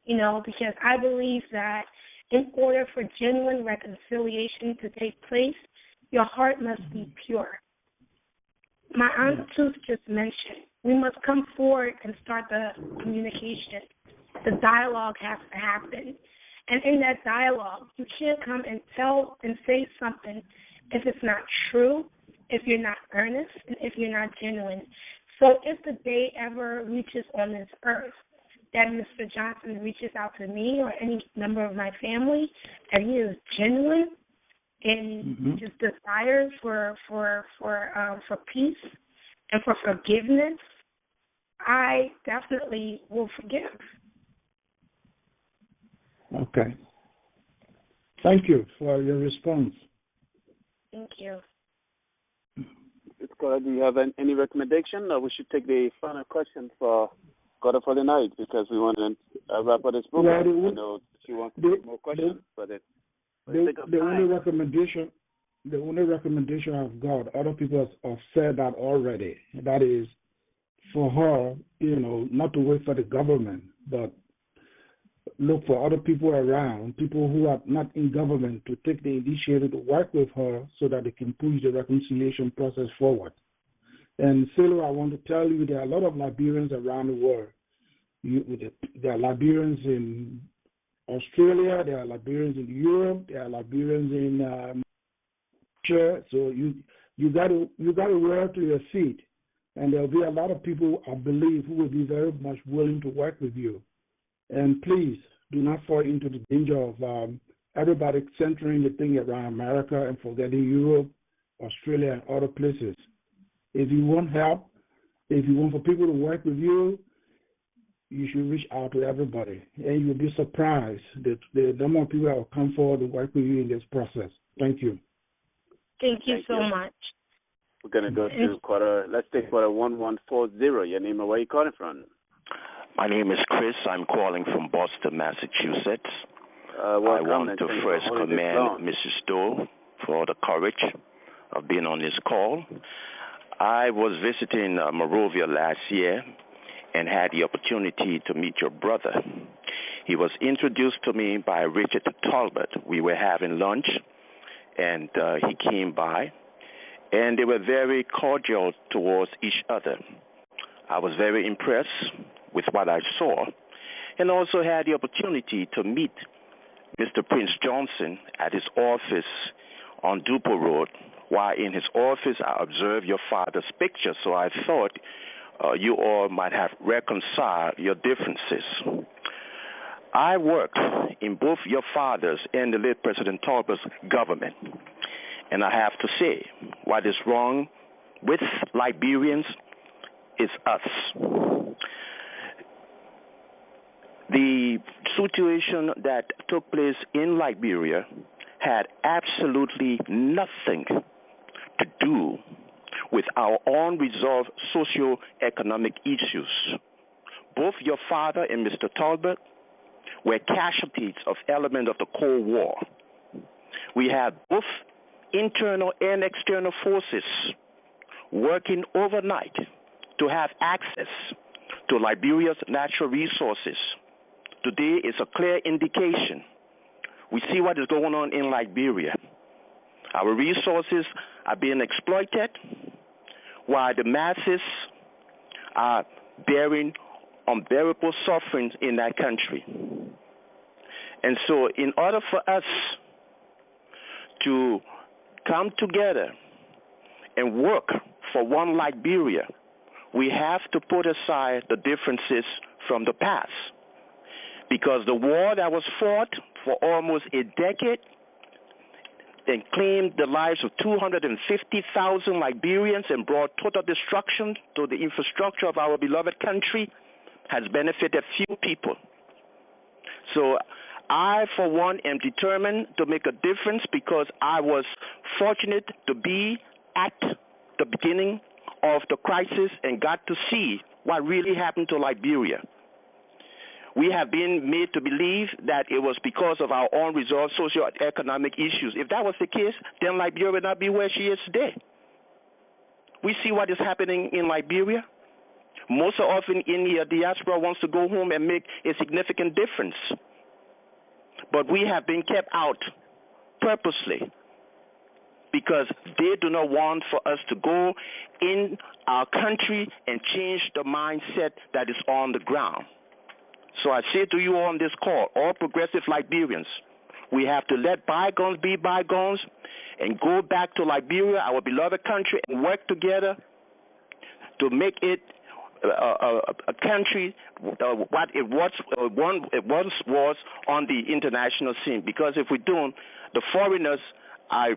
because I believe that in order for genuine reconciliation to take place, your heart must be pure. My Aunt Truth just mentioned, we must come forward and start the communication. The dialogue has to happen. And in that dialogue, you can't come and tell and say something if it's not true, if you're not earnest, and if you're not genuine. So if the day ever reaches on this earth that Mr. Johnson reaches out to me or any member of my family, and he is genuine in his desire for peace and for forgiveness, I definitely will forgive. Okay. Thank you for your response. Thank you. Do you have any recommendation, or we should take the final question for God for the night, because we want to wrap up this program? I know she wants to take more questions, but the only recommendation I've got, other people have said that already. That is for her, not to wait for the government, but look for other people around, people who are not in government, to take the initiative to work with her so that they can push the reconciliation process forward. And Celue, I want to tell you, there are a lot of Liberians around the world. There are Liberians in Australia, there are Liberians in Europe, there are Liberians in Asia. So you got to wear to your feet, and there'll be a lot of people, I believe, who will be very much willing to work with you. And please do not fall into the danger of everybody centering the thing around America and forgetting Europe, Australia, and other places. If you want help, if you want for people to work with you, you should reach out to everybody. And you'll be surprised that the number of people that will come forward to work with you in this process. Thank you. Thank you so much. We're going to go to let's take quarter 1140. Your name and where you calling from? My name is Chris. I'm calling from Boston, Massachusetts. I want to first commend Mrs. Doe for the courage of being on this call. I was visiting Monrovia last year and had the opportunity to meet your brother. He was introduced to me by Richard Talbot. We were having lunch, and he came by, and they were very cordial towards each other. I was very impressed with what I saw, and also had the opportunity to meet Mr. Prince Johnson at his office on Dupo Road. While in his office, I observed your father's picture, so I thought you all might have reconciled your differences. I worked in both your father's and the late President Talbot's government, and I have to say, what is wrong with Liberians is us. The situation that took place in Liberia had absolutely nothing to do with our unresolved socio-economic issues. Both your father and Mr. Talbot were casualties of elements of the Cold War. We had both internal and external forces working overnight to have access to Liberia's natural resources. Today is a clear indication. We see what is going on in Liberia. Our resources are being exploited while the masses are bearing unbearable sufferings in that country. And so in order for us to come together and work for one Liberia, we have to put aside the differences from the past. Because the war that was fought for almost a decade and claimed the lives of 250,000 Liberians and brought total destruction to the infrastructure of our beloved country has benefited few people. So I, for one, am determined to make a difference because I was fortunate to be at the beginning of the crisis and got to see what really happened to Liberia. We have been made to believe that it was because of our unresolved socio-economic issues. If that was the case, then Liberia would not be where she is today. We see what is happening in Liberia. Most often in the diaspora wants to go home and make a significant difference. But we have been kept out purposely because they do not want for us to go in our country and change the mindset that is on the ground. So I say to you on this call, all progressive Liberians, we have to let bygones be bygones and go back to Liberia, our beloved country, and work together to make it a country what it once was on the international scene. Because if we don't, the foreigners are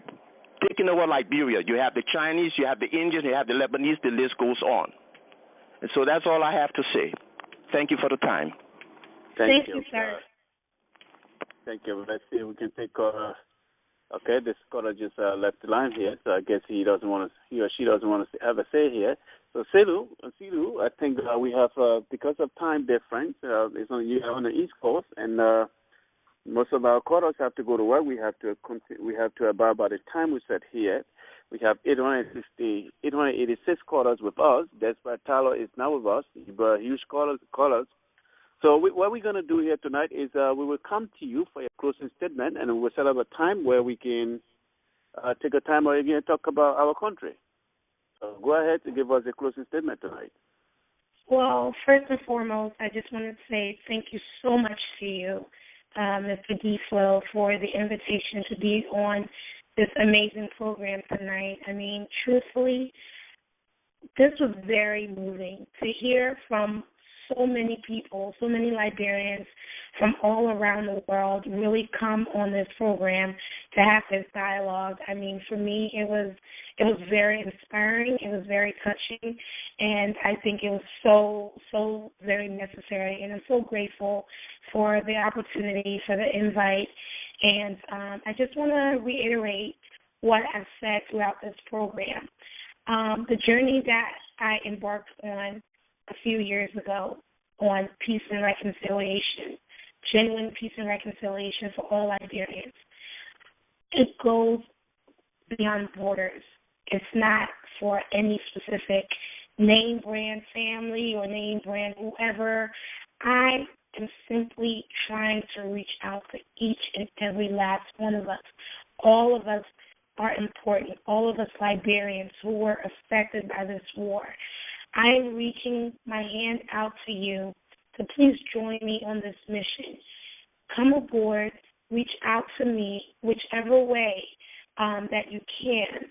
taking over Liberia. You have the Chinese, you have the Indians, you have the Lebanese, the list goes on. And so that's all I have to say. Thank you for the time. Thank you, sir. Thank you. Let's see if we can take okay, this caller just left the line here, so I guess he or she doesn't want to have a say here. So Celue, I think we have, because of time difference, it's you're on the East Coast, and most of our callers have to go to work. We have to abide by the time we set here. We have 886 callers with us. That's why Tyler is now with us. Huge callers. So what we're going to do here tonight is we will come to you for your closing statement, and we will set up a time where we can take a time where we can talk about our country. So go ahead and give us a closing statement tonight. Well, first and foremost, I just want to say thank you so much to you, Mr. D-Flow, for the invitation to be on this amazing program tonight. I mean, truthfully, this was very moving to hear from so many people, so many Liberians from all around the world really come on this program to have this dialogue. I mean, for me, it was very inspiring. It was very touching, and I think it was so very necessary. And I'm so grateful for the opportunity, for the invite. And I just want to reiterate what I've said throughout this program. The journey that I embarked on a few years ago on peace and reconciliation, genuine peace and reconciliation for all Liberians. It goes beyond borders. It's not for any specific name brand family or name brand whoever. I am simply trying to reach out to each and every last one of us. All of us are important. All of us Liberians who were affected by this war. I am reaching my hand out to you to please join me on this mission. Come aboard, reach out to me whichever way that you can.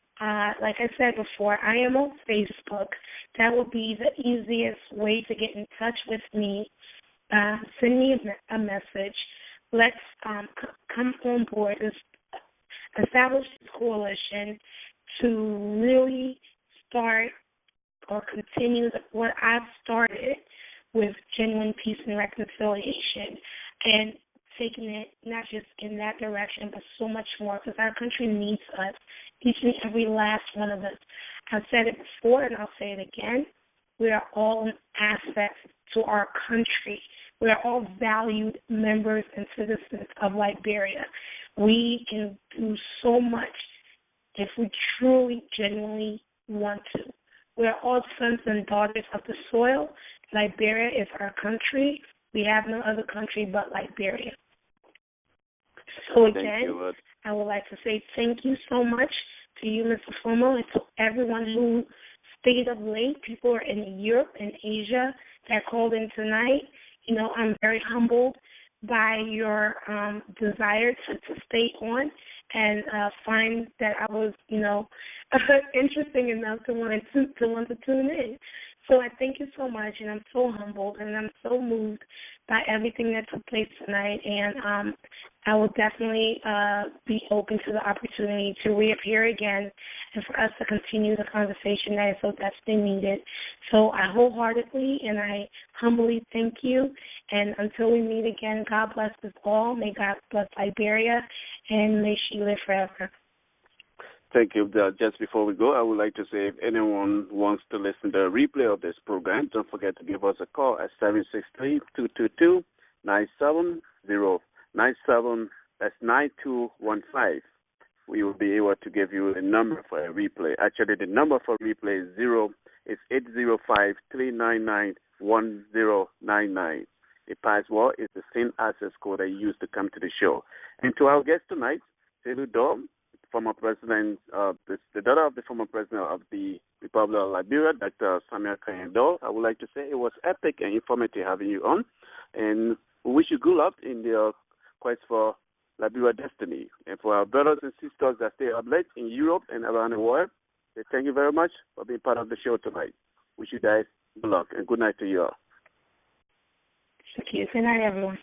Like I said before, I am on Facebook. That will be the easiest way to get in touch with me. Send me a message. Let's come on board, establish this coalition to really start or continue what I've started with genuine peace and reconciliation, and taking it not just in that direction, but so much more, because our country needs us, each and every last one of us. I've said it before, and I'll say it again. We are all an asset to our country. We are all valued members and citizens of Liberia. We can do so much if we truly, genuinely want to. We are all sons and daughters of the soil. Liberia is our country. We have no other country but Liberia. So again, I would like to say thank you so much to you, Mr. Fomo, and to everyone who stayed up late. People are in Europe and Asia that called in tonight. You know, I'm very humbled by your desire to stay on and find that I was, interesting enough to want to tune in. So I thank you so much, and I'm so humbled, and I'm so moved by everything that took place tonight. And I will definitely be open to the opportunity to reappear again and for us to continue the conversation that is so desperately needed. So I wholeheartedly and I humbly thank you. And until we meet again, God bless us all. May God bless Liberia, and may she live forever. Thank you. Just before we go, I would like to say if anyone wants to listen to a replay of this program, don't forget to give us a call at 763-222-9797. That's 9215. We will be able to give you a number for a replay. Actually, the number for replay is 805-399-1099. The password is the same access code I used to come to the show. And to our guest tonight, Celue Doe, former president, the daughter of the former president of the Republic of Liberia, Dr. Samuel Doe. I would like to say it was epic and informative having you on, and we wish you good luck in the quest for Liberia destiny. And for our brothers and sisters that stay up late in Europe and around the world, thank you very much for being part of the show tonight. Wish you guys good luck and good night to you all. Thank you. Good night, everyone.